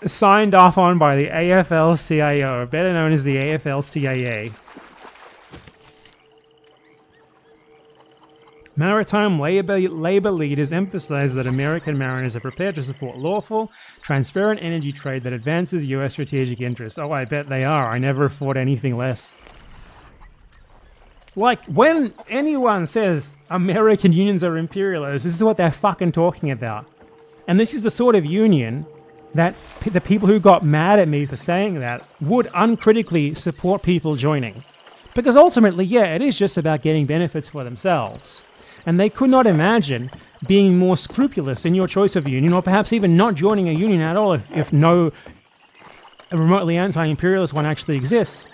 Speaker 1: signed off on by the AFL-CIO, better known as the AFL-CIA. Maritime labor leaders emphasize that American mariners are prepared to support lawful, transparent energy trade that advances U.S. strategic interests. Oh, I bet they are. I never thought anything less. Like, when anyone says American unions are imperialist, this is what they're fucking talking about. And this is the sort of union that the people who got mad at me for saying that would uncritically support people joining. Because ultimately, yeah, it is just about getting benefits for themselves. And they could not imagine being more scrupulous in your choice of union, or perhaps even not joining a union at all if no remotely anti-imperialist one actually exists.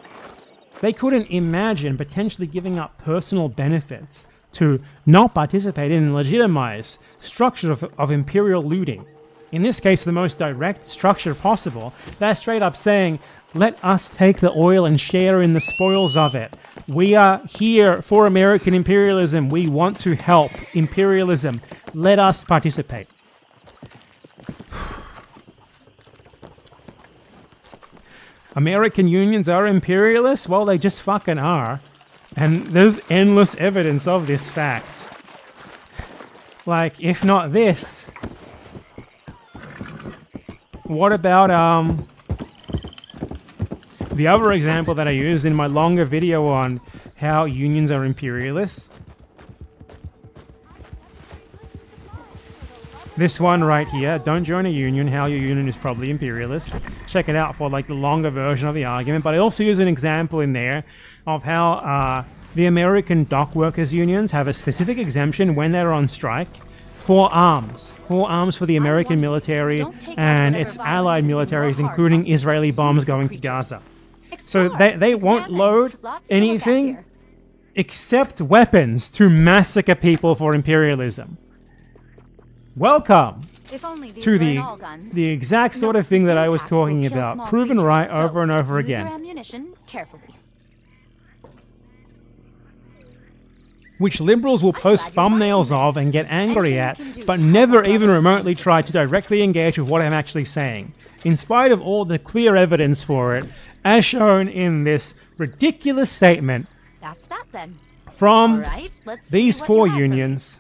Speaker 1: They couldn't imagine potentially giving up personal benefits to not participate in and legitimize structure of imperial looting. In this case, the most direct structure possible. They're straight up saying, let us take the oil and share in the spoils of it. We are here for American imperialism. We want to help imperialism. Let us participate. American unions are imperialist? Well, they just fucking are. And there's endless evidence of this fact. Like, if not this, what about, the other example that I used in my longer video on how unions are imperialists? This one right here, don't join a union, how your union is probably imperialist. Check it out for like the longer version of the argument, but I also use an example in there of how the American dock workers unions have a specific exemption when they're on strike for arms for the American military and its allied militaries, including Israeli bombs going to Gaza. So they won't load anything except weapons to massacre people for imperialism. Welcome to the exact sort of thing that I was talking about, proven right over and over again. Which liberals will post thumbnails of and get angry at, but never even remotely try to directly engage with what I'm actually saying, in spite of all the clear evidence for it, as shown in this ridiculous statement from these four unions.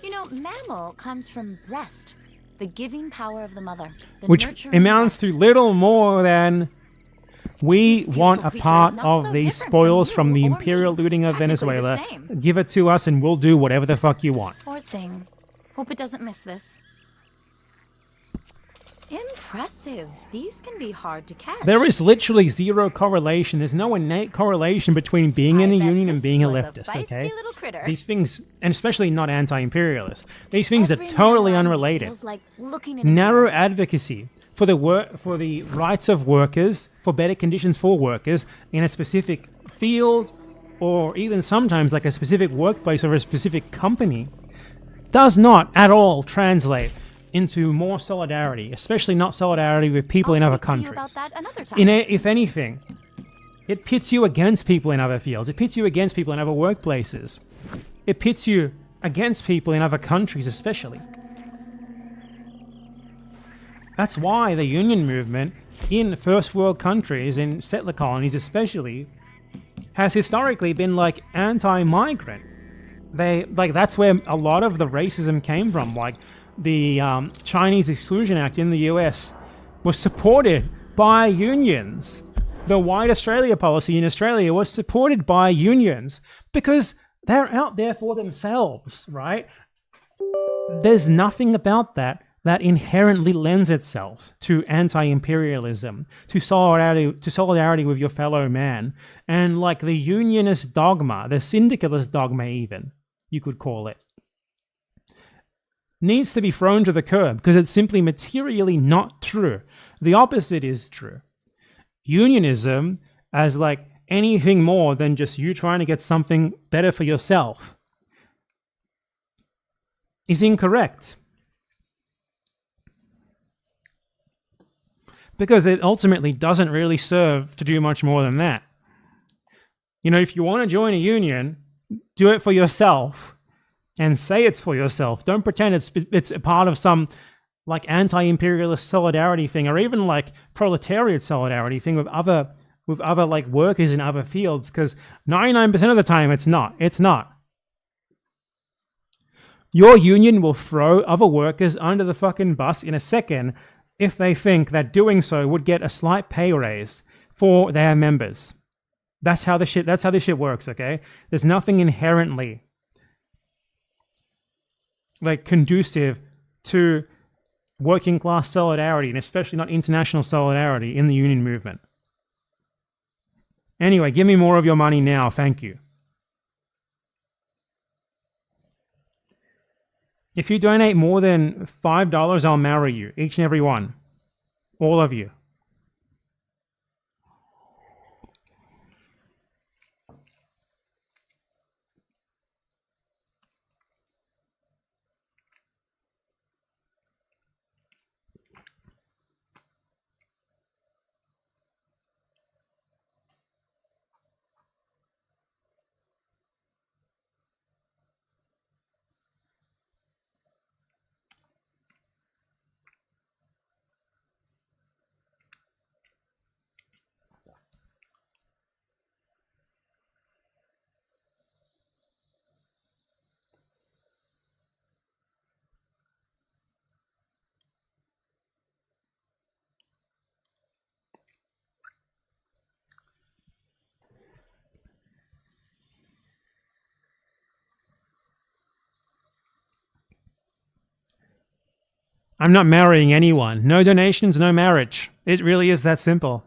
Speaker 11: You know, mammal comes from breast, the giving power of the mother,
Speaker 1: which amounts to little more than we want a part of these spoils from the imperial looting of Venezuela. Give it to us and we'll do whatever the fuck you want.
Speaker 11: Poor thing. Hope it doesn't miss this. Impressive. These can be hard to catch.
Speaker 1: There is literally zero correlation. There's no innate correlation between being in a union and being a leftist, okay? These things, and especially not anti-imperialist, these things are totally unrelated. Narrow advocacy for the rights of workers, for better conditions for workers in a specific field, or even sometimes like a specific workplace or a specific company, does not at all translate into more solidarity, especially not solidarity with people in other countries. If anything, it pits you against people in other fields. It pits you against people in other workplaces. It pits you against people in other countries especially. That's why the union movement in first world countries, in settler colonies especially, has historically been like anti-migrant. That's where a lot of the racism came from. Like, the Chinese Exclusion Act in the US was supported by unions. The White Australia policy in Australia was supported by unions because they're out there for themselves, right? There's nothing about that inherently lends itself to anti-imperialism, to solidarity with your fellow man, and like the unionist dogma, the syndicalist dogma even, you could call it, needs to be thrown to the curb because it's simply materially not true. The opposite is true. Unionism, as like anything more than just you trying to get something better for yourself, is incorrect. Because it ultimately doesn't really serve to do much more than that. You know, if you want to join a union, do it for yourself. And say it's for yourself. Don't pretend it's a part of some like anti-imperialist solidarity thing, or even like proletariat solidarity thing with other like workers in other fields. Because 99% of the time, it's not. It's not. Your union will throw other workers under the fucking bus in a second if they think that doing so would get a slight pay raise for their members. That's how this shit works, okay? There's nothing inherently like conducive to working class solidarity, and especially not international solidarity in the union movement. Anyway, give me more of your money now, thank you. If you donate more than $5, I'll marry you, each and every one. All of you. I'm not marrying anyone. No donations, no marriage. It really is that simple.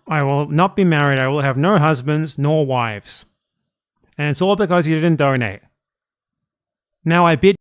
Speaker 1: I will not be married. I will have no husbands nor wives. And it's all because you didn't donate. Now I bid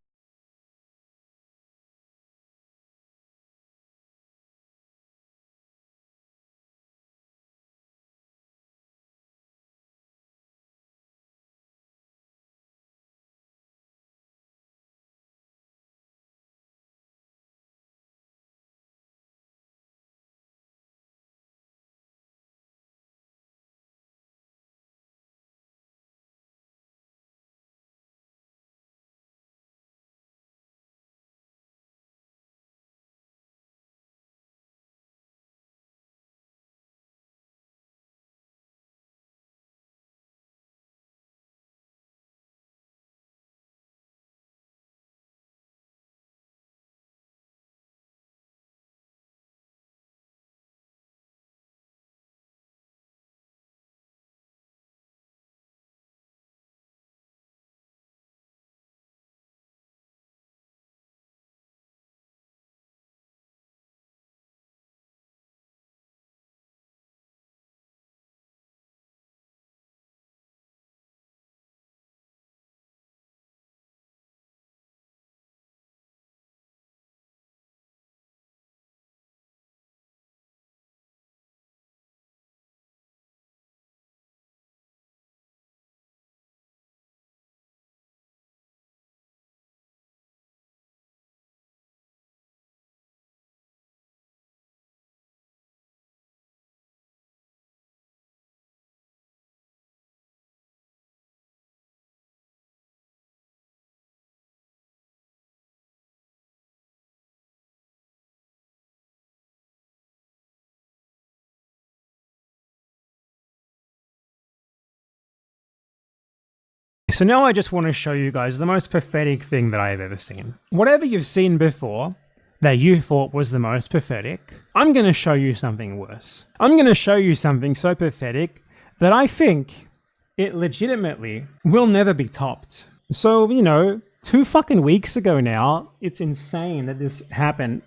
Speaker 1: So now I just want to show you guys the most pathetic thing that I've ever seen. Whatever you've seen before that you thought was the most pathetic, I'm going to show you something worse. I'm going to show you something so pathetic that I think it legitimately will never be topped. So, you know, 2 fucking weeks ago now, it's insane that this happened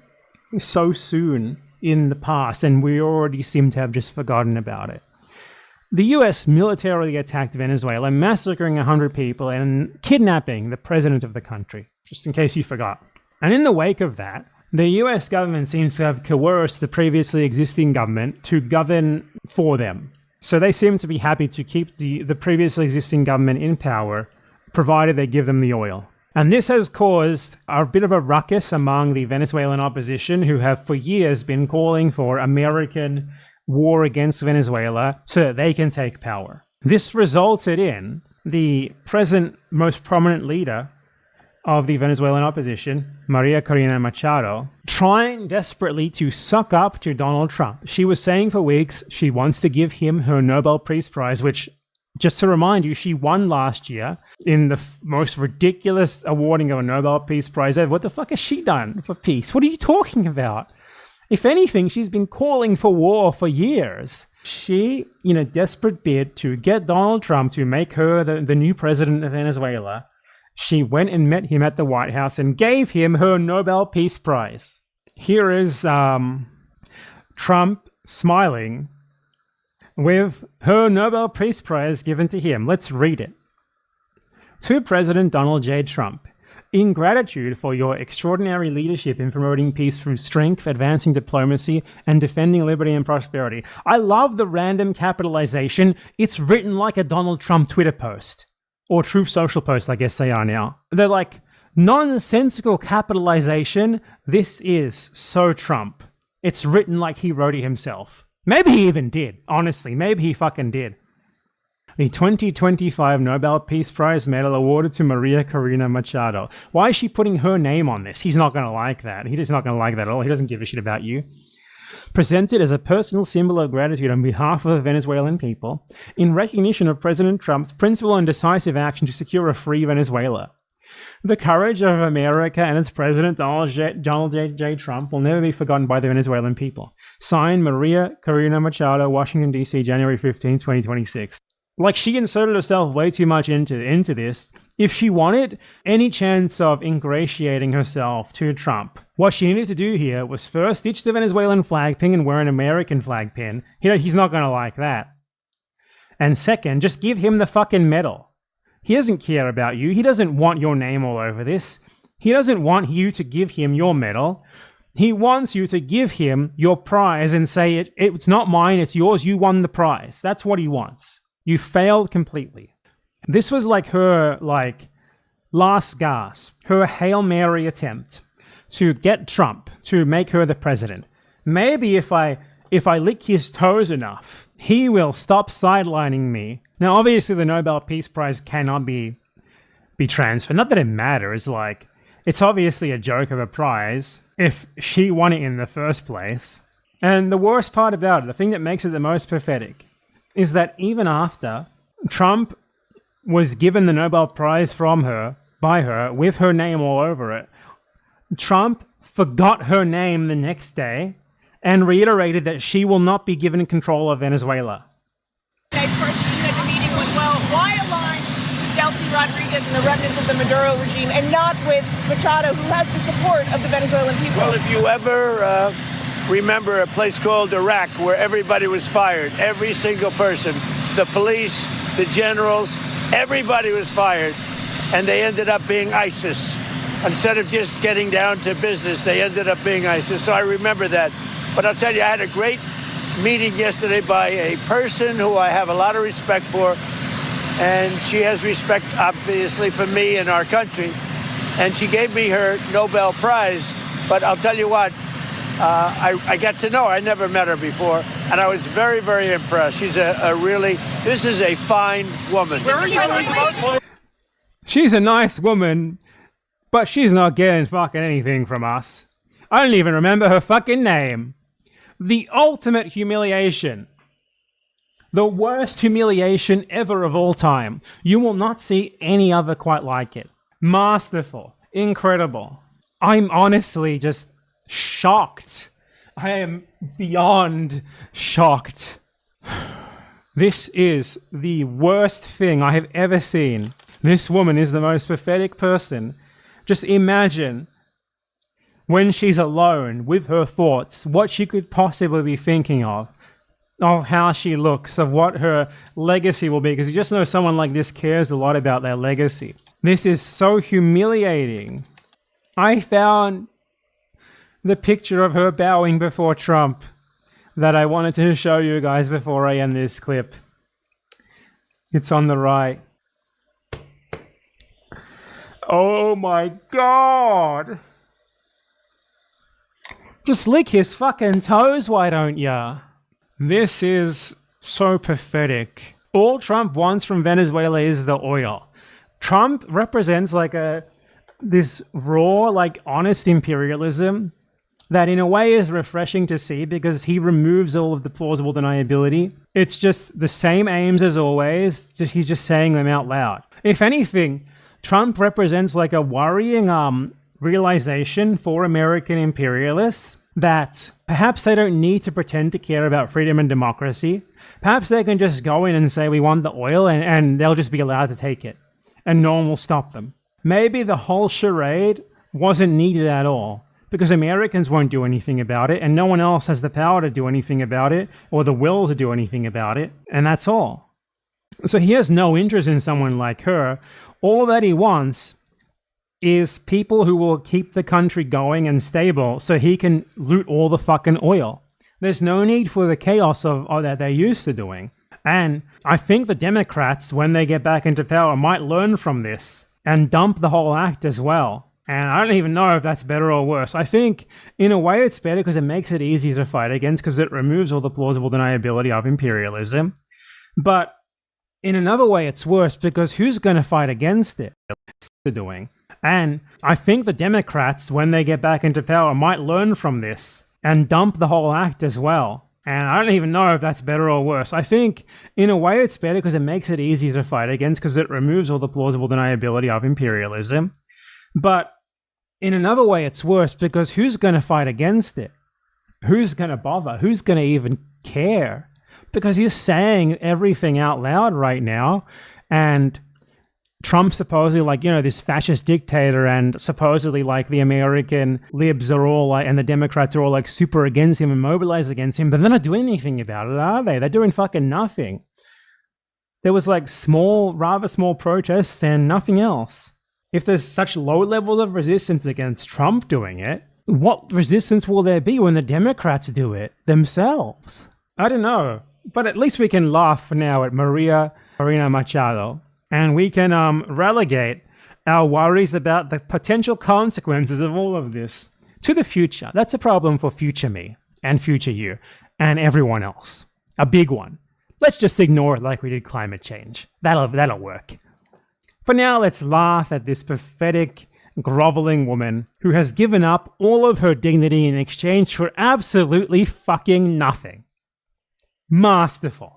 Speaker 1: so soon in the past and we already seem to have just forgotten about it. The US militarily attacked Venezuela, massacring 100 people and kidnapping the president of the country, just in case you forgot. And in the wake of that, the US government seems to have coerced the previously existing government to govern for them. So they seem to be happy to keep the previously existing government in power, provided they give them the oil. And this has caused a bit of a ruckus among the Venezuelan opposition, who have for years been calling for American war against Venezuela so that they can take power. This resulted in the present most prominent leader of the Venezuelan opposition, Maria Corina Machado, trying desperately to suck up to Donald Trump. She was saying for weeks she wants to give him her Nobel Peace Prize, which, just to remind you, she won last year in the most ridiculous awarding of a Nobel Peace Prize ever. What the fuck has she done for peace? What are you talking about? If anything, she's been calling for war for years. She, in a desperate bid to get Donald Trump to make her the new president of Venezuela, she went and met him at the White House and gave him her Nobel Peace Prize. Here is Trump smiling with her Nobel Peace Prize given to him. Let's read it. To President Donald J. Trump, in gratitude for your extraordinary leadership in promoting peace through strength, advancing diplomacy, and defending liberty and prosperity. I love the random capitalization. It's written like a Donald Trump Twitter post. Or Truth Social post, I guess they are now. They're like, nonsensical capitalization. This is so Trump. It's written like he wrote it himself. Maybe he even did. Honestly, maybe he fucking did. The 2025 Nobel Peace Prize medal awarded to Maria Corina Machado. Why is she putting her name on this? He's not going to like that. He's not going to like that at all. He doesn't give a shit about you. Presented as a personal symbol of gratitude on behalf of the Venezuelan people, in recognition of President Trump's principled and decisive action to secure a free Venezuela. The courage of America and its president, Donald J. Trump, will never be forgotten by the Venezuelan people. Signed, Maria Corina Machado, Washington, D.C., January 15, 2026. Like, she inserted herself way too much into this. If she wanted any chance of ingratiating herself to Trump, what she needed to do here was first ditch the Venezuelan flag pin and wear an American flag pin. He's not going to like that. And second, just give him the fucking medal. He doesn't care about you. He doesn't want your name all over this. He doesn't want you to give him your medal. He wants you to give him your prize and say, it's not mine, it's yours, you won the prize. That's what he wants. You failed completely. This was like her, last gasp, her Hail Mary attempt to get Trump to make her the president. Maybe if I lick his toes enough, he will stop sidelining me. Now, obviously, the Nobel Peace Prize cannot be transferred. Not that it matters. It's obviously a joke of a prize if she won it in the first place. And the worst part about it, the thing that makes it the most pathetic, is that even after Trump was given the Nobel Prize by her, with her name all over it, Trump forgot her name the next day and reiterated that she will not be given control of Venezuela.
Speaker 12: Okay, first you said the meeting went well. Why align with Delcy Rodriguez and the remnants of the Maduro regime and not with Machado, who has the support of the Venezuelan people?
Speaker 3: Well, if you ever remember a place called Iraq where everybody was fired, every single person, the police, the generals, everybody was fired, and they ended up being ISIS. Instead of just getting down to business, they ended up being ISIS. So I remember that. But I'll tell you, I had a great meeting yesterday by a person who I have a lot of respect for, and she has respect, obviously, for me and our country. And she gave me her Nobel Prize. But I'll tell you what, I got to know her. I never met her before, and I was very, very impressed. She's this is a fine woman.
Speaker 1: She's a nice woman, but she's not getting fucking anything from us. I don't even remember her fucking name. The ultimate humiliation. The worst humiliation ever of all time. You will not see any other quite like it. Masterful. Incredible. I'm honestly just shocked. I am beyond shocked. This is the worst thing I have ever seen. This woman is the most pathetic person. Just imagine when she's alone with her thoughts, what she could possibly be thinking of. of how she looks, of what her legacy will be, because you just know someone like this cares a lot about their legacy. This is so humiliating. I found the picture of her bowing before Trump that I wanted to show you guys before I end this clip. It's on the right. Oh my god! Just lick his fucking toes, why don't ya? This is so pathetic. All Trump wants from Venezuela is the oil. Trump represents like this raw, like honest imperialism that in a way is refreshing to see because he removes all of the plausible deniability. It's just the same aims as always, he's just saying them out loud. If anything, Trump represents like a worrying realization for American imperialists that perhaps they don't need to pretend to care about freedom and democracy. Perhaps they can just go in and say we want the oil and they'll just be allowed to take it and no one will stop them. Maybe the whole charade wasn't needed at all because Americans won't do anything about it and no one else has the power to do anything about it or the will to do anything about it, and that's all. So he has no interest in someone like her. All that he wants is people who will keep the country going and stable so he can loot all the fucking oil. There's no need for the chaos of that they're used to doing. And I think the Democrats, when they get back into power, might learn from this and dump the whole act as well. And I don't even know if that's better or worse. I think, in a way, it's better because it makes it easier to fight against because it removes all the plausible deniability of imperialism. But in another way, it's worse because who's going to fight against it? They're doing. And I think the Democrats, when they get back into power, might learn from this and dump the whole act as well. And I don't even know if that's better or worse. I think, in a way, it's better because it makes it easier to fight against because it removes all the plausible deniability of imperialism. But in another way, it's worse because who's going to fight against it? Who's going to bother? Who's going to even care? Because he's saying everything out loud right now, and Trump supposedly like, this fascist dictator, and supposedly like the American libs are all like, and the Democrats are all like super against him and mobilized against him, but they're not doing anything about it, are they? They're doing fucking nothing. There was like rather small protests and nothing else. If there's such low levels of resistance against Trump doing it, what resistance will there be when the Democrats do it themselves? I don't know. But at least we can laugh now at Maria Corina Machado. And we can relegate our worries about the potential consequences of all of this to the future. That's a problem for future me and future you and everyone else. A big one. Let's just ignore it like we did climate change. That'll work. For now, let's laugh at this pathetic, groveling woman who has given up all of her dignity in exchange for absolutely fucking nothing. Masterful.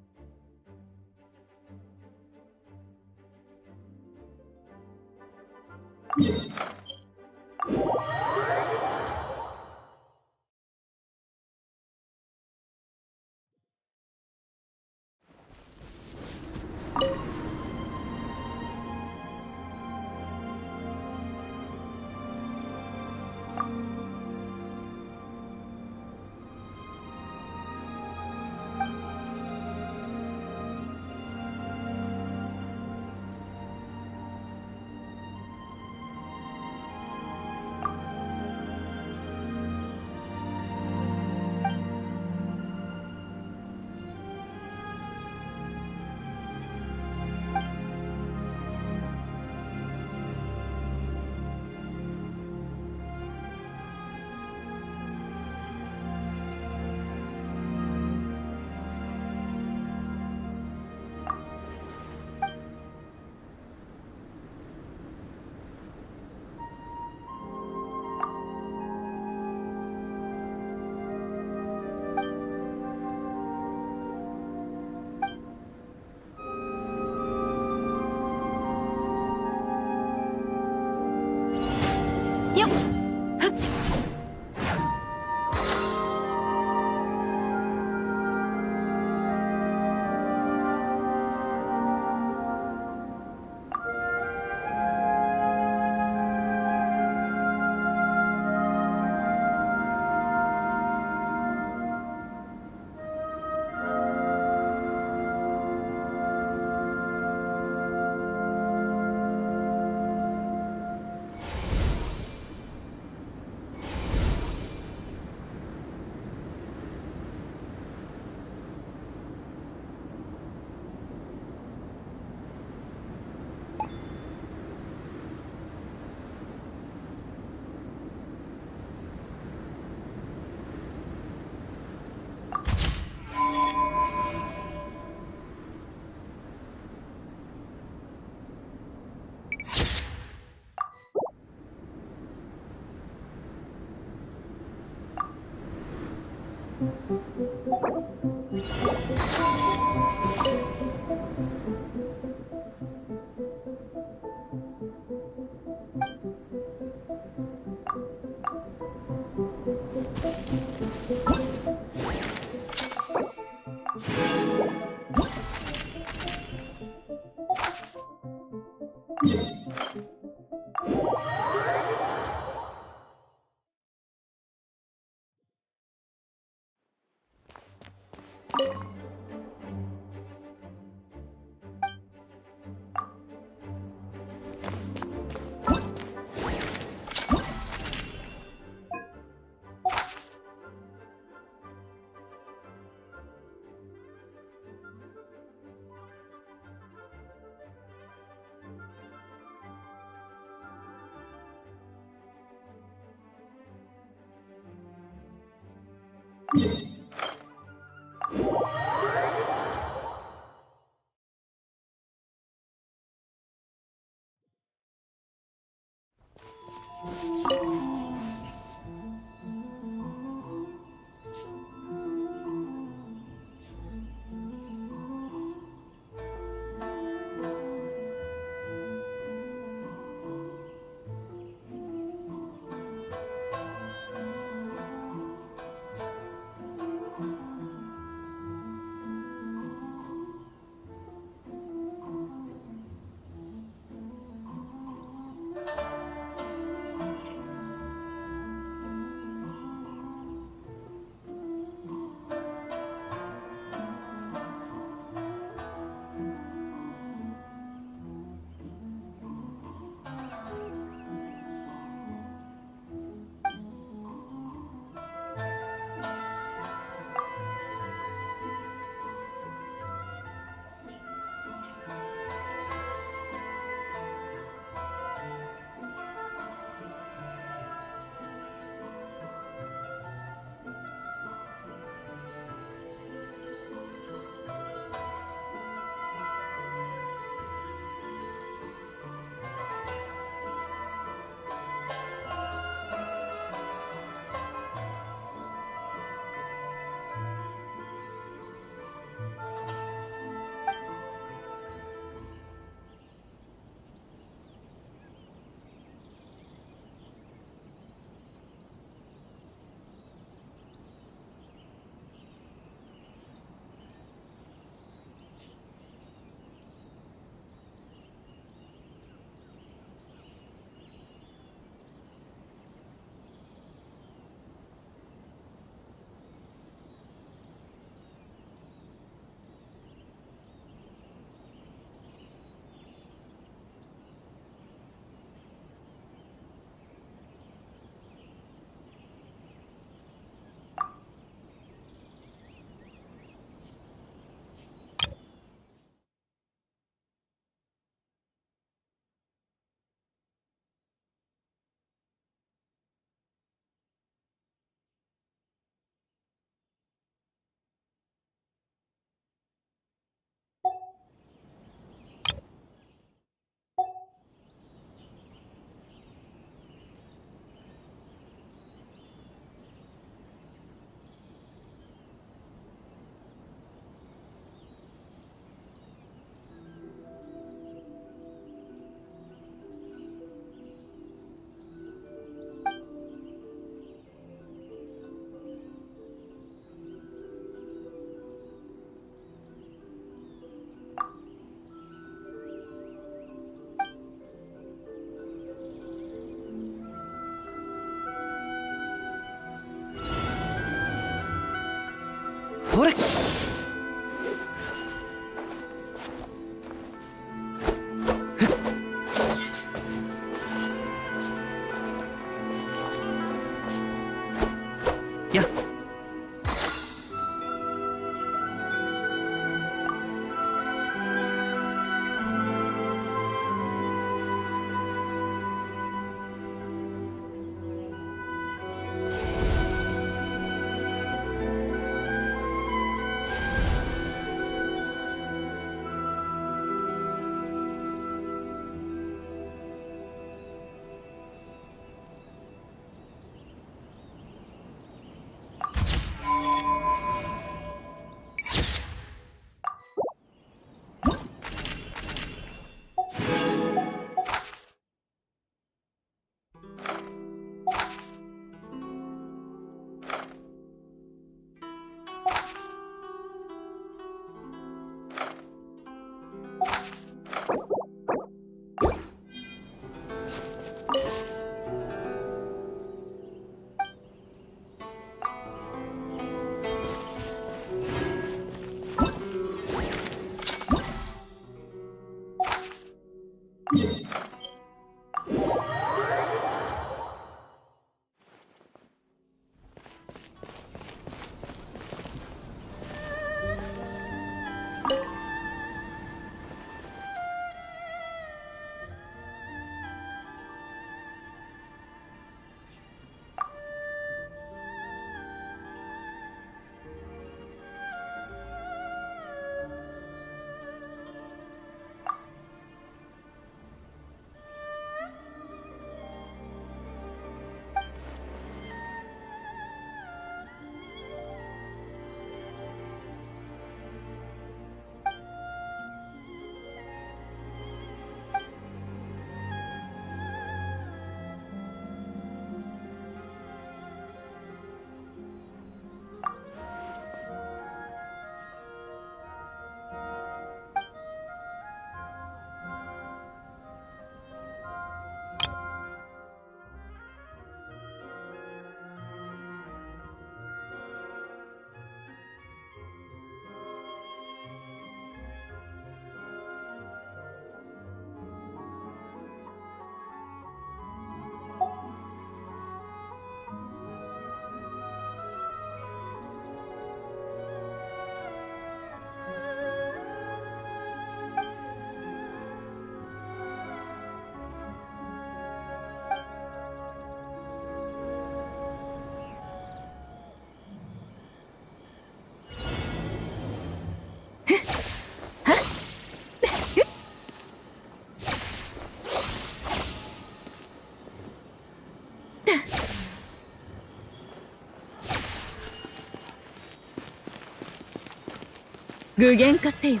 Speaker 13: 具現化せよ。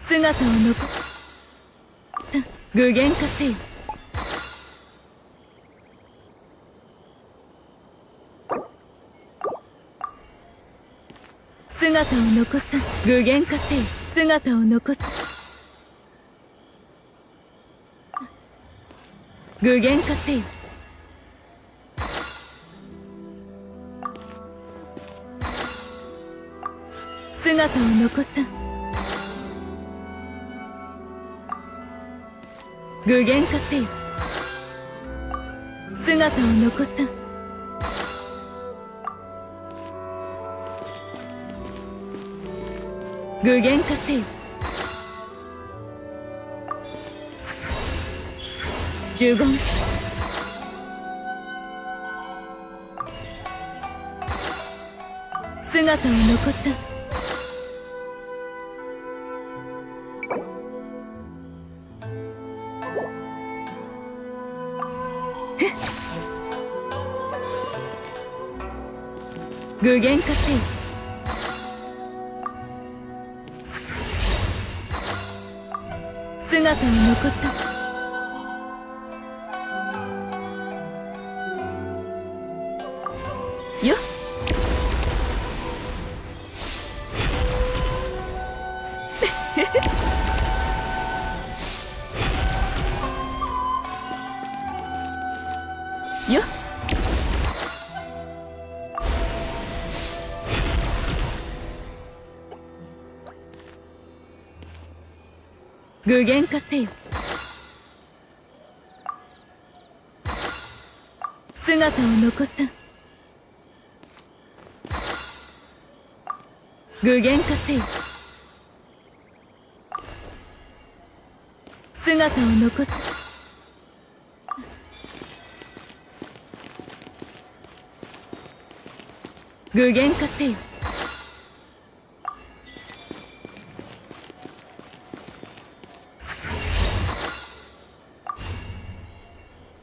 Speaker 13: 姿を残す。具現化せよ。姿を残す。具現化せよ。姿を残す。具現化せよ。姿を残す。具現化せよ。姿を残す。具現化せよ。呪言。姿を残す。具現化せよ。姿を残す。よっ。よっ。具現化せよ。姿を残す。具現化せよ。姿を残す。具現化せよ。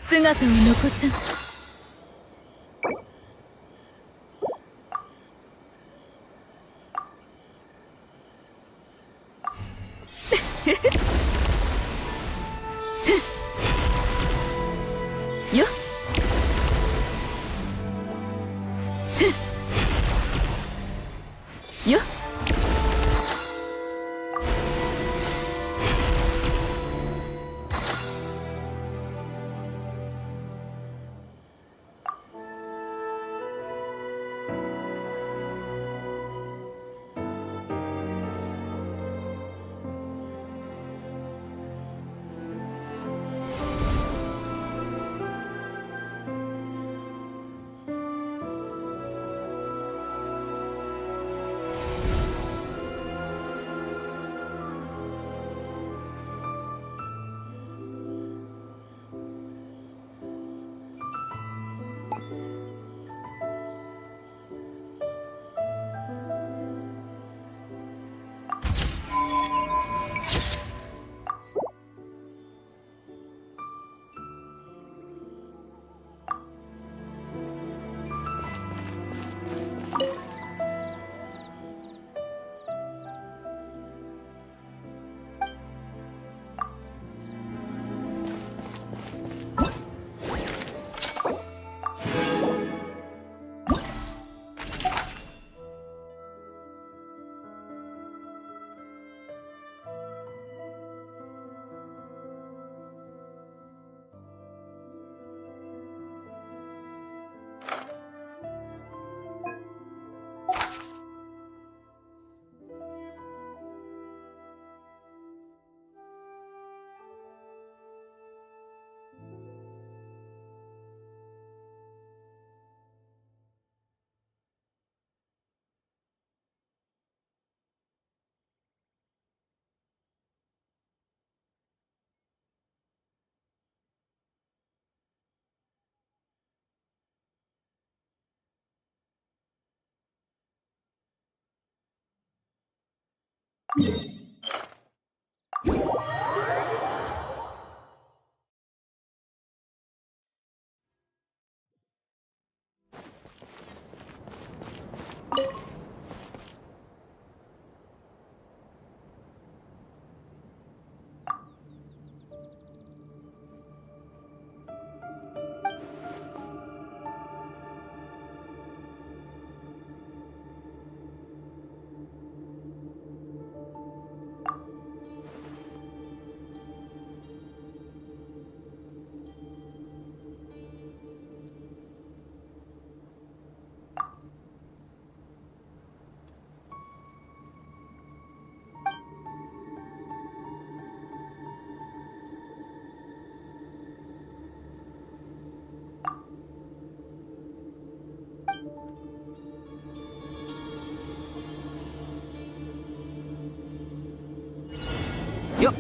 Speaker 13: 姿を残す。よっ。よっ。
Speaker 6: よっ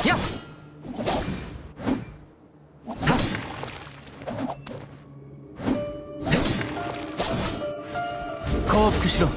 Speaker 6: やっ降伏しろ。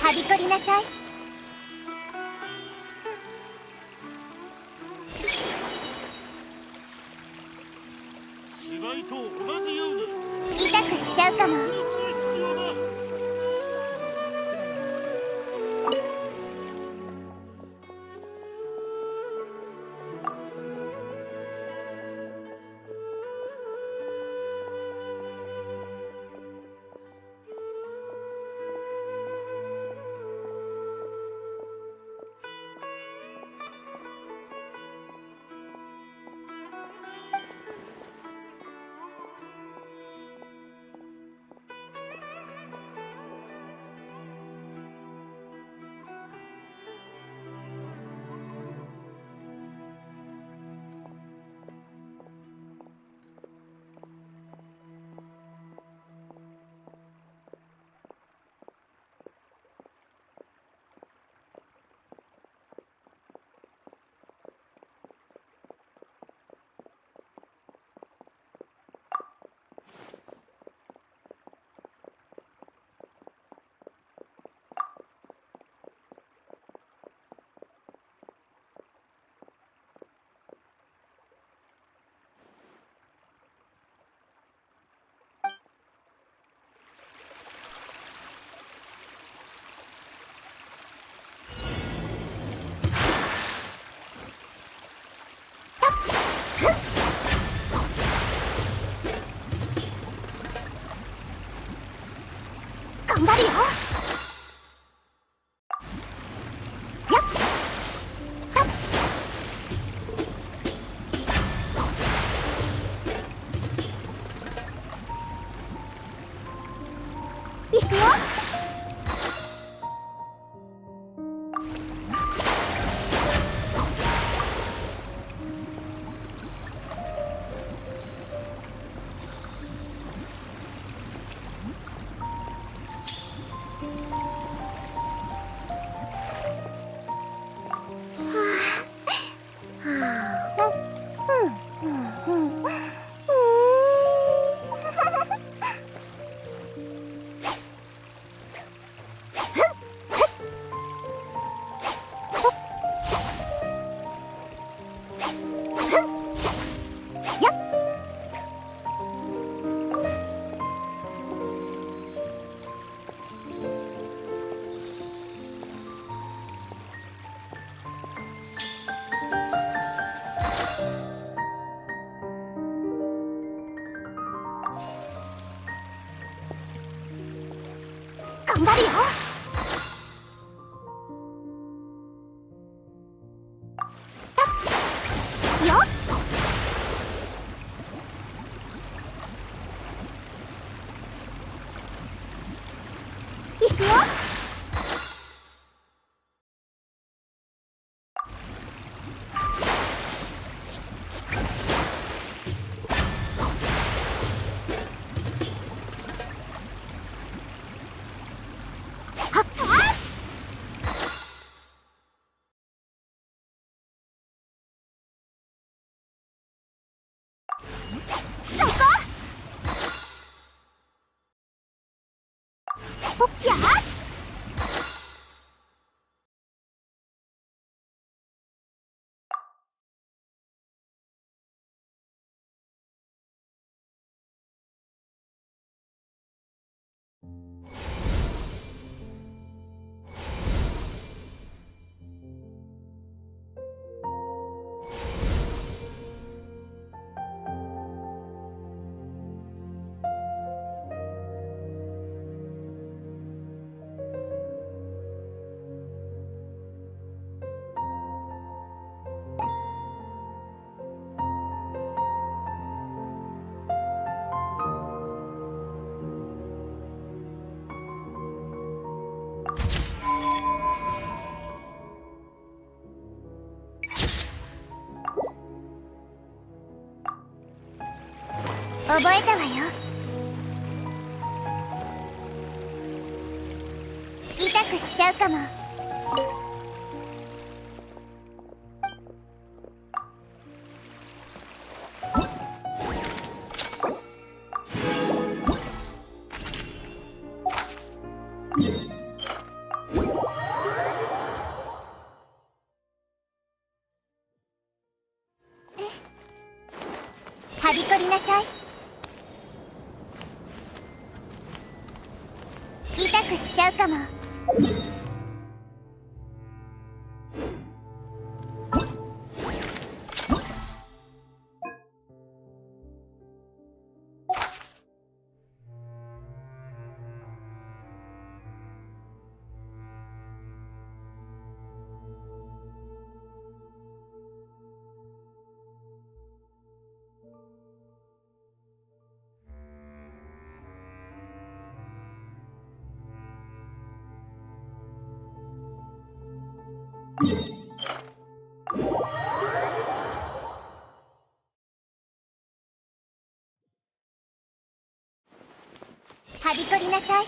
Speaker 14: はびこりなさい。
Speaker 9: 芝居と同じように
Speaker 14: 痛くしちゃうかも。頑張るよ。よっ。いくよ。そこ。おっきゃ。覚えたわよ。痛くしちゃうかも。はびこりなさい。痛くしちゃうかも。はびこりなさい。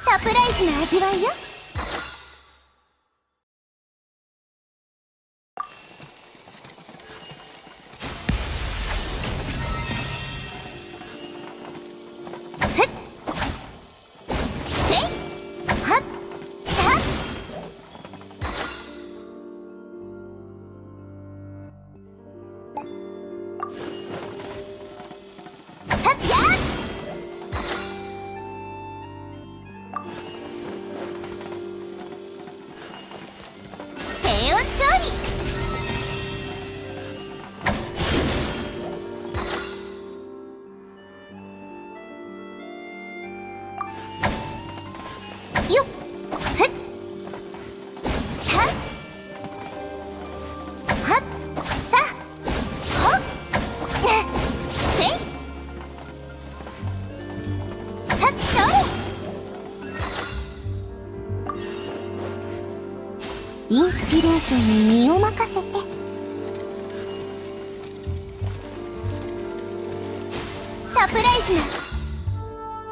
Speaker 14: サプライズな味わいよ。調理よっふっはっはっさほっせいはっそれインスピレーションに身を任せてサプライズな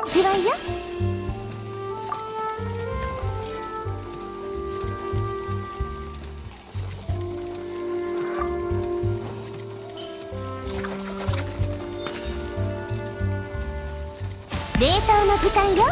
Speaker 14: 味わいよ。冷凍の時間よ。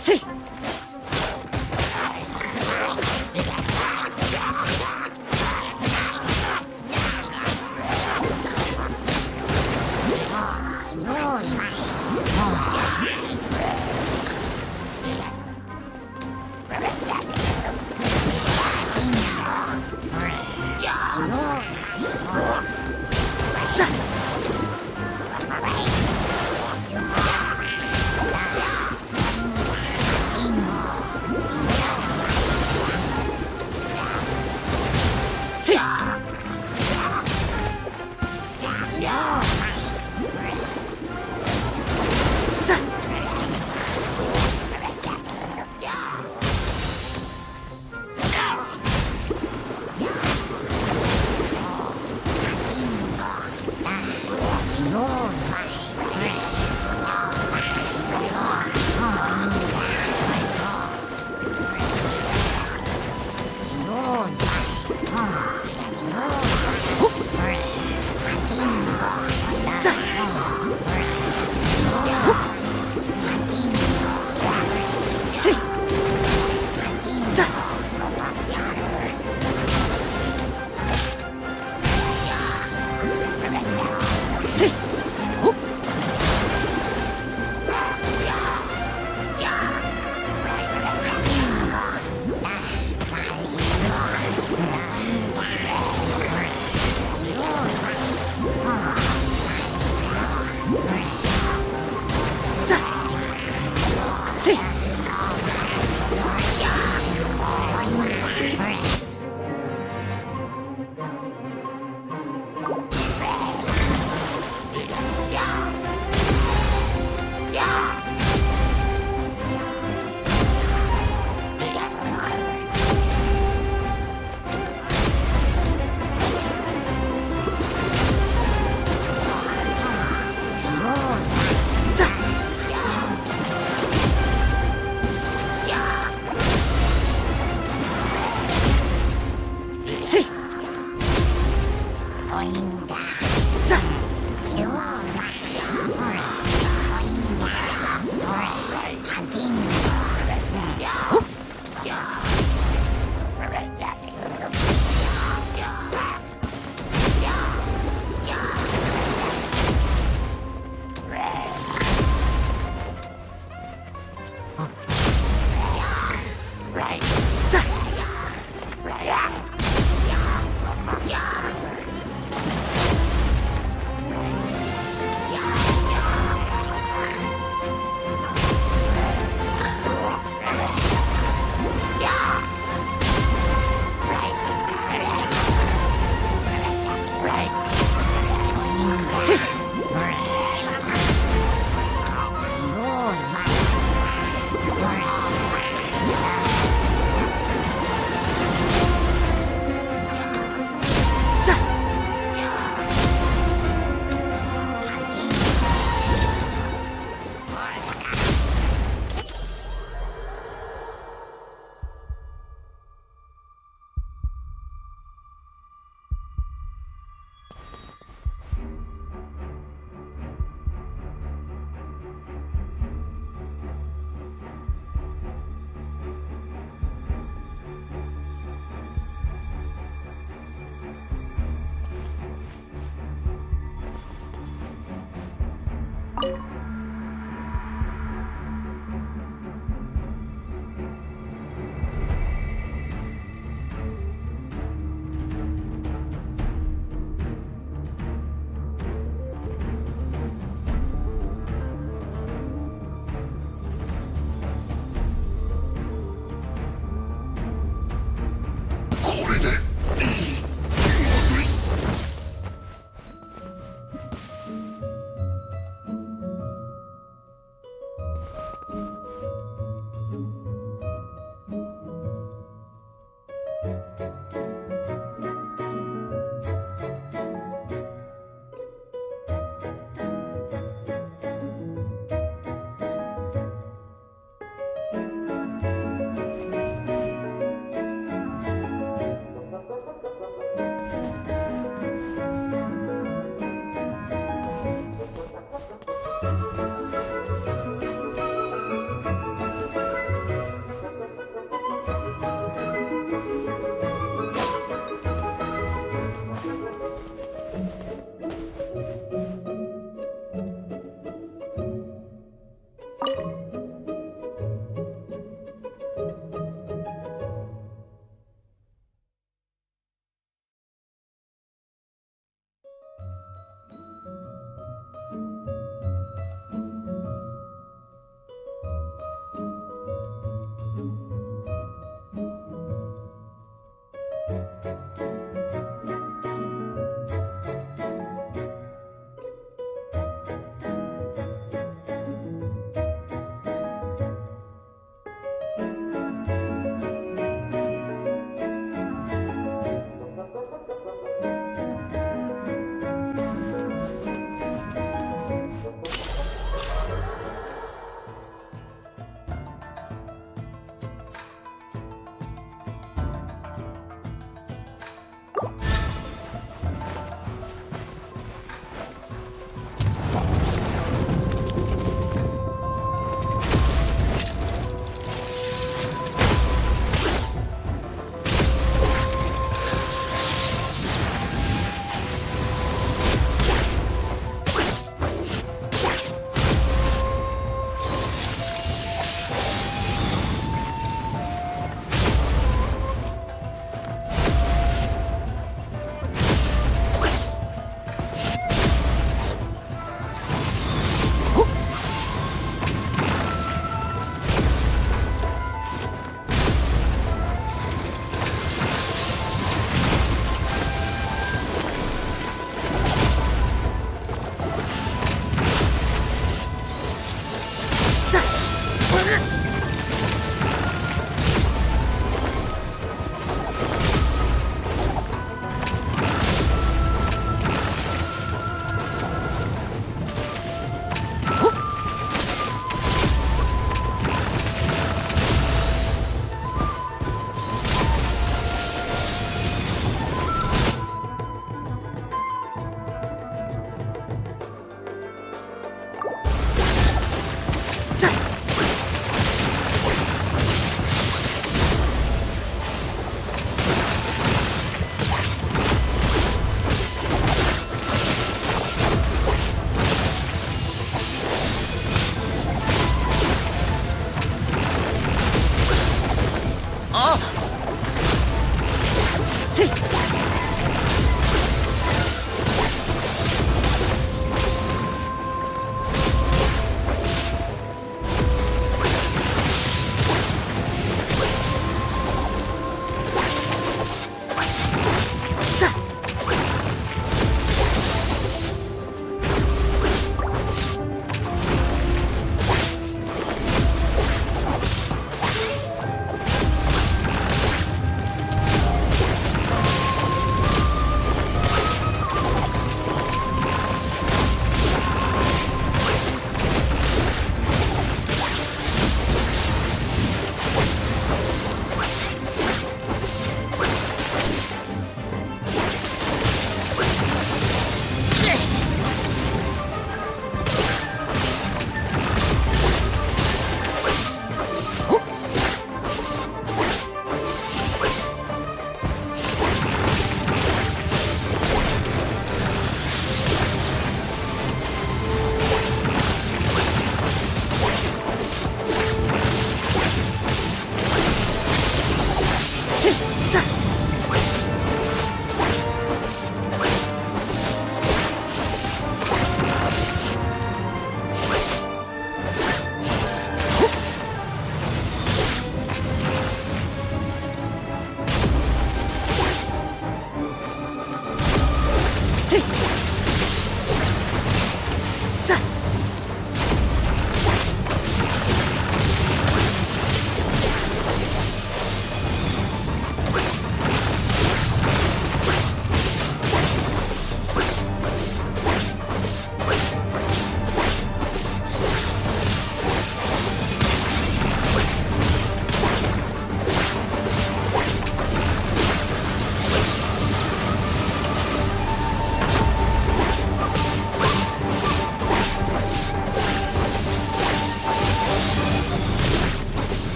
Speaker 13: See.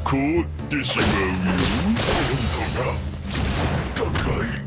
Speaker 10: 凍ってしまうよ。本当だ。高い。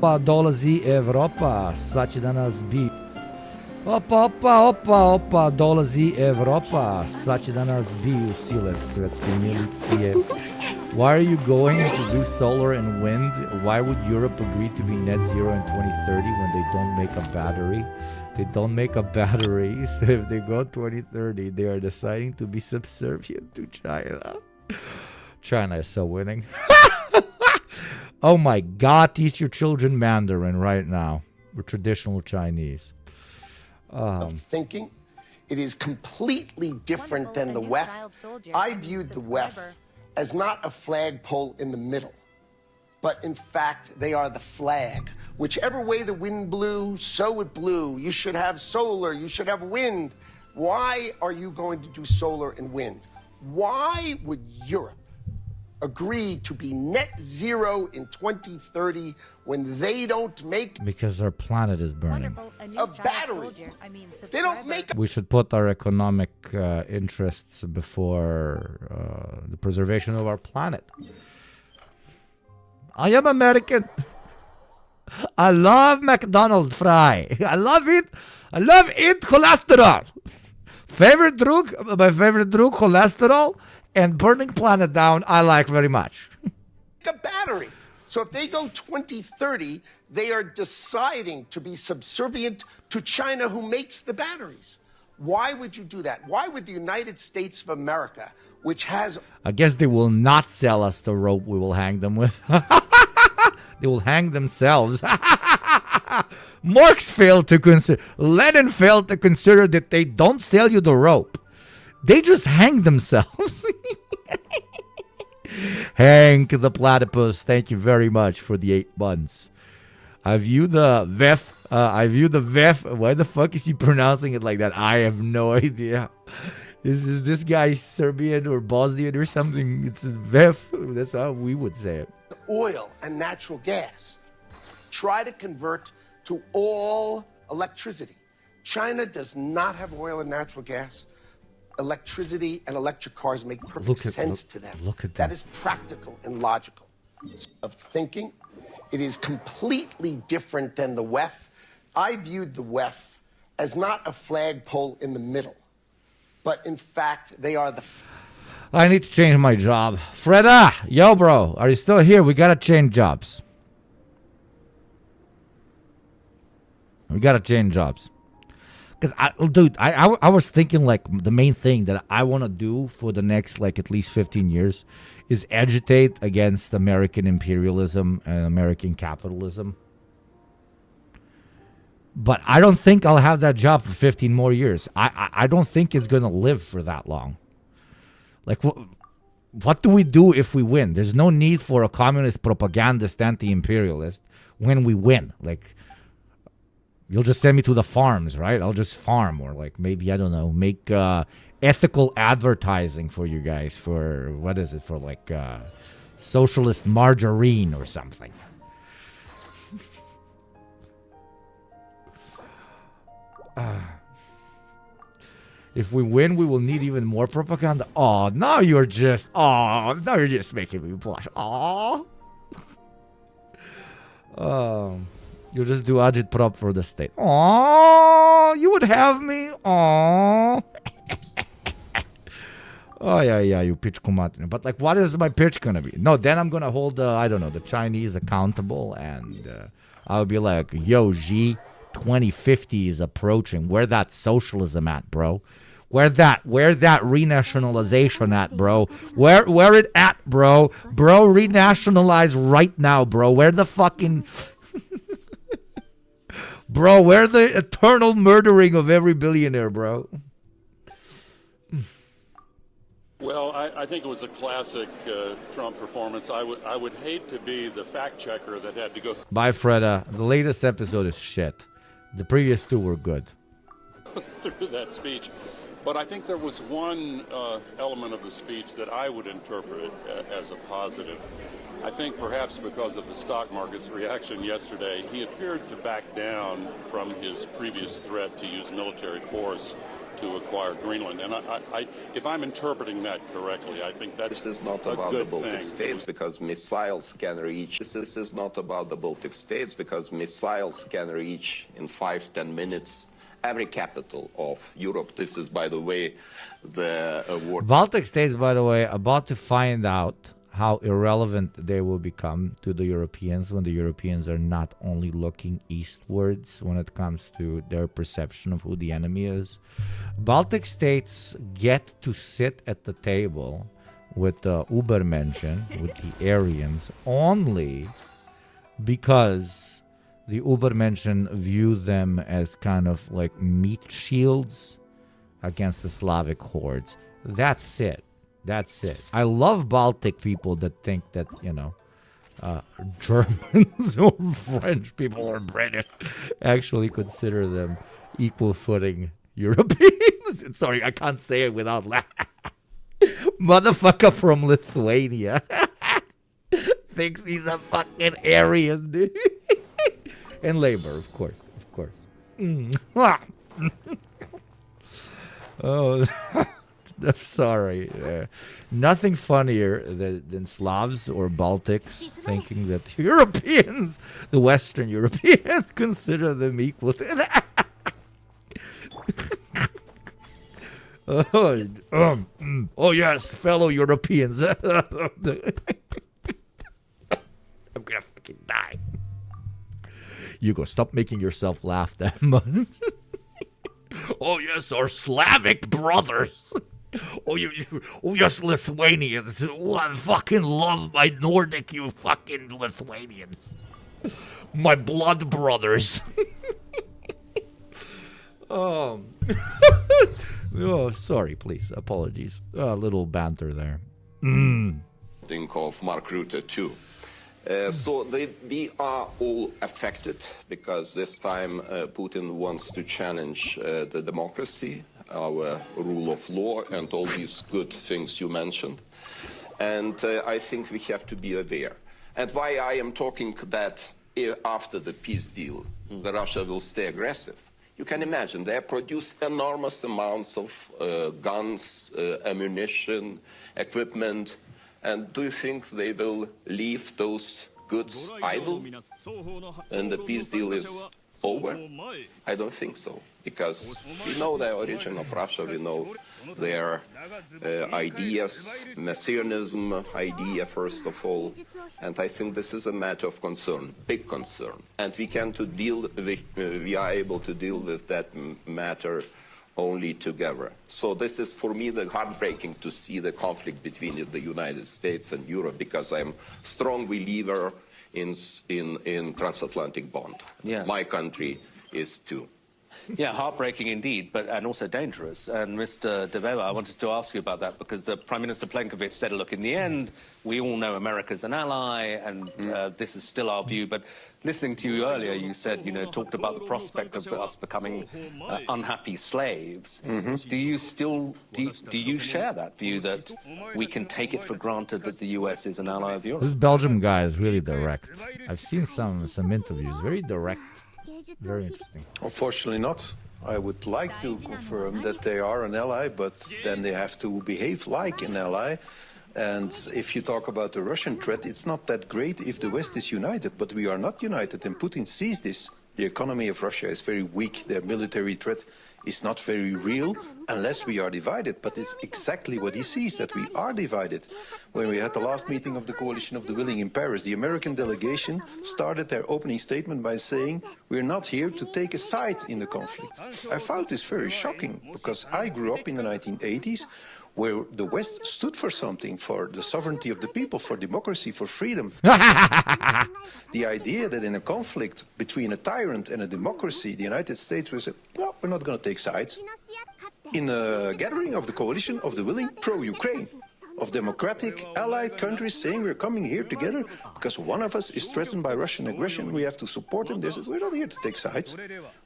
Speaker 15: Pa dolazi Evropa, sad će da nas bi. Opa, dolazi Evropa, sad će da nas biju sile svetske milicije. Why are you going to do solar and wind? Why would Europe agree to be net zero in 2030 when they don't make a battery? They don't make a battery, so if they go 2030, they are deciding to be subservient to China. China is so winning. Oh my God, teach your children Mandarin right now. Or traditional Chinese.
Speaker 16: Of thinking. It is completely different than the WEF. I viewed the WEF as not a flagpole in the middle, but in fact, they are the flag. Whichever way the wind blew, so it blew. You should have solar, you should have wind. Why are you going to do solar and wind? Why would Europe agree to be net zero in 2030 when they don't make...
Speaker 15: Because our planet is burning.
Speaker 16: A battery. They don't make...
Speaker 15: We should put our economic interests before the preservation of our planet. I am American. I love McDonald's fry. I love it. I love it. Cholesterol. My favorite drug, cholesterol. And burning planet down, I like very much.
Speaker 16: A battery. So if they go 2030, they are deciding to be subservient to China, who makes the batteries. Why would you do that? Why would the United States of America, which has...
Speaker 15: I guess they will not sell us the rope we will hang them with. They will hang themselves. Marx failed to consider... Lenin failed to consider that they don't sell you the rope. They just hang themselves. Hank the Platypus, thank you very much for the 8 months. I view the VEF. Why the fuck is he pronouncing it like that? I have no idea. Is this guy Serbian or Bosnian or something? It's VEF. That's how we would say it.
Speaker 16: Oil and natural gas. Try to convert to all electricity. China does not have oil and natural gas. Electricity and electric cars make perfect sense to them.
Speaker 15: Look at
Speaker 16: that. Is practical and logical. Of thinking, it is completely different than the WEF. I viewed the WEF as not a flagpole in the middle, but in fact, they are the...
Speaker 15: I need to change my job. Freda, yo bro, are you still here? We gotta change jobs. Because, I was thinking, like, the main thing that I want to do for the next, like, at least 15 years is agitate against American imperialism and American capitalism. But I don't think I'll have that job for 15 more years. I don't think it's going to live for that long. Like, what do we do if we win? There's no need for a communist propagandist anti-imperialist when we win. Like... You'll just send me to the farms, right? I'll just farm, or like maybe, I don't know, make ethical advertising for you guys for, what is it, for like socialist margarine or something. If we win, we will need even more propaganda. Oh, now you're just making me blush. Oh. You'll just do agitprop for the state. Oh, you would have me? Oh. Oh, yeah, you pitch kumatine. But, like, what is my pitch going to be? No, then I'm going to hold, I don't know, the Chinese accountable, and I'll be like, yo, Xi, 2050 is approaching. Where that socialism at, bro? Where that renationalization at, bro? Where it at, bro? Bro, renationalize right now, bro. Where the fucking... Bro, where the eternal murdering of every billionaire, bro?
Speaker 17: Well, I think it was a classic Trump performance. I would hate to be the fact checker that had to go...
Speaker 15: Bye, Freda. The latest episode is shit. The previous 2 were good.
Speaker 17: through that speech. But I think there was one element of the speech that I would interpret as a positive. I think perhaps because of the stock market's reaction yesterday, he appeared to back down from his previous threat to use military force to acquire Greenland. And if I'm interpreting that correctly, I think that's
Speaker 18: This is not about the Baltic states because missiles can reach. This is not about the Baltic states because missiles can reach in 5-10 minutes every capital of Europe. This is, by the way, the war.
Speaker 15: Baltic states, by the way, about to find out how irrelevant they will become to the Europeans when the Europeans are not only looking eastwards when it comes to their perception of who the enemy is. Baltic states get to sit at the table with the Übermenschen, with the Aryans, only because the Übermenschen view them as kind of like meat shields against the Slavic hordes. That's it. That's it. I love Baltic people that think that, you know, Germans or French people or British actually consider them equal footing Europeans. Sorry, I can't say it without laughing. Motherfucker from Lithuania thinks he's a fucking Aryan, dude. And Labour, of course, of course. Oh, I'm sorry. Nothing funnier than Slavs or Baltics thinking that the Europeans, the Western Europeans, consider them equal to that. Oh yes, fellow Europeans. I'm gonna fucking die. Hugo, stop making yourself laugh that much. Oh yes, our Slavic brothers. Oh yes, Lithuanians. Oh, I fucking love my Nordic, you fucking Lithuanians. My blood brothers. Oh, sorry, please. Apologies. A little banter there.
Speaker 18: Think of Mark Rutte too. So we are all affected because this time Putin wants to challenge the democracy, our rule of law, and all these good things you mentioned. And I think we have to be aware. And why I am talking that after the peace deal, Russia will stay aggressive. You can imagine they produce enormous amounts of guns, ammunition, equipment. And do you think they will leave those goods idle when the peace deal is over? I don't think so, because we know the origin of Russia, we know their ideas, messianism idea, first of all, and I think this is a matter of concern, big concern, and we are able to deal with that matter only together. So this is, for me, the heartbreaking to see the conflict between the United States and Europe, because I'm a strong believer in transatlantic bond.
Speaker 19: Yeah.
Speaker 18: My country is too.
Speaker 19: Yeah, heartbreaking indeed, and also dangerous. And Mr. De Wever, I wanted to ask you about that because the Prime Minister Plenković said, look, in the end, we all know America's an ally, and this is still our view. But listening to you earlier, you said, talked about the prospect of us becoming unhappy slaves. Do you still, do you share that view that we can take it for granted that the US is an ally of Europe?
Speaker 15: This Belgium guy is really direct. I've seen some interviews, very direct. Very interesting.
Speaker 20: Unfortunately not. I would like to confirm that they are an ally, but then they have to behave like an ally. And if you talk about the Russian threat, it's not that great if the West is united, but we are not united, and Putin sees this. The economy of Russia is very weak. Their military threat is not very real unless we are divided. But it's exactly what he sees, that we are divided. When we had the last meeting of the Coalition of the Willing in Paris, the American delegation started their opening statement by saying, we're not here to take a side in the conflict. I found this very shocking, because I grew up in the 1980s, where the West stood for something, for the sovereignty of the people, for democracy, for freedom. The idea that in a conflict between a tyrant and a democracy, the United States will say, well, we're not going to take sides. In a gathering of the Coalition of the Willing pro-Ukraine, of democratic allied countries saying we're coming here together because one of us is threatened by Russian aggression. We have to support him. We're not here to take sides.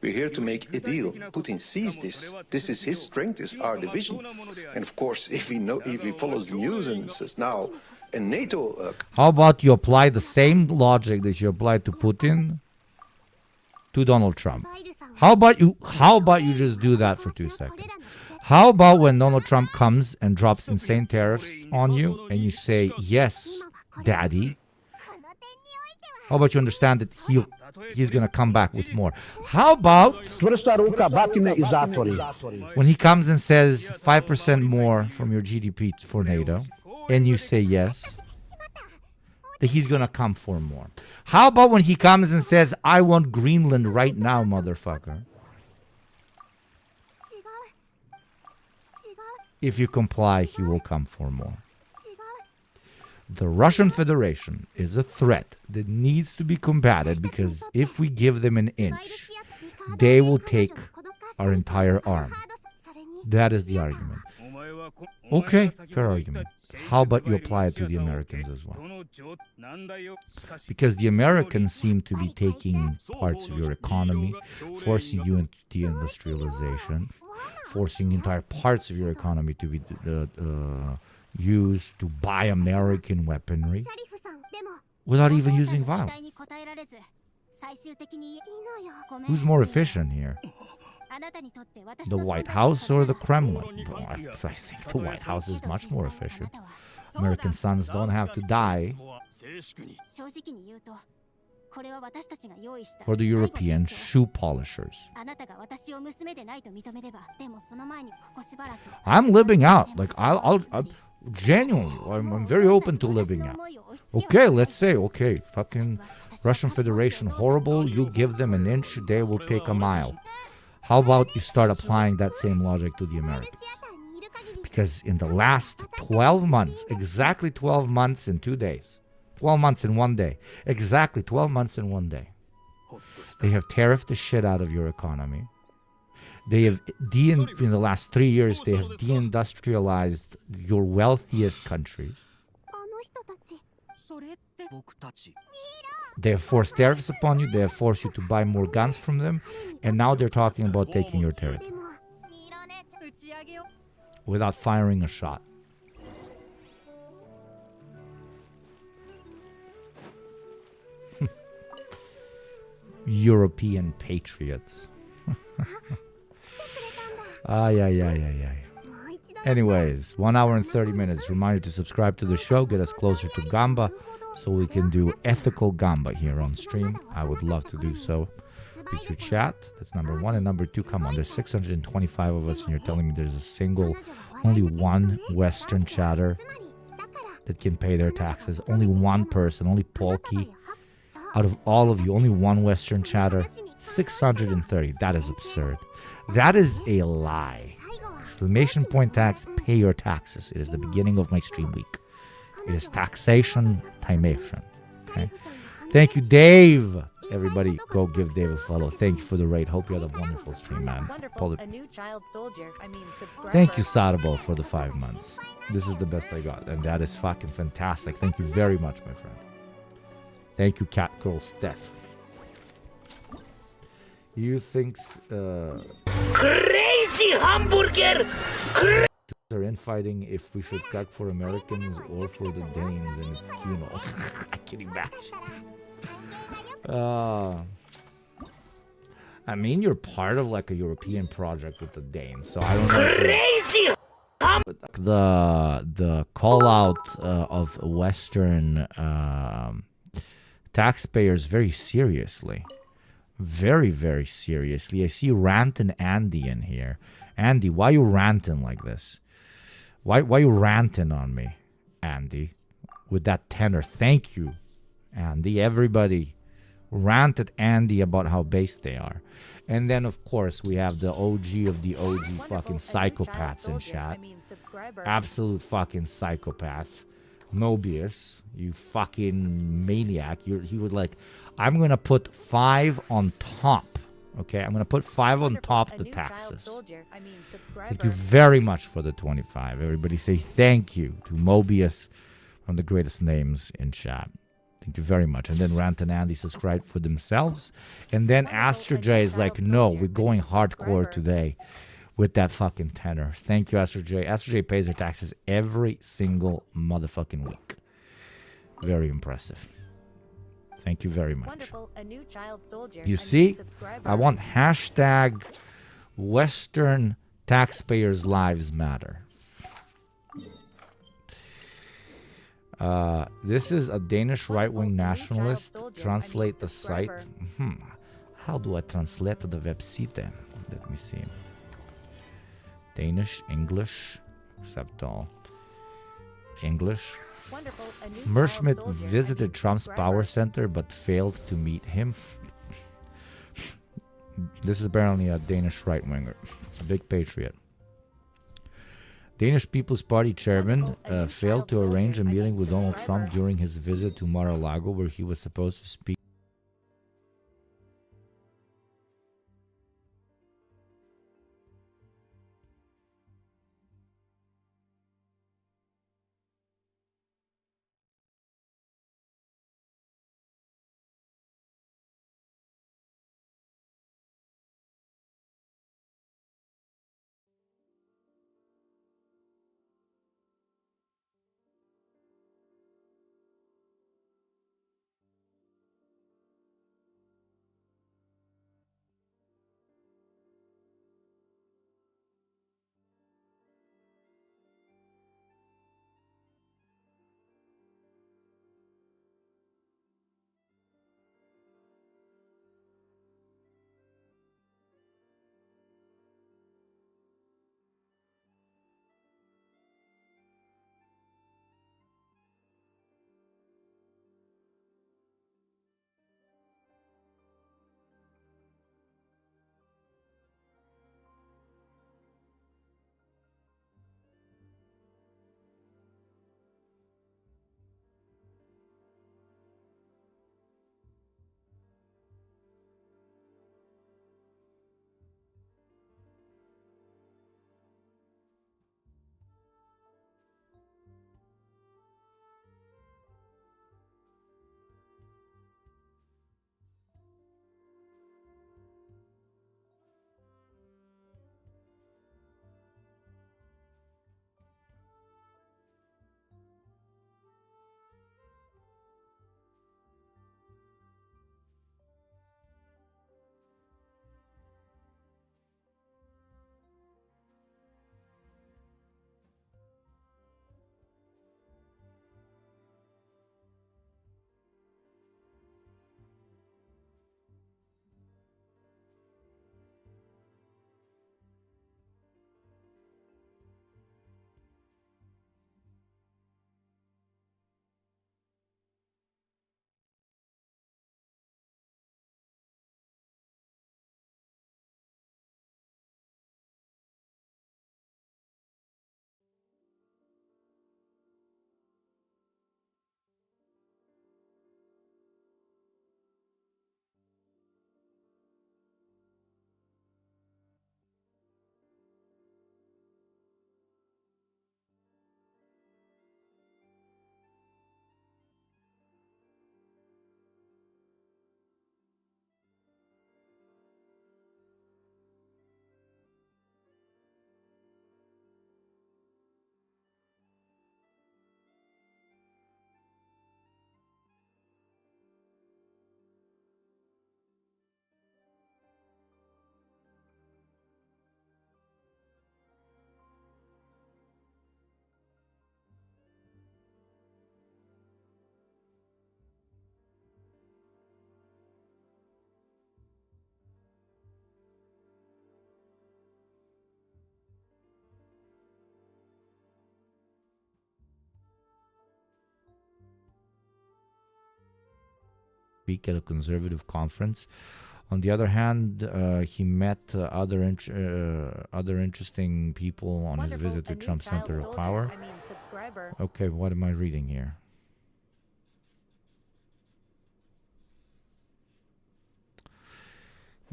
Speaker 20: We're here to make a deal. Putin sees this. This is his strength, is our division. And of course, if he follows the news and says now, and NATO...
Speaker 15: How about you apply the same logic that you applied to Putin to Donald Trump? How about you just do that for 2 seconds? How about when Donald Trump comes and drops insane tariffs on you and you say, yes, daddy? How about you understand that he's going to come back with more? How about when he comes and says 5% more from your GDP for NATO and you say yes, that he's going to come for more? How about when he comes and says, I want Greenland right now, motherfucker? If you comply, he will come for more. The Russian Federation is a threat that needs to be combated because if we give them an inch, they will take our entire arm. That is the argument. Okay, fair argument. How about you apply it to the Americans as well? Because the Americans seem to be taking parts of your economy, forcing you into deindustrialization, forcing entire parts of your economy to be used to buy American weaponry without even using violence. Who's more efficient here? The White House or the Kremlin? Well, I think the White House is much more efficient. American sons don't have to die. For the European shoe polishers. I'm living out. Like I'll genuinely, I'm very open to living out. Okay, let's say, okay, fucking Russian Federation horrible. You give them an inch, they will take a mile. How about you start applying that same logic to the Americans? Because in the last 12 months, exactly 12 months and 2 days, 12 months and 1 day, exactly 12 months and 1 day, they have tariffed the shit out of your economy. They have, in the last 3 years, they have deindustrialized your wealthiest countries. They have forced tariffs upon you. They have forced you to buy more guns from them. And now they're talking about taking your territory without firing a shot. European patriots. Anyways, 1 hour and 30 minutes. Reminder to subscribe to the show. Get us closer to Gamba so we can do ethical Gamba here on stream. I would love to do so. With your chat. That's number one. And number two, come on. There's 625 of us and you're telling me there's only one Western chatter that can pay their taxes. Only one person, only Polky. Out of all of you, only one Western chatter. 630. That is absurd. That is a lie. Exclamation point tax, pay your taxes. It is the beginning of my stream week. It is taxation timation. Okay? Thank you, Dave. Everybody, go give Dave a follow. Thank you for the raid. Hope you had a wonderful stream, man.
Speaker 21: A new child soldier.
Speaker 15: Thank you, Sadabo, for the 5 months. This is the best I got, and that is fucking fantastic. Thank you very much, my friend. Thank you, Cat Girl Steph. You think
Speaker 6: Crazy hamburger!
Speaker 15: They're infighting if we should cut for Americans or for the Danes, and it's Kino. I can imagine. I mean, you're part of like a European project with the Danes, so I don't know.
Speaker 6: Crazy!
Speaker 15: The call out of Western taxpayers very seriously. Very, very seriously. I see ranting Andy in here. Andy, why you ranting like this? Why you ranting on me, Andy? With that tenor. Thank you, Andy. Everybody rant at Andy about how base they are. And then, of course, we have the OG of the OG fucking psychopaths in chat. Absolute fucking psychopaths. Mobius, you fucking maniac. He would like, I'm going to put 5 on top Okay, I'm gonna put 5 on top of the taxes.
Speaker 21: Subscriber.
Speaker 15: Thank you very much for the 25. Everybody say thank you to Mobius, one of the greatest names in chat. Thank you very much. And then Rant and Andy subscribe for themselves. And then Astro J is like, no, we're going hardcore today with that fucking tenor. Thank you, Astro J. Astro J pays their taxes every single motherfucking week. Very impressive. Thank you very much.
Speaker 21: Wonderful, a new child soldier.
Speaker 15: You see, I want hashtag Western taxpayers' lives matter. This is a Danish right-wing nationalist. Translate the site. How do I translate the website? Let me see. Danish, English, accept all. English. Merschmidt visited Trump's power center but failed to meet him. This is apparently a Danish right-winger, a big patriot. Danish People's Party chairman failed to arrange a meeting with Donald Trump during his visit to Mar-a-Lago, where he was supposed to speak. Speak at a conservative conference. On the other hand, he met other interesting people on his visit to Trump's center of power. Okay, what am I reading here?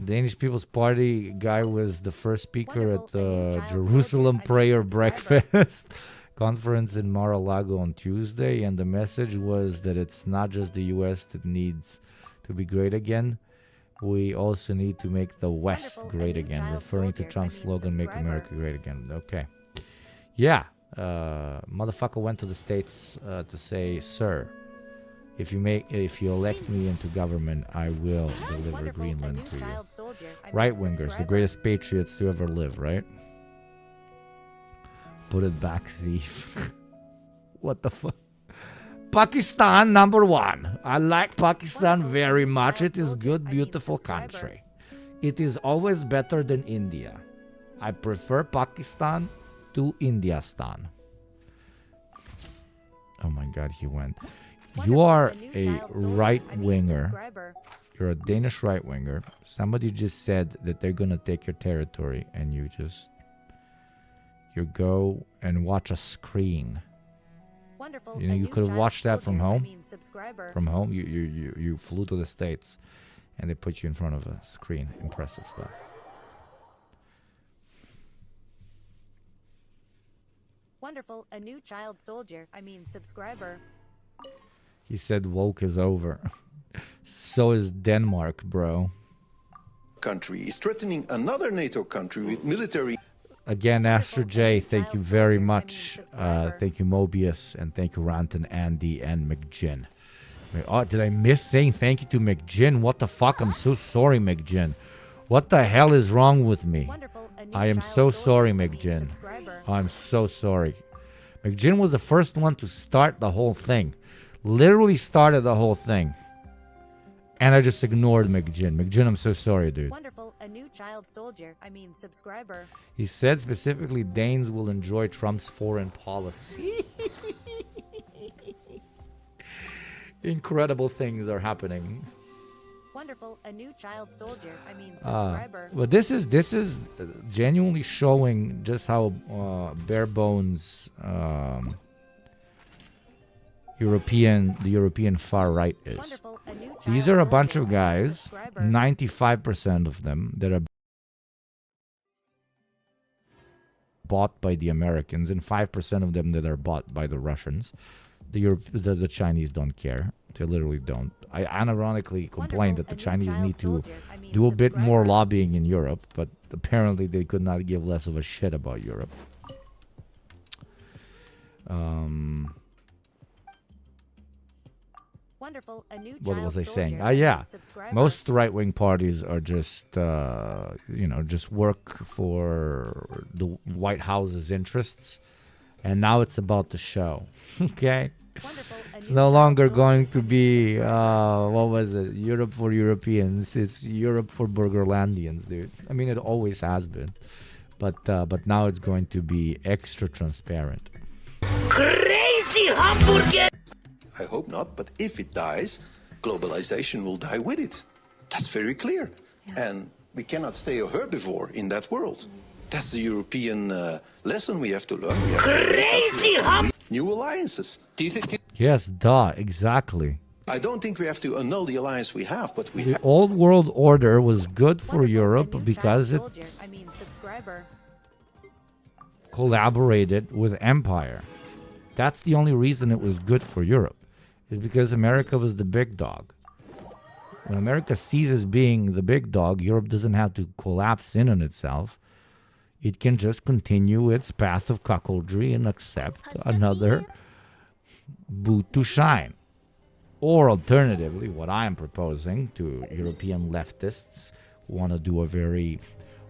Speaker 15: Danish People's Party guy was the first speaker at the Jerusalem Prayer Breakfast conference in Mar-a-Lago on Tuesday, and the message was that it's not just the U.S. that needs to be great again. We also need to make the West great again, referring to Trump's slogan, "Make America Great Again." Okay. Yeah. Motherfucker went to the States to say, "Sir, if you elect me into government, I will deliver Greenland to you." Right-wingers, the greatest patriots to ever live, right? Put it back, thief. What the fuck? Pakistan, number 1. I like Pakistan very much. It is good, beautiful country. It is always better than India. I prefer Pakistan to Indiastan. Oh my god, he went. You are a right-winger. You're a Danish right-winger. Somebody just said that they're gonna take your territory, and you go and watch a screen.
Speaker 21: Wonderful.
Speaker 15: You know, you could have watched that from home. From home, you flew to the States, and they put you in front of a screen. Impressive stuff.
Speaker 21: Wonderful. A new child soldier. Subscriber.
Speaker 15: He said woke is over. So is Denmark, bro.
Speaker 20: Country is threatening another NATO country with military.
Speaker 15: Again, Astro J, thank you very much. Thank you, Mobius, and thank you, Ranton, Andy, and McGinn. Oh, did I miss saying thank you to McGinn? What the fuck? I'm so sorry, McGinn. What the hell is wrong with me? I am so sorry, McGinn. I'm so sorry. McGinn was the first one to start the whole thing. Literally started the whole thing. And I just ignored McGinn. McGinn, I'm so sorry, dude.
Speaker 21: Wonderful. A new child soldier. Subscriber.
Speaker 15: He said specifically Danes will enjoy Trump's foreign policy. Incredible things are happening.
Speaker 21: Wonderful. A new child soldier. Subscriber.
Speaker 15: But this is genuinely showing just how bare bones the European far right is. These are a bunch of guys, 95% of them that are bought by the Americans, and 5% of them that are bought by the Russians. The Chinese don't care. They literally don't. I unironically complained that the Chinese need to do a bit more lobbying in Europe, but apparently they could not give less of a shit about Europe.
Speaker 21: Wonderful. A new
Speaker 15: What was I saying?
Speaker 21: soldier.
Speaker 15: Yeah.
Speaker 21: Subscriber.
Speaker 15: Most right-wing parties are just, just work for the White House's interests. And now it's about the show. Okay? It's no longer going to be, what was it? Europe for Europeans. It's Europe for Burgerlandians, dude. I mean, it always has been. But now it's going to be extra transparent.
Speaker 20: Crazy hamburger! I hope not, but if it dies, globalization will die with it. That's very clear. Yeah. And we cannot stay a herbivore in that world. That's the European lesson we have to learn. We have to new alliances.
Speaker 19: Do you think?
Speaker 15: Yes, duh, exactly.
Speaker 20: I don't think we have to annul the alliance we have, but we
Speaker 15: The old world order was good for Europe because it
Speaker 21: Subscriber.
Speaker 15: collaborated with empire. That's the only reason it was good for Europe. Is because America was the big dog. When America ceases being the big dog, Europe doesn't have to collapse in on itself. It can just continue its path of cuckoldry and accept another boot to shine. Or alternatively, what I am proposing to European leftists who want to do a very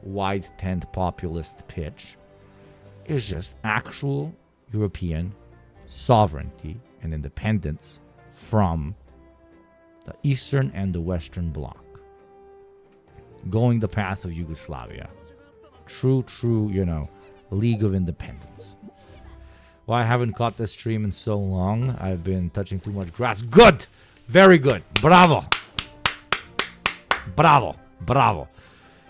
Speaker 15: wide tent populist pitch is just actual European sovereignty and independence from the Eastern and the Western Bloc. Going the path of Yugoslavia. True, League of Independence. Well, I haven't caught this stream in so long. I've been touching too much grass. Good! Very good. Bravo! Bravo! Bravo!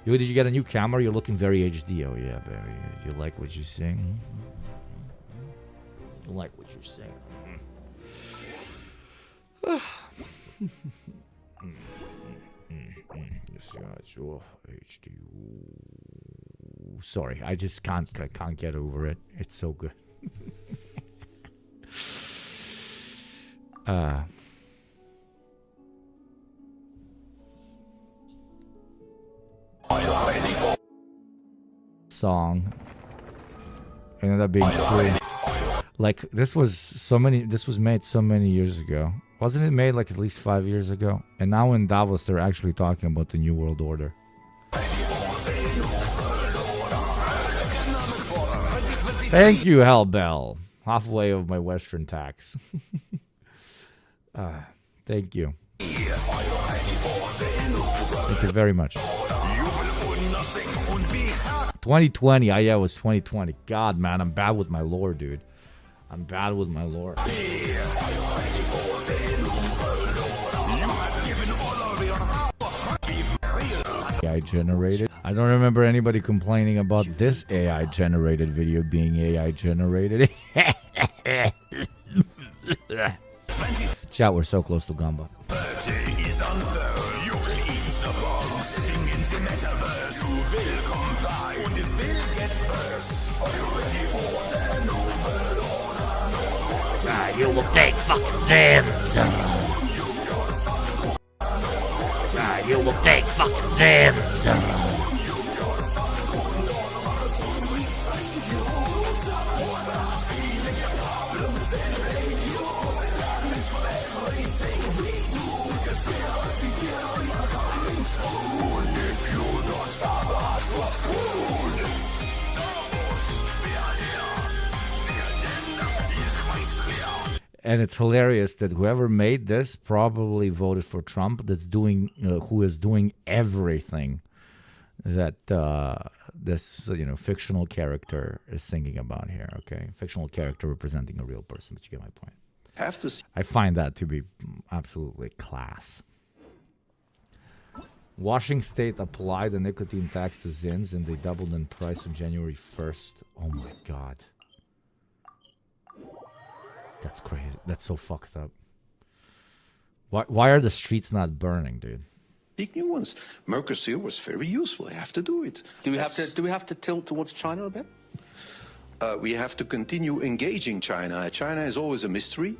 Speaker 15: Yo, did you get a new camera? You're looking very HD. Oh, yeah, baby. You like what you're seeing? You like what you're saying? Sorry, I just can't get over it. It's so good. Song ended up being cool. Like this was made so many years ago. Wasn't it made like at least 5 years ago? And now in Davos they're actually talking about the New World Order. Thank you, Hellbell. Halfway of my Western tax. Thank you. Thank you very much. 2020. Yeah, it was 2020. God, man, I'm bad with my lore, dude. I'm bad with my lore. AI generated. I don't remember anybody complaining about this AI generated video being AI generated. Chat, we're so close to Gamba. You will take fucking Zens. You will take fucking Zens. And it's hilarious that whoever made this probably voted for Trump. That's doing, who is doing everything that this fictional character is singing about here. Okay, fictional character representing a real person. But you get my point. I find that to be absolutely class. Washington State applied a nicotine tax to Zins, and they doubled in price on January 1st. Oh my God. That's crazy. That's so fucked up. Why are the streets not burning, dude?
Speaker 20: Big new ones. Mercosur was very useful. I have to do it.
Speaker 19: Do we have to tilt towards China a bit?
Speaker 20: We have to continue engaging China. China is always a mystery.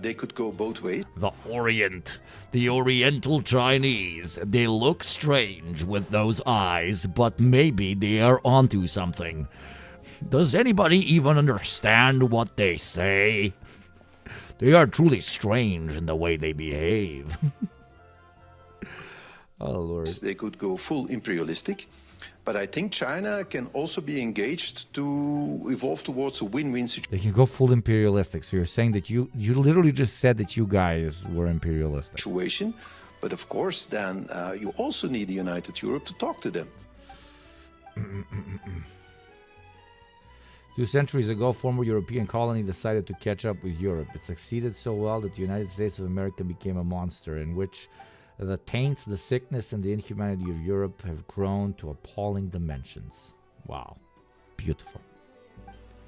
Speaker 20: They could go both ways.
Speaker 15: The Orient. The Oriental Chinese. They look strange with those eyes, but maybe they are onto something. Does anybody even understand what they say? They are truly strange in the way they behave. Oh, Lord.
Speaker 20: They could go full imperialistic. But I think China can also be engaged to evolve towards a win-win situation.
Speaker 15: They can go full imperialistic. So you're saying that you literally just said that you guys were imperialistic.
Speaker 20: But of course, then you also need the United Europe to talk to them.
Speaker 15: 2 centuries ago, former European colony decided to catch up with Europe. It succeeded so well that the United States of America became a monster in which the taints, the sickness, and the inhumanity of Europe have grown to appalling dimensions. Wow. Beautiful.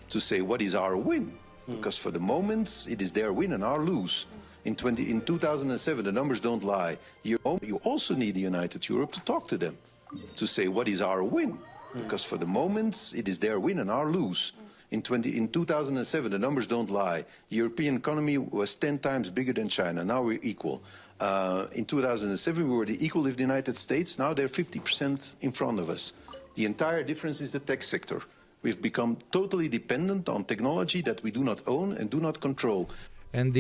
Speaker 20: To say, what is our win? Because for the moment, it is their win and our lose. In 2007, the numbers don't lie. You also need the United Europe to talk to them. To say, what is our win? Because for the moment, it is their win and our lose. In 2007, the numbers don't lie. The European economy was 10 times bigger than China. Now we're equal. In 2007, we were the equal of the United States. Now they're 50% in front of us. The entire difference is the tech sector. We've become totally dependent on technology that we do not own and do not control.
Speaker 15: And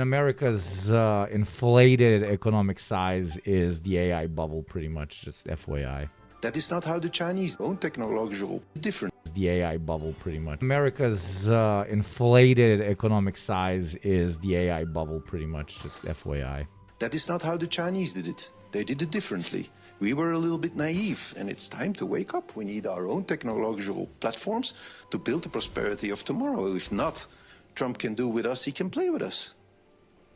Speaker 15: America's inflated economic size is the AI bubble, pretty much, just FYI.
Speaker 20: That is not how the Chinese own technological difference.
Speaker 15: The AI bubble, pretty much. America's inflated economic size is the AI bubble, pretty much, just FYI.
Speaker 20: That is not how the Chinese did it. They did it differently. We were a little bit naive, and it's time to wake up. We need our own technological platforms to build the prosperity of tomorrow. If not, Trump can do with us, he can play with us.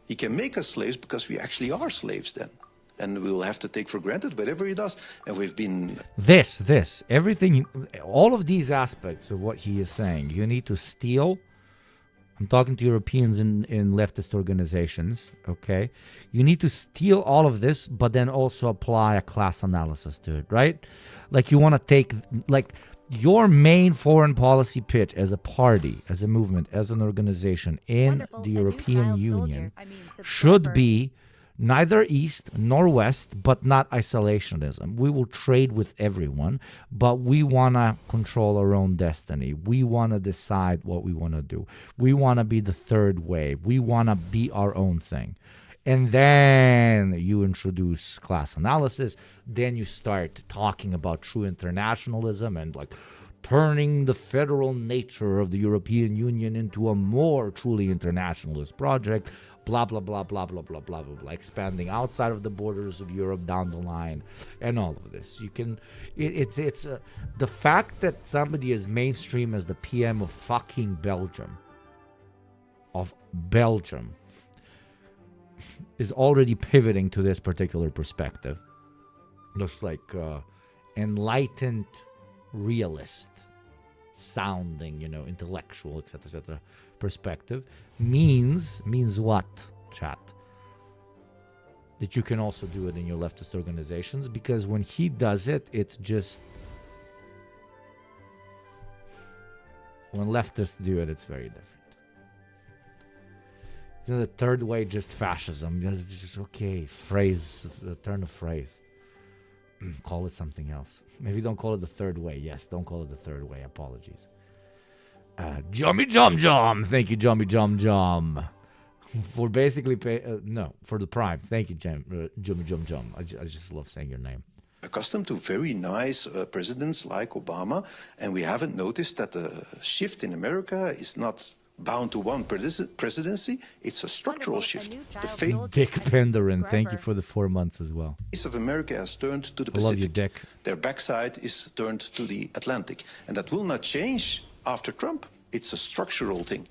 Speaker 20: He can make us slaves because we actually are slaves then. And we'll have to take for granted whatever he does. And we've been...
Speaker 15: everything, all of these aspects of what he is saying, you need to steal I'm talking to Europeans in leftist organizations, okay? You need to steal all of this, but then also apply a class analysis to it, right? Like you want to take, like your main foreign policy pitch as a party, as a movement, as an organization in the European Union should be neither East nor West, but not isolationism. We will trade with everyone, but we want to control our own destiny. We want to decide what we want to do. We want to be the third wave. We want to be our own thing. And then you introduce class analysis. Then you start talking about true internationalism and like turning the federal nature of the European Union into a more truly internationalist project. Blah, blah, blah, blah, blah, blah, blah, blah, blah, expanding outside of the borders of Europe down the line and all of this. You can, it's the fact that somebody is mainstream as the PM of fucking Belgium, is already pivoting to this particular perspective. Looks like enlightened, realist sounding, intellectual, etc., perspective means what, chat? That you can also do it in your leftist organizations, because when he does it, it's just, when leftists do it, it's very different. The third way, just fascism. It's just okay. Phrase, turn of phrase. Call it something else. Maybe don't call it the third way. Yes, don't call it the third way. Apologies. Jummy Jum Jum. Thank you, Jummy Jum Jum. For basically for the Prime. Thank you, Jummy Jum Jum. I just love saying your name.
Speaker 20: Accustomed to very nice presidents like Obama, and we haven't noticed that the shift in America is not bound to one presidency. It's a structural shift. The face
Speaker 15: Dick Penderin, thank you for the 4 months as well.
Speaker 20: of America has turned to the
Speaker 15: I love
Speaker 20: Pacific.
Speaker 15: you, Dick.
Speaker 20: Their backside is turned to the Atlantic, and that will not change after Trump. It's a structural thing.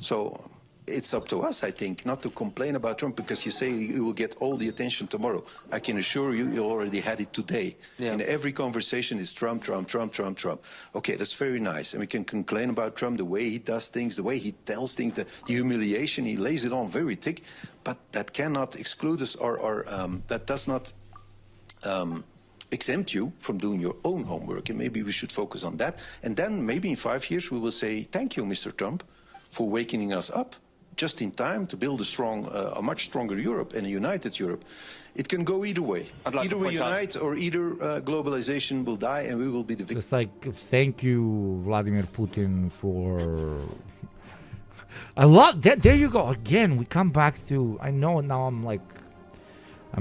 Speaker 20: So it's up to us, I think, not to complain about Trump, because you say you will get all the attention tomorrow. I can assure you, you already had it today.
Speaker 19: Yeah.
Speaker 20: In every conversation, it's Trump, Trump, Trump, Trump, Trump. Okay, that's very nice. And we can complain about Trump, the way he does things, the way he tells things, the humiliation, he lays it on very thick. But that cannot exclude us, or that does not exempt you from doing your own homework. And maybe we should focus on that. And then maybe in 5 years, we will say, thank you, Mr. Trump, for waking us up just in time to build a much stronger Europe and a united Europe. It can go either way. Either we unite, or either globalization will die and we will be the victim.
Speaker 15: It's like, thank you, Vladimir Putin, for... I love that. There you go. Again, we come back to... I know now I'm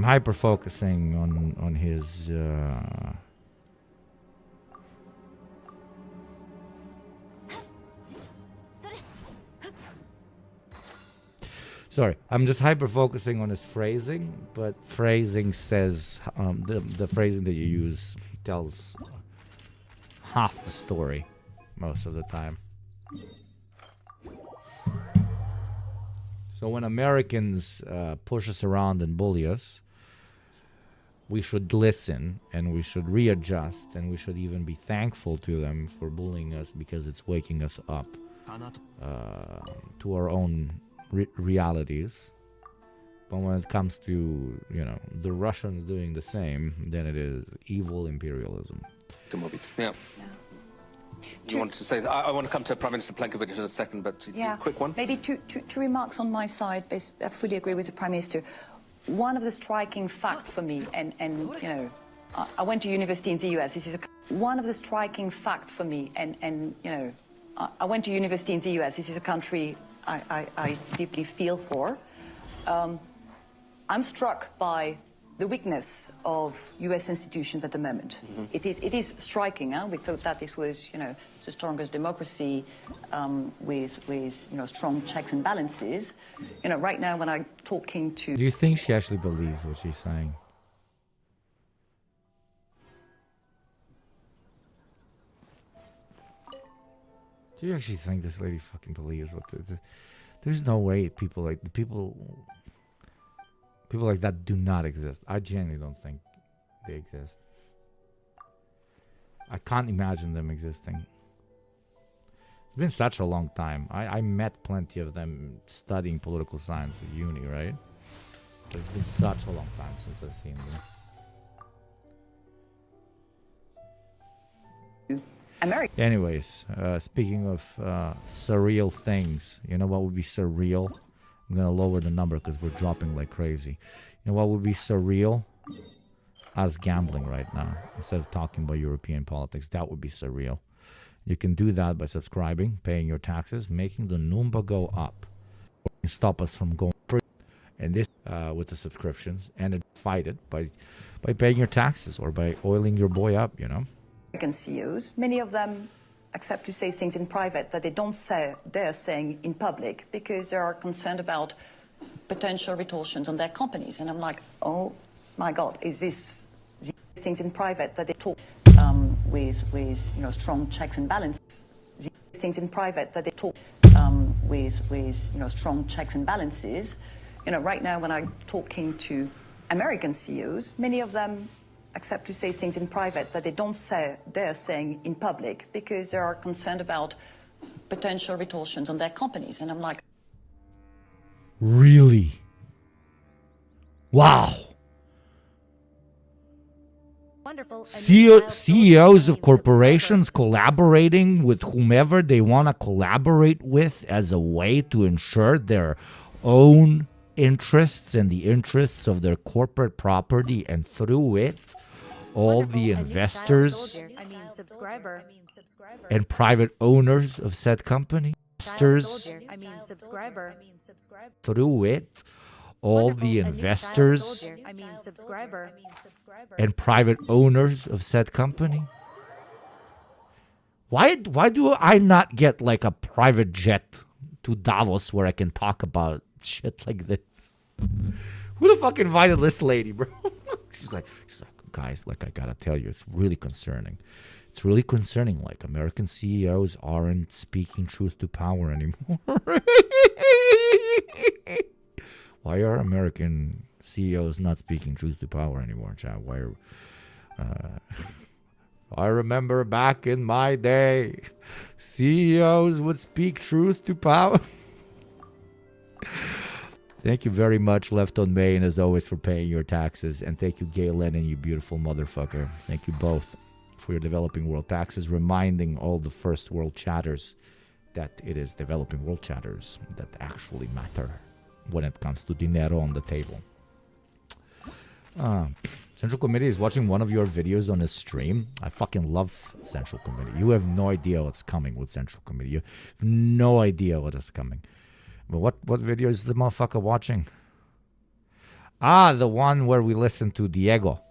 Speaker 15: hyper-focusing on his... Sorry, I'm just hyper-focusing on his phrasing, but phrasing says, the phrasing that you use tells half the story most of the time. So when Americans push us around and bully us, we should listen and we should readjust, and we should even be thankful to them for bullying us, because it's waking us up to our own realities. But when it comes to, the Russians doing the same, then it is evil imperialism.
Speaker 19: Yeah. You wanted to say, I want to come to Prime Minister Plenković in a second, but quick one.
Speaker 2: Maybe two remarks on my side. I fully agree with the Prime Minister. One of the striking fact for me, and I went to university in the US. This is one of the striking fact for me, and I went to university in the US. This is a country I deeply feel for. I'm struck by the weakness of U.S. institutions at the moment. Mm-hmm. It is striking. Huh? We thought that this was, the strongest democracy with strong checks and balances. Right now when I'm talking to...
Speaker 15: Do you think she actually believes what she's saying? Do you actually think this lady fucking believes what there's no way people like that do not exist. I genuinely don't think they exist. I can't imagine them existing. It's been such a long time. I met plenty of them studying political science at uni, right? But it's been such a long time since I've seen them. Anyways, speaking of surreal things, you know what would be surreal? I'm gonna lower the number because we're dropping like crazy. You know what would be surreal? Us gambling right now instead of talking about European politics. That would be surreal. You can do that by subscribing, paying your taxes, making the number go up. Stop us from going free. And this with the subscriptions, and fight it by paying your taxes or by oiling your boy up, you know.
Speaker 2: American CEOs, many of them accept to say things in private that they don't dare saying in public because they are concerned about potential retortions on their companies. And I'm like, oh my God, is this things in private that they talk with strong checks and balances? Things in private that they talk with strong checks and balances. Right now when I'm talking to American CEOs, many of them accept to say things in private that they don't dare saying in public because they are concerned about potential retortions on their companies. And I'm like,
Speaker 15: really? Wow. CEOs of corporations collaborating with whomever they want to collaborate with as a way to ensure their own interests and the interests of their corporate property, and through it, all the investors and private owners of said company, through it, all the investors and private owners of said company. Why do I not get like a private jet to Davos where I can talk about shit like this? Who the fuck invited this lady, bro? She's like, guys, like I gotta tell you, it's really concerning. It's really concerning. Like American CEOs aren't speaking truth to power anymore. Why are American CEOs not speaking truth to power anymore, Chad? Why are... I remember back in my day, CEOs would speak truth to power. Thank you very much, Left on Main, as always, for paying your taxes. And thank you, Galen, and you beautiful motherfucker. Thank you both for your developing world taxes, reminding all the first world chatters that it is developing world chatters that actually matter when it comes to dinero on the table. Central Committee is watching one of your videos on his stream. I fucking love Central Committee. You have no idea what's coming with Central Committee. You have no idea what is coming. But what video is the motherfucker watching? The one where we listen to Diego.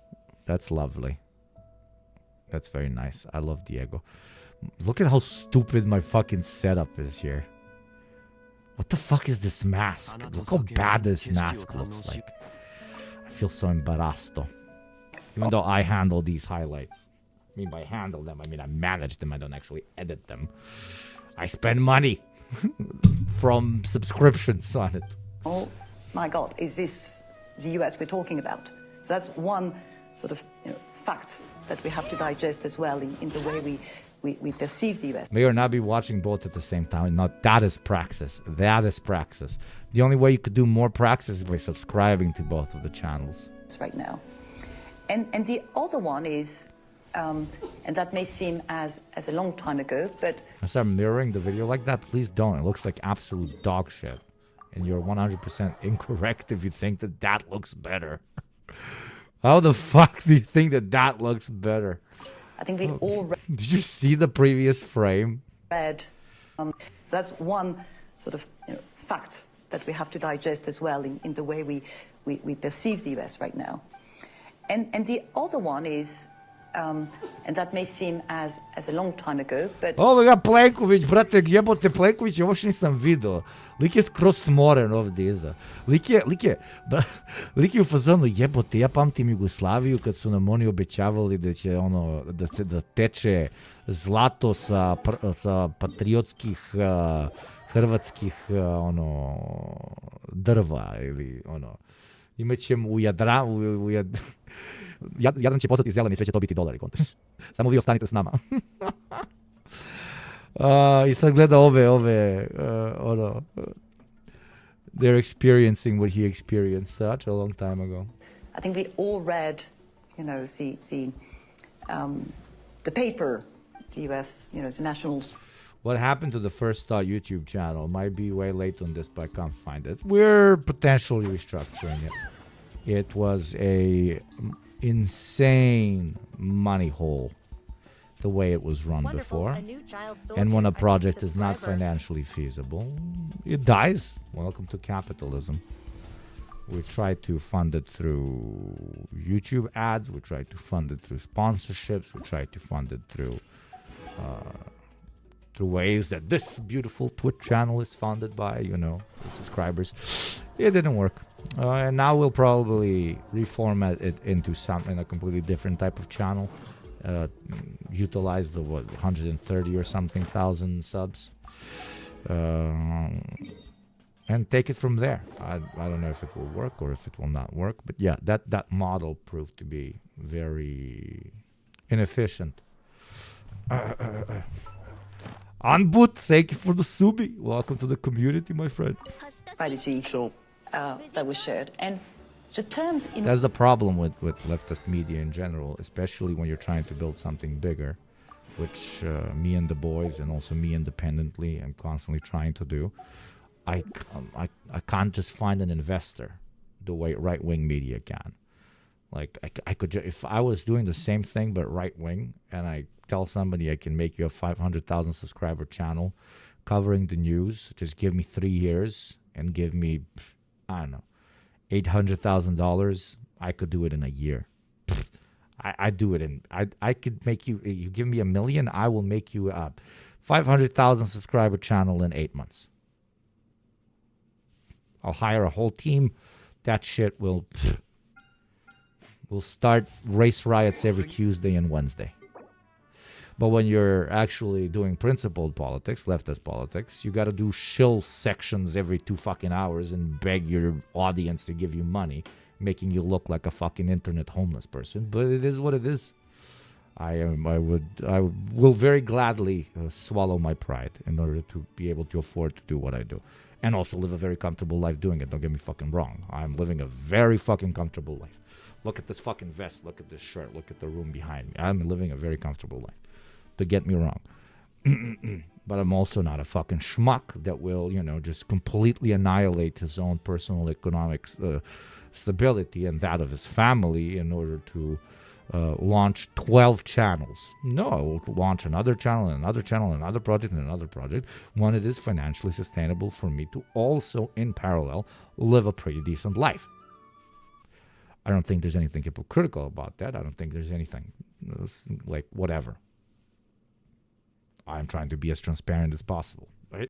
Speaker 15: That's lovely. That's very nice. I love Diego. Look at how stupid my fucking setup is here. What the fuck is this mask? Look how bad this mask looks like. I feel so embarrassed. Even though I handle these highlights. I mean, by handle them, I mean I manage them. I don't actually edit them. I spend money from subscriptions on it.
Speaker 2: oh my God, is this the US we're talking about? So that's one sort of fact that we have to digest as well in the way we perceive the US.
Speaker 15: May or not be watching both at the same time. No, that is praxis. That is praxis. The only way you could do more praxis is by subscribing to both of the channels.
Speaker 2: Right now. And the other one is, and that may seem as a long time ago, but...
Speaker 15: I start mirroring the video like that, please don't. It looks like absolute dog shit. And you're 100% incorrect if you think that that looks better. How the fuck do you think that that looks better?
Speaker 2: I think we all
Speaker 15: Did you see the previous frame?
Speaker 2: read. So that's one sort of fact that we have to digest as well in the way we perceive the US right now. And the other one is, and that may seem as a long time ago, but...
Speaker 15: Ovoga Plenković, brate, jebote Plenković, ovo što nisam video. Lik je skroz smoren ovdje iza. Lik je u fazonu, jebote, ja pamtim Jugoslaviju kad su nam oni obećavali da će da teče zlato sa patriotskih hrvatskih drva ili imaćemo Jadran će postati zelen i sve će to biti dolari, kontaš. Samo vi ostanite s nama. Isang gleda ove. They're experiencing what he experienced such a long time ago.
Speaker 2: I think we all read, the paper, the U.S., the nationals.
Speaker 15: What happened to the First Thought YouTube channel? Might be way late on this, but I can't find it. We're potentially restructuring it. It was a insane money hole, the way it was run before. And when a project is not financially feasible, it dies. Welcome to capitalism. We try to fund it through YouTube ads. We try to fund it through sponsorships. We try to fund it through ways that this beautiful Twitch channel is funded by, the subscribers. It didn't work. And now we'll probably reformat it into something, a completely different type of channel. Utilize the 130 or something thousand subs. And take it from there. I don't know if it will work or if it will not work. But yeah, that model proved to be very inefficient. Anbut, thank you for the subi. Welcome to the community, my friend.
Speaker 2: Strategy that was shared. And the terms in...
Speaker 15: That's the problem with leftist media in general, especially when you're trying to build something bigger, which me and the boys and also me independently am constantly trying to do. I can't just find an investor the way right-wing media can. Like, I could if I was doing the same thing but right-wing, and I tell somebody I can make you a 500,000 subscriber channel covering the news, just give me 3 years and give me, I don't know, $800,000, I could do it in a year. I do it in, I could make you give me $1 million, I will make you a 500,000 subscriber channel in 8 months. I'll hire a whole team. That shit will start race riots every Tuesday and Wednesday. But when you're actually doing principled politics, leftist politics, you got to do shill sections every 2 fucking hours and beg your audience to give you money, making you look like a fucking internet homeless person. But it is what it is. I will very gladly swallow my pride in order to be able to afford to do what I do. And also live a very comfortable life doing it. Don't get me fucking wrong. I'm living a very fucking comfortable life. Look at this fucking vest. Look at this shirt. Look at the room behind me. I'm living a very comfortable life. Don't get me wrong. But I'm also not a fucking schmuck that will, just completely annihilate his own personal economic stability and that of his family in order to launch 12 channels. No, I will launch another channel and another channel and another project and another project when it is financially sustainable for me to also, in parallel, live a pretty decent life. I don't think there's anything hypocritical about that. I don't think there's anything like whatever. I'm trying to be as transparent as possible.